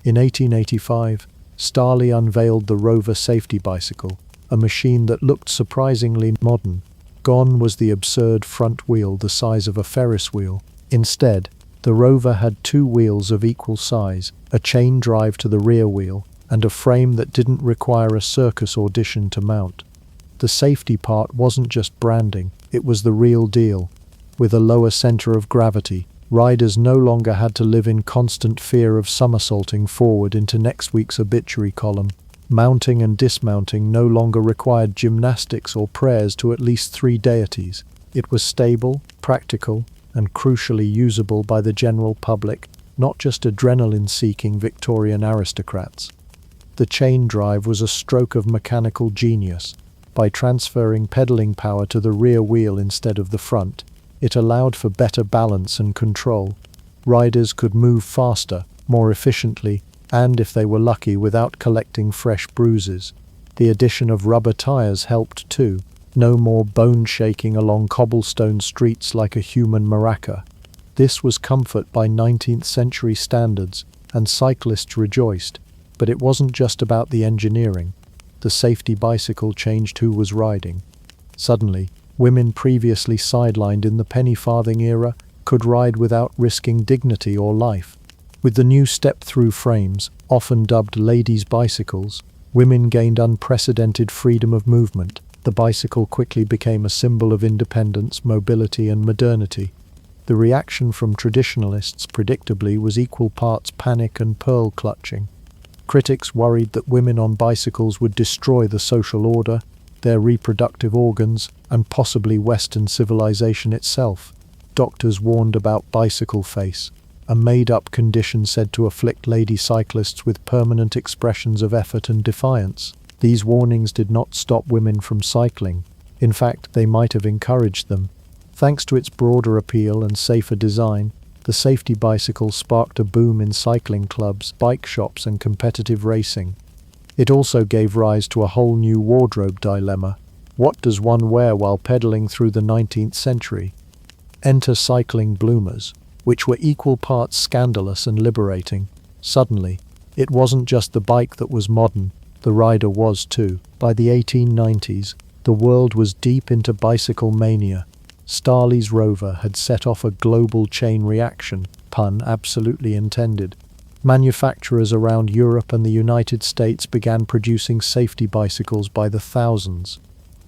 In 1885, Starley unveiled the Rover safety bicycle, a machine that looked surprisingly modern. Gone was the absurd front wheel the size of a Ferris wheel. Instead, the Rover had two wheels of equal size, a chain drive to the rear wheel, and a frame that didn't require a circus audition to mount. The safety part wasn't just branding, it was the real deal. With a lower center of gravity, riders no longer had to live in constant fear of somersaulting forward into next week's obituary column. Mounting and dismounting no longer required gymnastics or prayers to at least 3 deities. It was stable, practical, and crucially usable by the general public, not just adrenaline-seeking Victorian aristocrats. The chain drive was a stroke of mechanical genius. By transferring pedaling power to the rear wheel instead of the front, it allowed for better balance and control. Riders could move faster, more efficiently, and, if they were lucky, without collecting fresh bruises. The addition of rubber tires helped too. No more bone shaking along cobblestone streets like a human maraca. This was comfort by 19th century standards, and cyclists rejoiced. But it wasn't just about the engineering. The safety bicycle changed who was riding. Suddenly, women previously sidelined in the penny farthing era could ride without risking dignity or life. With the new step-through frames, often dubbed ladies' bicycles, women gained unprecedented freedom of movement. The bicycle quickly became a symbol of independence, mobility, and modernity. The reaction from traditionalists, predictably, was equal parts panic and pearl clutching. Critics worried that women on bicycles would destroy the social order, their reproductive organs, and possibly Western civilization itself. Doctors warned about bicycle face, a made-up condition said to afflict lady cyclists with permanent expressions of effort and defiance. These warnings did not stop women from cycling. In fact, they might have encouraged them. Thanks to its broader appeal and safer design, the safety bicycle sparked a boom in cycling clubs, bike shops, and competitive racing. It also gave rise to a whole new wardrobe dilemma. What does one wear while pedaling through the 19th century? Enter cycling bloomers, which were equal parts scandalous and liberating. Suddenly, it wasn't just the bike that was modern, the rider was too. By the 1890s, the world was deep into bicycle mania. Starley's Rover had set off a global chain reaction, pun absolutely intended. Manufacturers around Europe and the United States began producing safety bicycles by the thousands.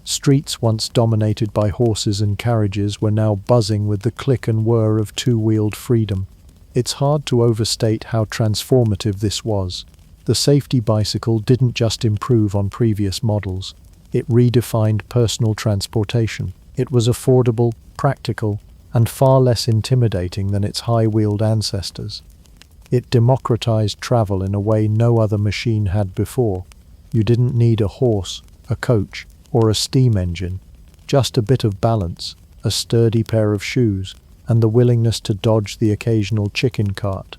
Streets once dominated by horses and carriages were now buzzing with the click and whir of two-wheeled freedom. It's hard to overstate how transformative this was. The safety bicycle didn't just improve on previous models. It redefined personal transportation. It was affordable, practical, and far less intimidating than its high-wheeled ancestors. It democratized travel in a way no other machine had before. You didn't need a horse, a coach, or a steam engine, just a bit of balance, a sturdy pair of shoes, and the willingness to dodge the occasional chicken cart.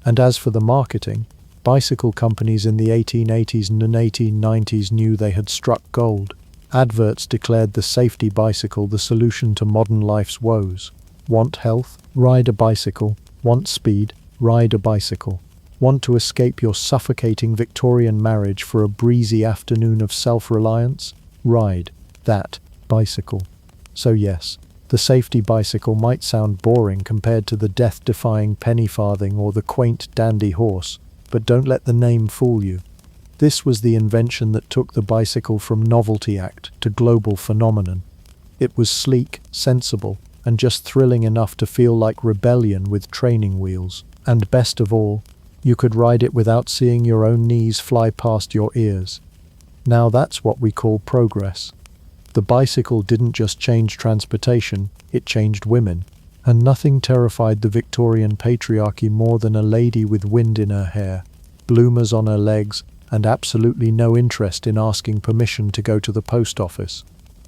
And as for the marketing, bicycle companies in the 1880s and 1890s knew they had struck gold. Adverts declared the safety bicycle the solution to modern life's woes. Want health? Ride a bicycle. Want speed? Ride a bicycle. Want to escape your suffocating Victorian marriage for a breezy afternoon of self-reliance? Ride that bicycle. So yes, the safety bicycle might sound boring compared to the death-defying penny farthing or the quaint dandy horse, but don't let the name fool you. This was the invention that took the bicycle from novelty act to global phenomenon. It was sleek, sensible, and just thrilling enough to feel like rebellion with training wheels. And best of all, you could ride it without seeing your own knees fly past your ears. Now that's what we call progress. The bicycle didn't just change transportation, it changed women. And nothing terrified the Victorian patriarchy more than a lady with wind in her hair, bloomers on her legs, and absolutely no interest in asking permission to go to the post office.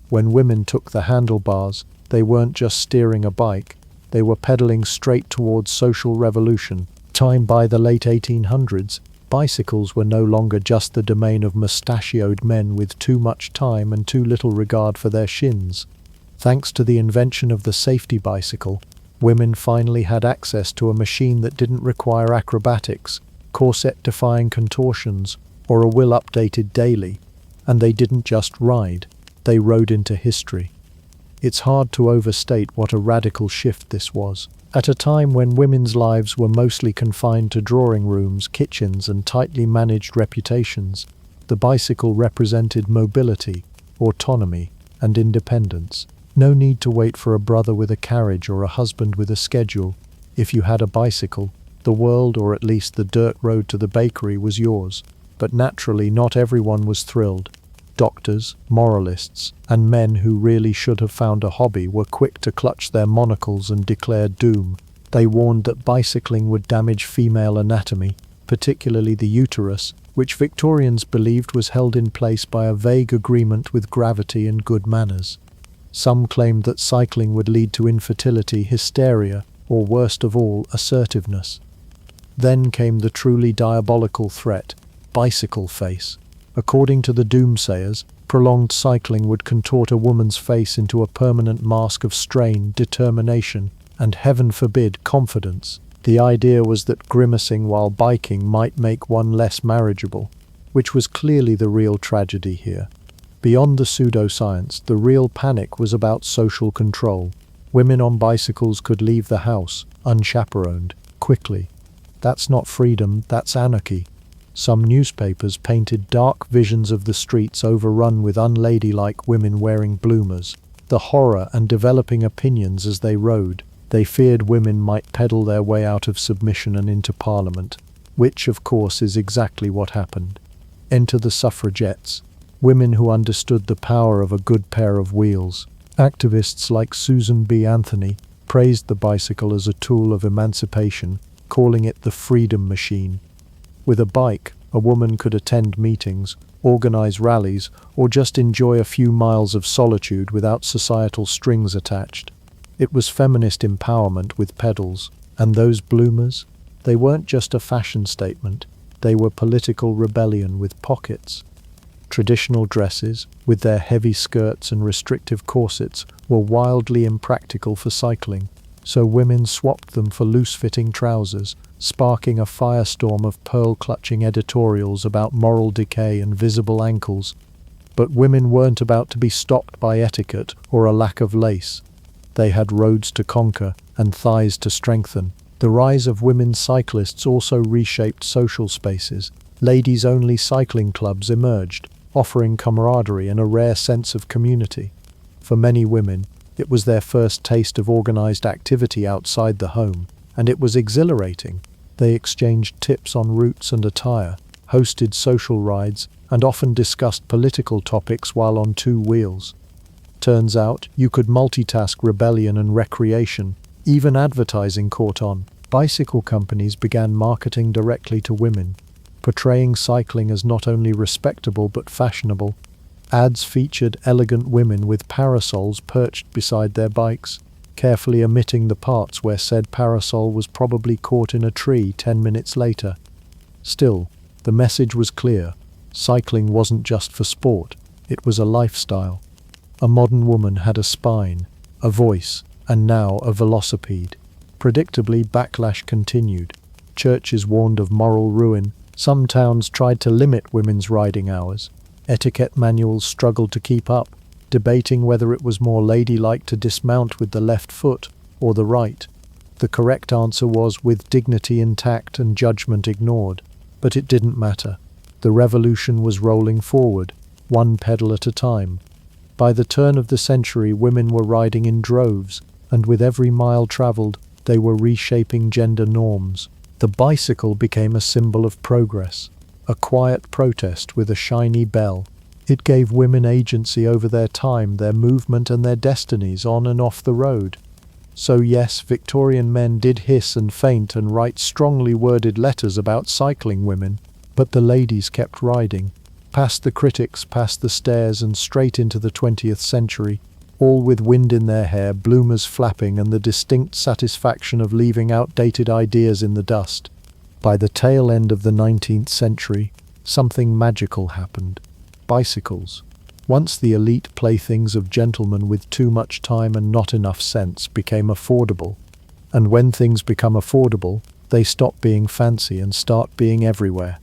When women took the handlebars, they weren't just steering a bike, they were pedaling straight towards social revolution. By the late 1800s, bicycles were no longer just the domain of mustachioed men with too much time and too little regard for their shins. Thanks to the invention of the safety bicycle, women finally had access to a machine that didn't require acrobatics, corset-defying contortions, or a will updated daily. And they didn't just ride, they rode into history. It's hard to overstate what a radical shift this was. At a time when women's lives were mostly confined to drawing rooms, kitchens, and tightly managed reputations, the bicycle represented mobility, autonomy, and independence. No need to wait for a brother with a carriage or a husband with a schedule. If you had a bicycle, the world, or at least the dirt road to the bakery, was yours. But naturally, not everyone was thrilled. Doctors, moralists, and men who really should have found a hobby were quick to clutch their monocles and declare doom. They warned that bicycling would damage female anatomy, particularly the uterus, which Victorians believed was held in place by a vague agreement with gravity and good manners. Some claimed that cycling would lead to infertility, hysteria, or worst of all, assertiveness. Then came the truly diabolical threat, bicycle face. According to the doomsayers, prolonged cycling would contort a woman's face into a permanent mask of strain, determination, and heaven forbid, confidence. The idea was that grimacing while biking might make one less marriageable, which was clearly the real tragedy here. Beyond the pseudoscience, the real panic was about social control. Women on bicycles could leave the house, unchaperoned, quickly. That's not freedom, that's anarchy. Some newspapers painted dark visions of the streets overrun with unladylike women wearing bloomers. The horror and developing opinions as they rode. They feared women might peddle their way out of submission and into Parliament, which, of course, is exactly what happened. Enter the suffragettes, women who understood the power of a good pair of wheels. Activists like Susan B. Anthony praised the bicycle as a tool of emancipation, calling it the freedom machine. With a bike, a woman could attend meetings, organize rallies, or just enjoy a few miles of solitude without societal strings attached. It was feminist empowerment with pedals, and those bloomers, they weren't just a fashion statement, they were political rebellion with pockets. Traditional dresses, with their heavy skirts and restrictive corsets, were wildly impractical for cycling, so women swapped them for loose-fitting trousers, sparking a firestorm of pearl-clutching editorials about moral decay and visible ankles. But women weren't about to be stopped by etiquette or a lack of lace. They had roads to conquer and thighs to strengthen. The rise of women cyclists also reshaped social spaces. Ladies-only cycling clubs emerged, offering camaraderie and a rare sense of community. For many women, it was their first taste of organized activity outside the home, and it was exhilarating. They exchanged tips on routes and attire, hosted social rides, and often discussed political topics while on two wheels. Turns out, you could multitask rebellion and recreation. Even advertising caught on. Bicycle companies began marketing directly to women, portraying cycling as not only respectable but fashionable. Ads featured elegant women with parasols perched beside their bikes, carefully omitting the parts where said parasol was probably caught in a tree 10 minutes later. Still, the message was clear. Cycling wasn't just for sport, it was a lifestyle. A modern woman had a spine, a voice, and now a velocipede. Predictably, backlash continued. Churches warned of moral ruin. Some towns tried to limit women's riding hours. Etiquette manuals struggled to keep up, debating whether it was more ladylike to dismount with the left foot or the right. The correct answer was with dignity intact and judgment ignored. But it didn't matter. The revolution was rolling forward, one pedal at a time. By the turn of the century, women were riding in droves, and with every mile traveled, they were reshaping gender norms. The bicycle became a symbol of progress, a quiet protest with a shiny bell. It gave women agency over their time, their movement, and their destinies on and off the road. So yes, Victorian men did hiss and faint and write strongly worded letters about cycling women, but the ladies kept riding, past the critics, past the stairs, and straight into the 20th century, all with wind in their hair, bloomers flapping, and the distinct satisfaction of leaving outdated ideas in the dust. By the tail end of the 19th century, something magical happened. Bicycles, once the elite playthings of gentlemen with too much time and not enough sense, became affordable. And when things become affordable, they stop being fancy and start being everywhere.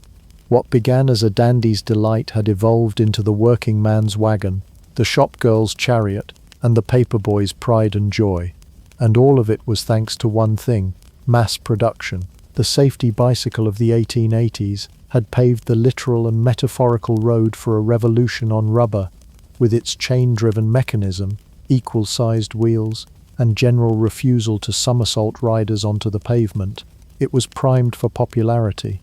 What began as a dandy's delight had evolved into the working man's wagon, the shop girl's chariot, and the paperboy's pride and joy. And all of it was thanks to one thing: mass production. The safety bicycle of the 1880s had paved the literal and metaphorical road for a revolution on rubber, with its chain-driven mechanism, equal-sized wheels, and general refusal to somersault riders onto the pavement. It was primed for popularity.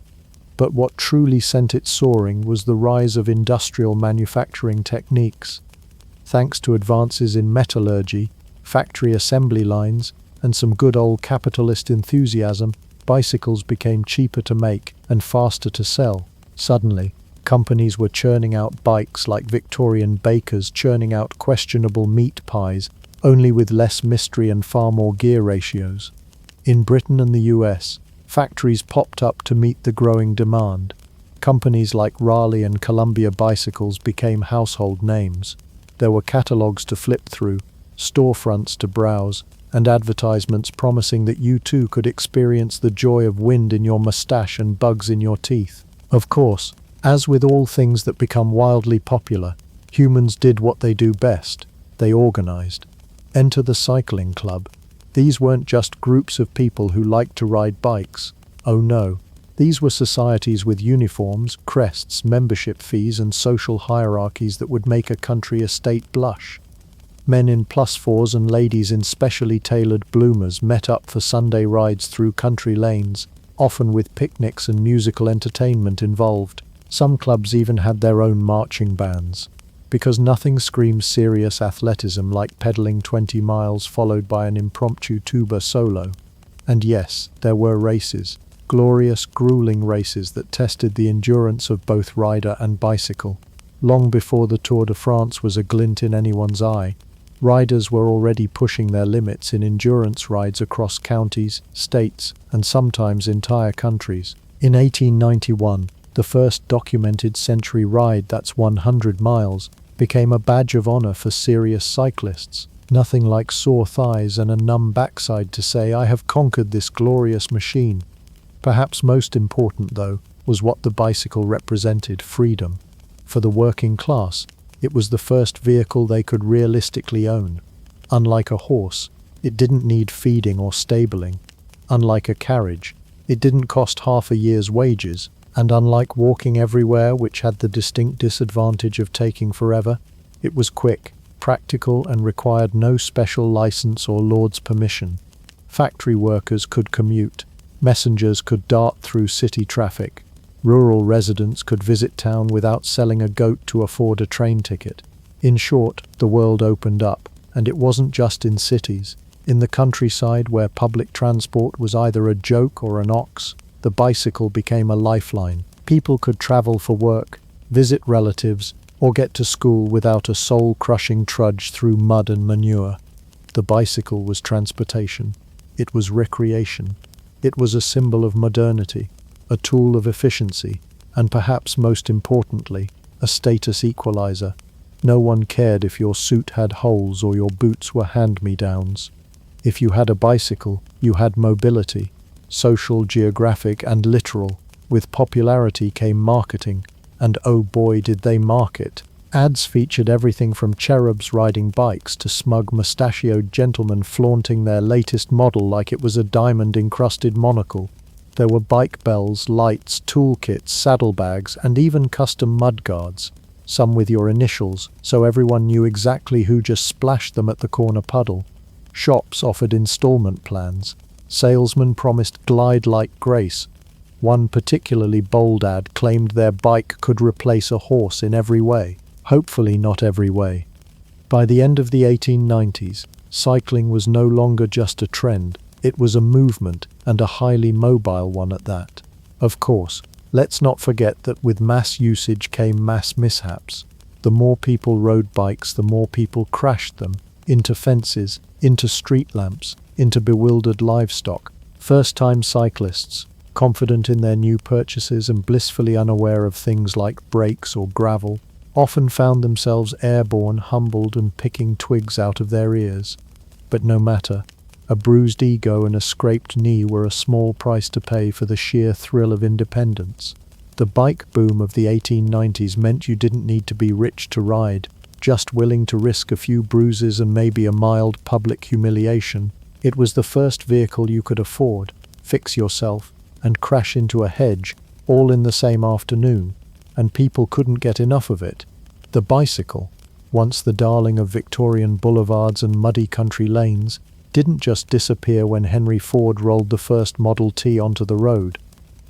But what truly sent it soaring was the rise of industrial manufacturing techniques. Thanks to advances in metallurgy, factory assembly lines, and some good old capitalist enthusiasm, bicycles became cheaper to make and faster to sell. Suddenly, companies were churning out bikes like Victorian bakers churning out questionable meat pies, only with less mystery and far more gear ratios. In Britain and the US, factories popped up to meet the growing demand. Companies like Raleigh and Columbia Bicycles became household names. There were catalogues to flip through, storefronts to browse, and advertisements promising that you too could experience the joy of wind in your mustache and bugs in your teeth. Of course, as with all things that become wildly popular, humans did what they do best: they organized. Enter the cycling club. These weren't just groups of people who liked to ride bikes. Oh no, these were societies with uniforms, crests, membership fees, and social hierarchies that would make a country estate blush. Men in +4s and ladies in specially tailored bloomers met up for Sunday rides through country lanes, often with picnics and musical entertainment involved. Some clubs even had their own marching bands, because nothing screams serious athleticism like pedaling 20 miles followed by an impromptu tuba solo. And yes, there were races, glorious, grueling races that tested the endurance of both rider and bicycle. Long before the Tour de France was a glint in anyone's eye, riders were already pushing their limits in endurance rides across counties, states, and sometimes entire countries. In 1891, the first documented century ride, that's 100 miles, became a badge of honor for serious cyclists. Nothing like sore thighs and a numb backside to say, "I have conquered this glorious machine." Perhaps most important, though, was what the bicycle represented: freedom. For the working class, it was the first vehicle they could realistically own. Unlike a horse, it didn't need feeding or stabling. Unlike a carriage, it didn't cost half a year's wages. And unlike walking everywhere, which had the distinct disadvantage of taking forever, it was quick, practical, and required no special license or lord's permission. Factory workers could commute, messengers could dart through city traffic, rural residents could visit town without selling a goat to afford a train ticket. In short, the world opened up, and it wasn't just in cities. In the countryside, where public transport was either a joke or an ox, the bicycle became a lifeline. People could travel for work, visit relatives, or get to school without a soul-crushing trudge through mud and manure. The bicycle was transportation. It was recreation. It was a symbol of modernity, a tool of efficiency, and perhaps most importantly, a status equalizer. No one cared if your suit had holes or your boots were hand-me-downs. If you had a bicycle, you had mobility, social, geographic, and literal. With popularity came marketing, and oh boy did they market. Ads featured everything from cherubs riding bikes to smug mustachioed gentlemen flaunting their latest model like it was a diamond-encrusted monocle. There were bike bells, lights, toolkits, saddlebags, and even custom mudguards. some with your initials, so everyone knew exactly who just splashed them at the corner puddle. Shops offered installment plans. Salesmen promised glide-like grace. One particularly bold ad claimed their bike could replace a horse in every way. Hopefully not every way. By the end of the 1890s, cycling was no longer just a trend, it was a movement, and a highly mobile one at that. Of course, let's not forget that with mass usage came mass mishaps. The more people rode bikes, the more people crashed them, into fences, into street lamps, into bewildered livestock. First-time cyclists, confident in their new purchases and blissfully unaware of things like brakes or gravel, often found themselves airborne, humbled, and picking twigs out of their ears. But no matter, a bruised ego and a scraped knee were a small price to pay for the sheer thrill of independence. The bike boom of the 1890s meant you didn't need to be rich to ride, just willing to risk a few bruises and maybe a mild public humiliation. It was the first vehicle you could afford, fix yourself, and crash into a hedge, all in the same afternoon, and people couldn't get enough of it. The bicycle, once the darling of Victorian boulevards and muddy country lanes, didn't just disappear when Henry Ford rolled the first Model T onto the road.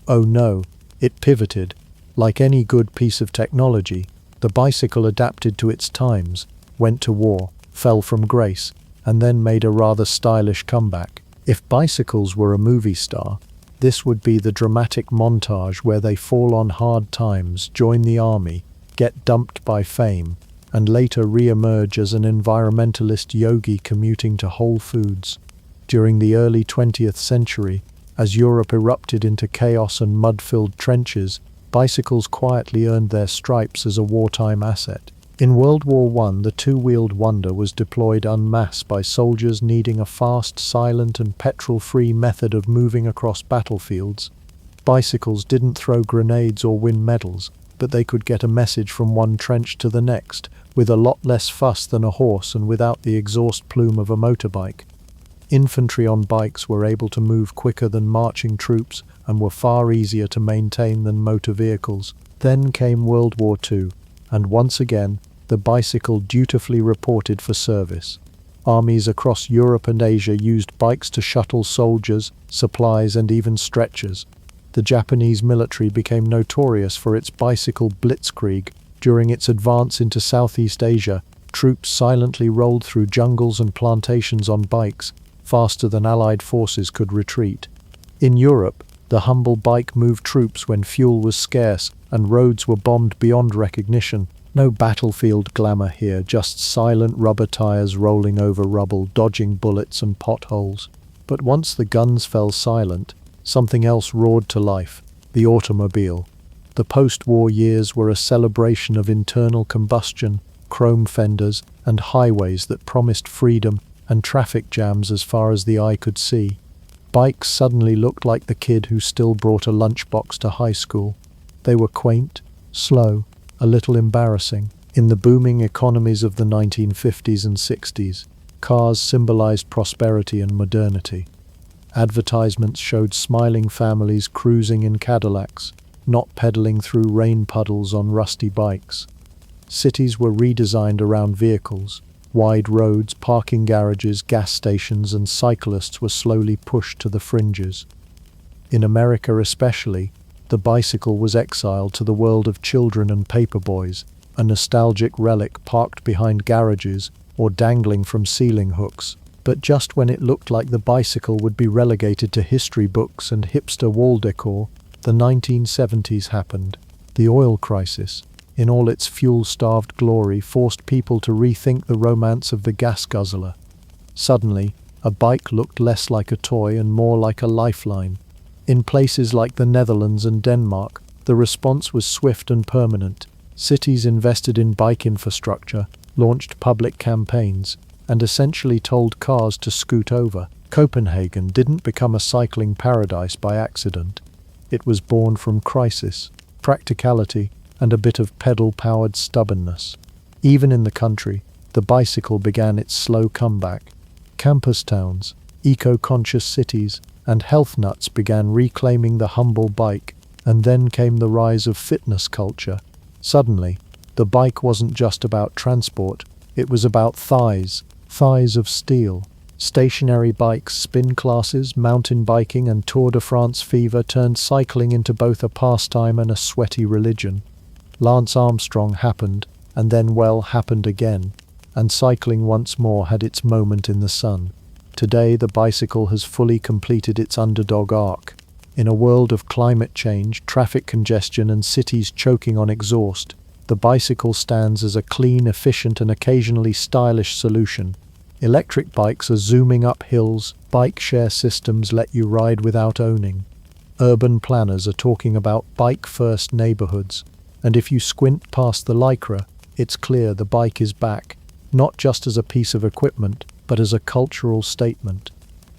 Oh no, it pivoted. Like any good piece of technology, the bicycle adapted to its times, went to war, fell from grace, and then made a rather stylish comeback. If bicycles were a movie star, this would be the dramatic montage where they fall on hard times, join the army, get dumped by fame, and later re-emerge as an environmentalist yogi commuting to Whole Foods. During the early 20th century, as Europe erupted into chaos and mud-filled trenches, bicycles quietly earned their stripes as a wartime asset. In World War I, the two-wheeled wonder was deployed en masse by soldiers needing a fast, silent, and petrol-free method of moving across battlefields. Bicycles didn't throw grenades or win medals, but they could get a message from one trench to the next, with a lot less fuss than a horse and without the exhaust plume of a motorbike. Infantry on bikes were able to move quicker than marching troops and were far easier to maintain than motor vehicles. Then came World War II, and once again, the bicycle dutifully reported for service. Armies across Europe and Asia used bikes to shuttle soldiers, supplies, and even stretchers. The Japanese military became notorious for its bicycle blitzkrieg. During its advance into Southeast Asia, troops silently rolled through jungles and plantations on bikes, faster than Allied forces could retreat. In Europe, the humble bike moved troops when fuel was scarce and roads were bombed beyond recognition. No battlefield glamour here, just silent rubber tires rolling over rubble, dodging bullets and potholes. But once the guns fell silent, something else roared to life: the automobile. The post-war years were a celebration of internal combustion, chrome fenders, and highways that promised freedom and traffic jams as far as the eye could see. Bikes suddenly looked like the kid who still brought a lunchbox to high school. They were quaint, slow, a little embarrassing. In the booming economies of the 1950s and 60s, cars symbolized prosperity and modernity. Advertisements showed smiling families cruising in Cadillacs, not pedaling through rain puddles on rusty bikes. Cities were redesigned around vehicles. Wide roads, parking garages, gas stations, and cyclists were slowly pushed to the fringes. In America especially, the bicycle was exiled to the world of children and paperboys, a nostalgic relic parked behind garages or dangling from ceiling hooks. But just when it looked like the bicycle would be relegated to history books and hipster wall decor, the 1970s happened. The oil crisis, in all its fuel-starved glory, forced people to rethink the romance of the gas guzzler. Suddenly, a bike looked less like a toy and more like a lifeline. In places like the Netherlands and Denmark, the response was swift and permanent. Cities invested in bike infrastructure, launched public campaigns, and essentially told cars to scoot over. Copenhagen didn't become a cycling paradise by accident. It was born from crisis, practicality, and a bit of pedal-powered stubbornness. Even in the country, the bicycle began its slow comeback. Campus towns, eco-conscious cities, and health nuts began reclaiming the humble bike, and then came the rise of fitness culture. Suddenly, The bike wasn't just about transport, it was about thighs, thighs of steel. Stationary bikes, spin classes, mountain biking, and Tour de France fever turned cycling into both a pastime and a sweaty religion. Lance Armstrong happened, and then, well, happened again, and cycling once more had its moment in the sun. Today the bicycle has fully completed its underdog arc. In a world of climate change, traffic congestion, and cities choking on exhaust, the bicycle stands as a clean, efficient, and occasionally stylish solution. Electric bikes are zooming up hills, bike share systems let you ride without owning. Urban planners are talking about bike-first neighborhoods, and if you squint past the Lycra, it's clear the bike is back, not just as a piece of equipment, but as a cultural statement.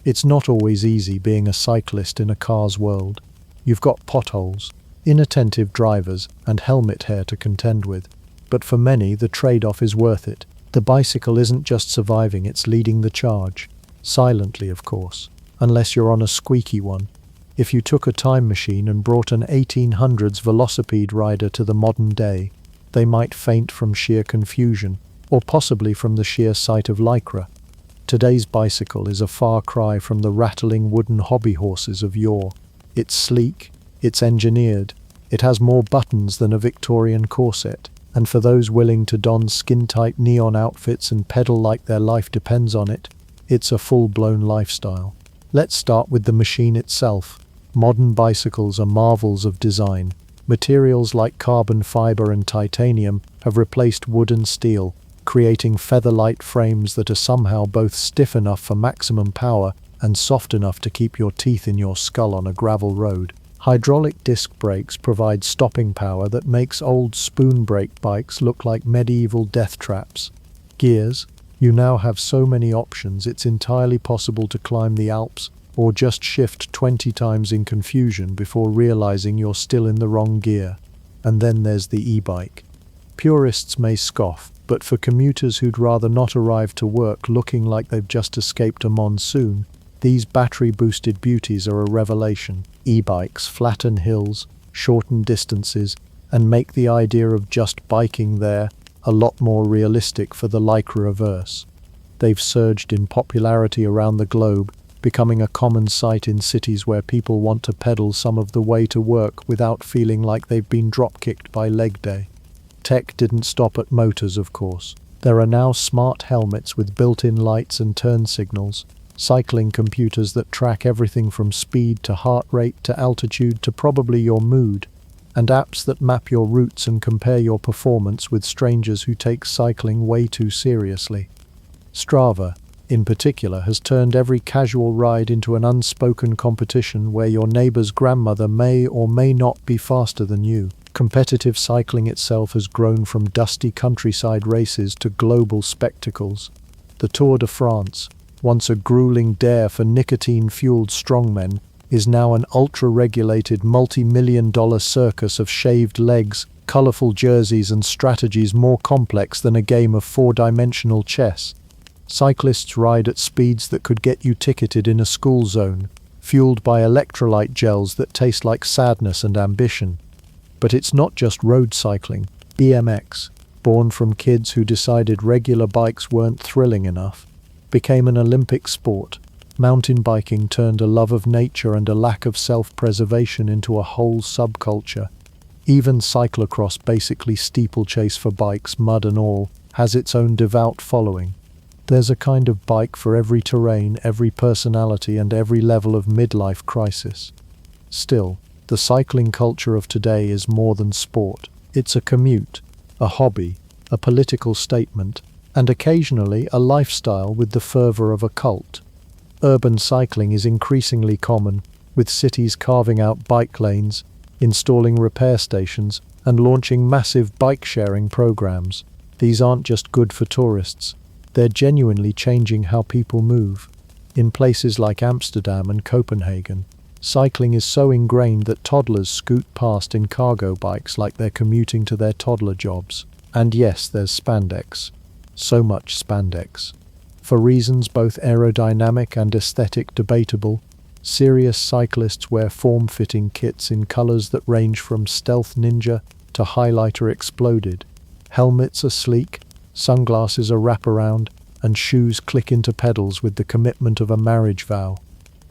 It's not always easy being a cyclist in a car's world. You've got potholes, inattentive drivers, and helmet hair to contend with. But for many, the trade-off is worth it. The bicycle isn't just surviving, it's leading the charge. Silently, of course, unless you're on a squeaky one. If you took a time machine and brought an 1800s velocipede rider to the modern day, they might faint from sheer confusion, or possibly from the sheer sight of Lycra. Today's bicycle is a far cry from the rattling wooden hobby horses of yore. It's sleek, it's engineered, it has more buttons than a Victorian corset, and for those willing to don skin-tight neon outfits and pedal like their life depends on it, it's a full-blown lifestyle. Let's start with the machine itself. Modern bicycles are marvels of design. Materials like carbon fiber and titanium have replaced wood and steel, creating feather-light frames that are somehow both stiff enough for maximum power and soft enough to keep your teeth in your skull on a gravel road. Hydraulic disc brakes provide stopping power that makes old spoon brake bikes look like medieval death traps. Gears, you now have so many options it's entirely possible to climb the Alps or just shift 20 times in confusion before realizing you're still in the wrong gear. And then there's the e-bike. Purists may scoff, but for commuters who'd rather not arrive to work looking like they've just escaped a monsoon, these battery-boosted beauties are a revelation. E-bikes flatten hills, shorten distances, and make the idea of just biking there a lot more realistic for the Lycra-averse. They've surged in popularity around the globe, becoming a common sight in cities where people want to pedal some of the way to work without feeling like they've been drop-kicked by leg day. Tech didn't stop at motors, of course. There are now smart helmets with built-in lights and turn signals, cycling computers that track everything from speed to heart rate to altitude to probably your mood, and apps that map your routes and compare your performance with strangers who take cycling way too seriously. Strava, in particular, has turned every casual ride into an unspoken competition where your neighbor's grandmother may or may not be faster than you. Competitive cycling itself has grown from dusty countryside races to global spectacles. The Tour de France, once a grueling dare for nicotine-fueled strongmen, is now an ultra-regulated multi-million-dollar circus of shaved legs, colorful jerseys, and strategies more complex than a game of four-dimensional chess. Cyclists ride at speeds that could get you ticketed in a school zone, fueled by electrolyte gels that taste like sadness and ambition. But it's not just road cycling. BMX, born from kids who decided regular bikes weren't thrilling enough, became an Olympic sport. Mountain biking turned a love of nature and a lack of self-preservation into a whole subculture. Even cyclocross, basically steeplechase for bikes, mud and all, has its own devout following. There's a kind of bike for every terrain, every personality, and every level of midlife crisis. Still, the cycling culture of today is more than sport. It's a commute, a hobby, a political statement, and occasionally a lifestyle with the fervor of a cult. Urban cycling is increasingly common, with cities carving out bike lanes, installing repair stations, and launching massive bike-sharing programs. These aren't just good for tourists. They're genuinely changing how people move. In places like Amsterdam and Copenhagen, cycling is so ingrained that toddlers scoot past in cargo bikes like they're commuting to their toddler jobs. And yes, there's spandex. So much spandex. For reasons both aerodynamic and aesthetic debatable, serious cyclists wear form-fitting kits in colors that range from stealth ninja to highlighter exploded. Helmets are sleek, sunglasses are wraparound, and shoes click into pedals with the commitment of a marriage vow.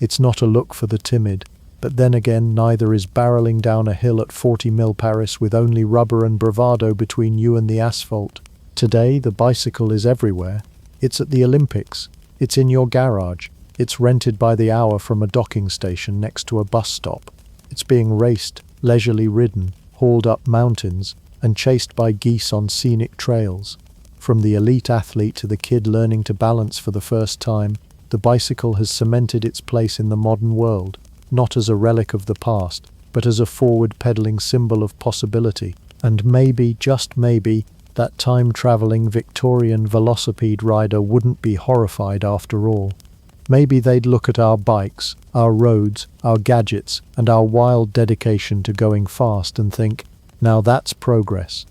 It's not a look for the timid, but then again neither is barreling down a hill at 40 mil Paris with only rubber and bravado between you and the asphalt. Today the bicycle is everywhere. It's at the Olympics. It's in your garage. It's rented by the hour from a docking station next to a bus stop. It's being raced, leisurely ridden, hauled up mountains, and chased by geese on scenic trails. From the elite athlete to the kid learning to balance for the first time, the bicycle has cemented its place in the modern world, not as a relic of the past, but as a forward-pedaling symbol of possibility. And maybe, just maybe, that time-traveling Victorian velocipede rider wouldn't be horrified after all. Maybe they'd look at our bikes, our roads, our gadgets, and our wild dedication to going fast and think, now that's progress.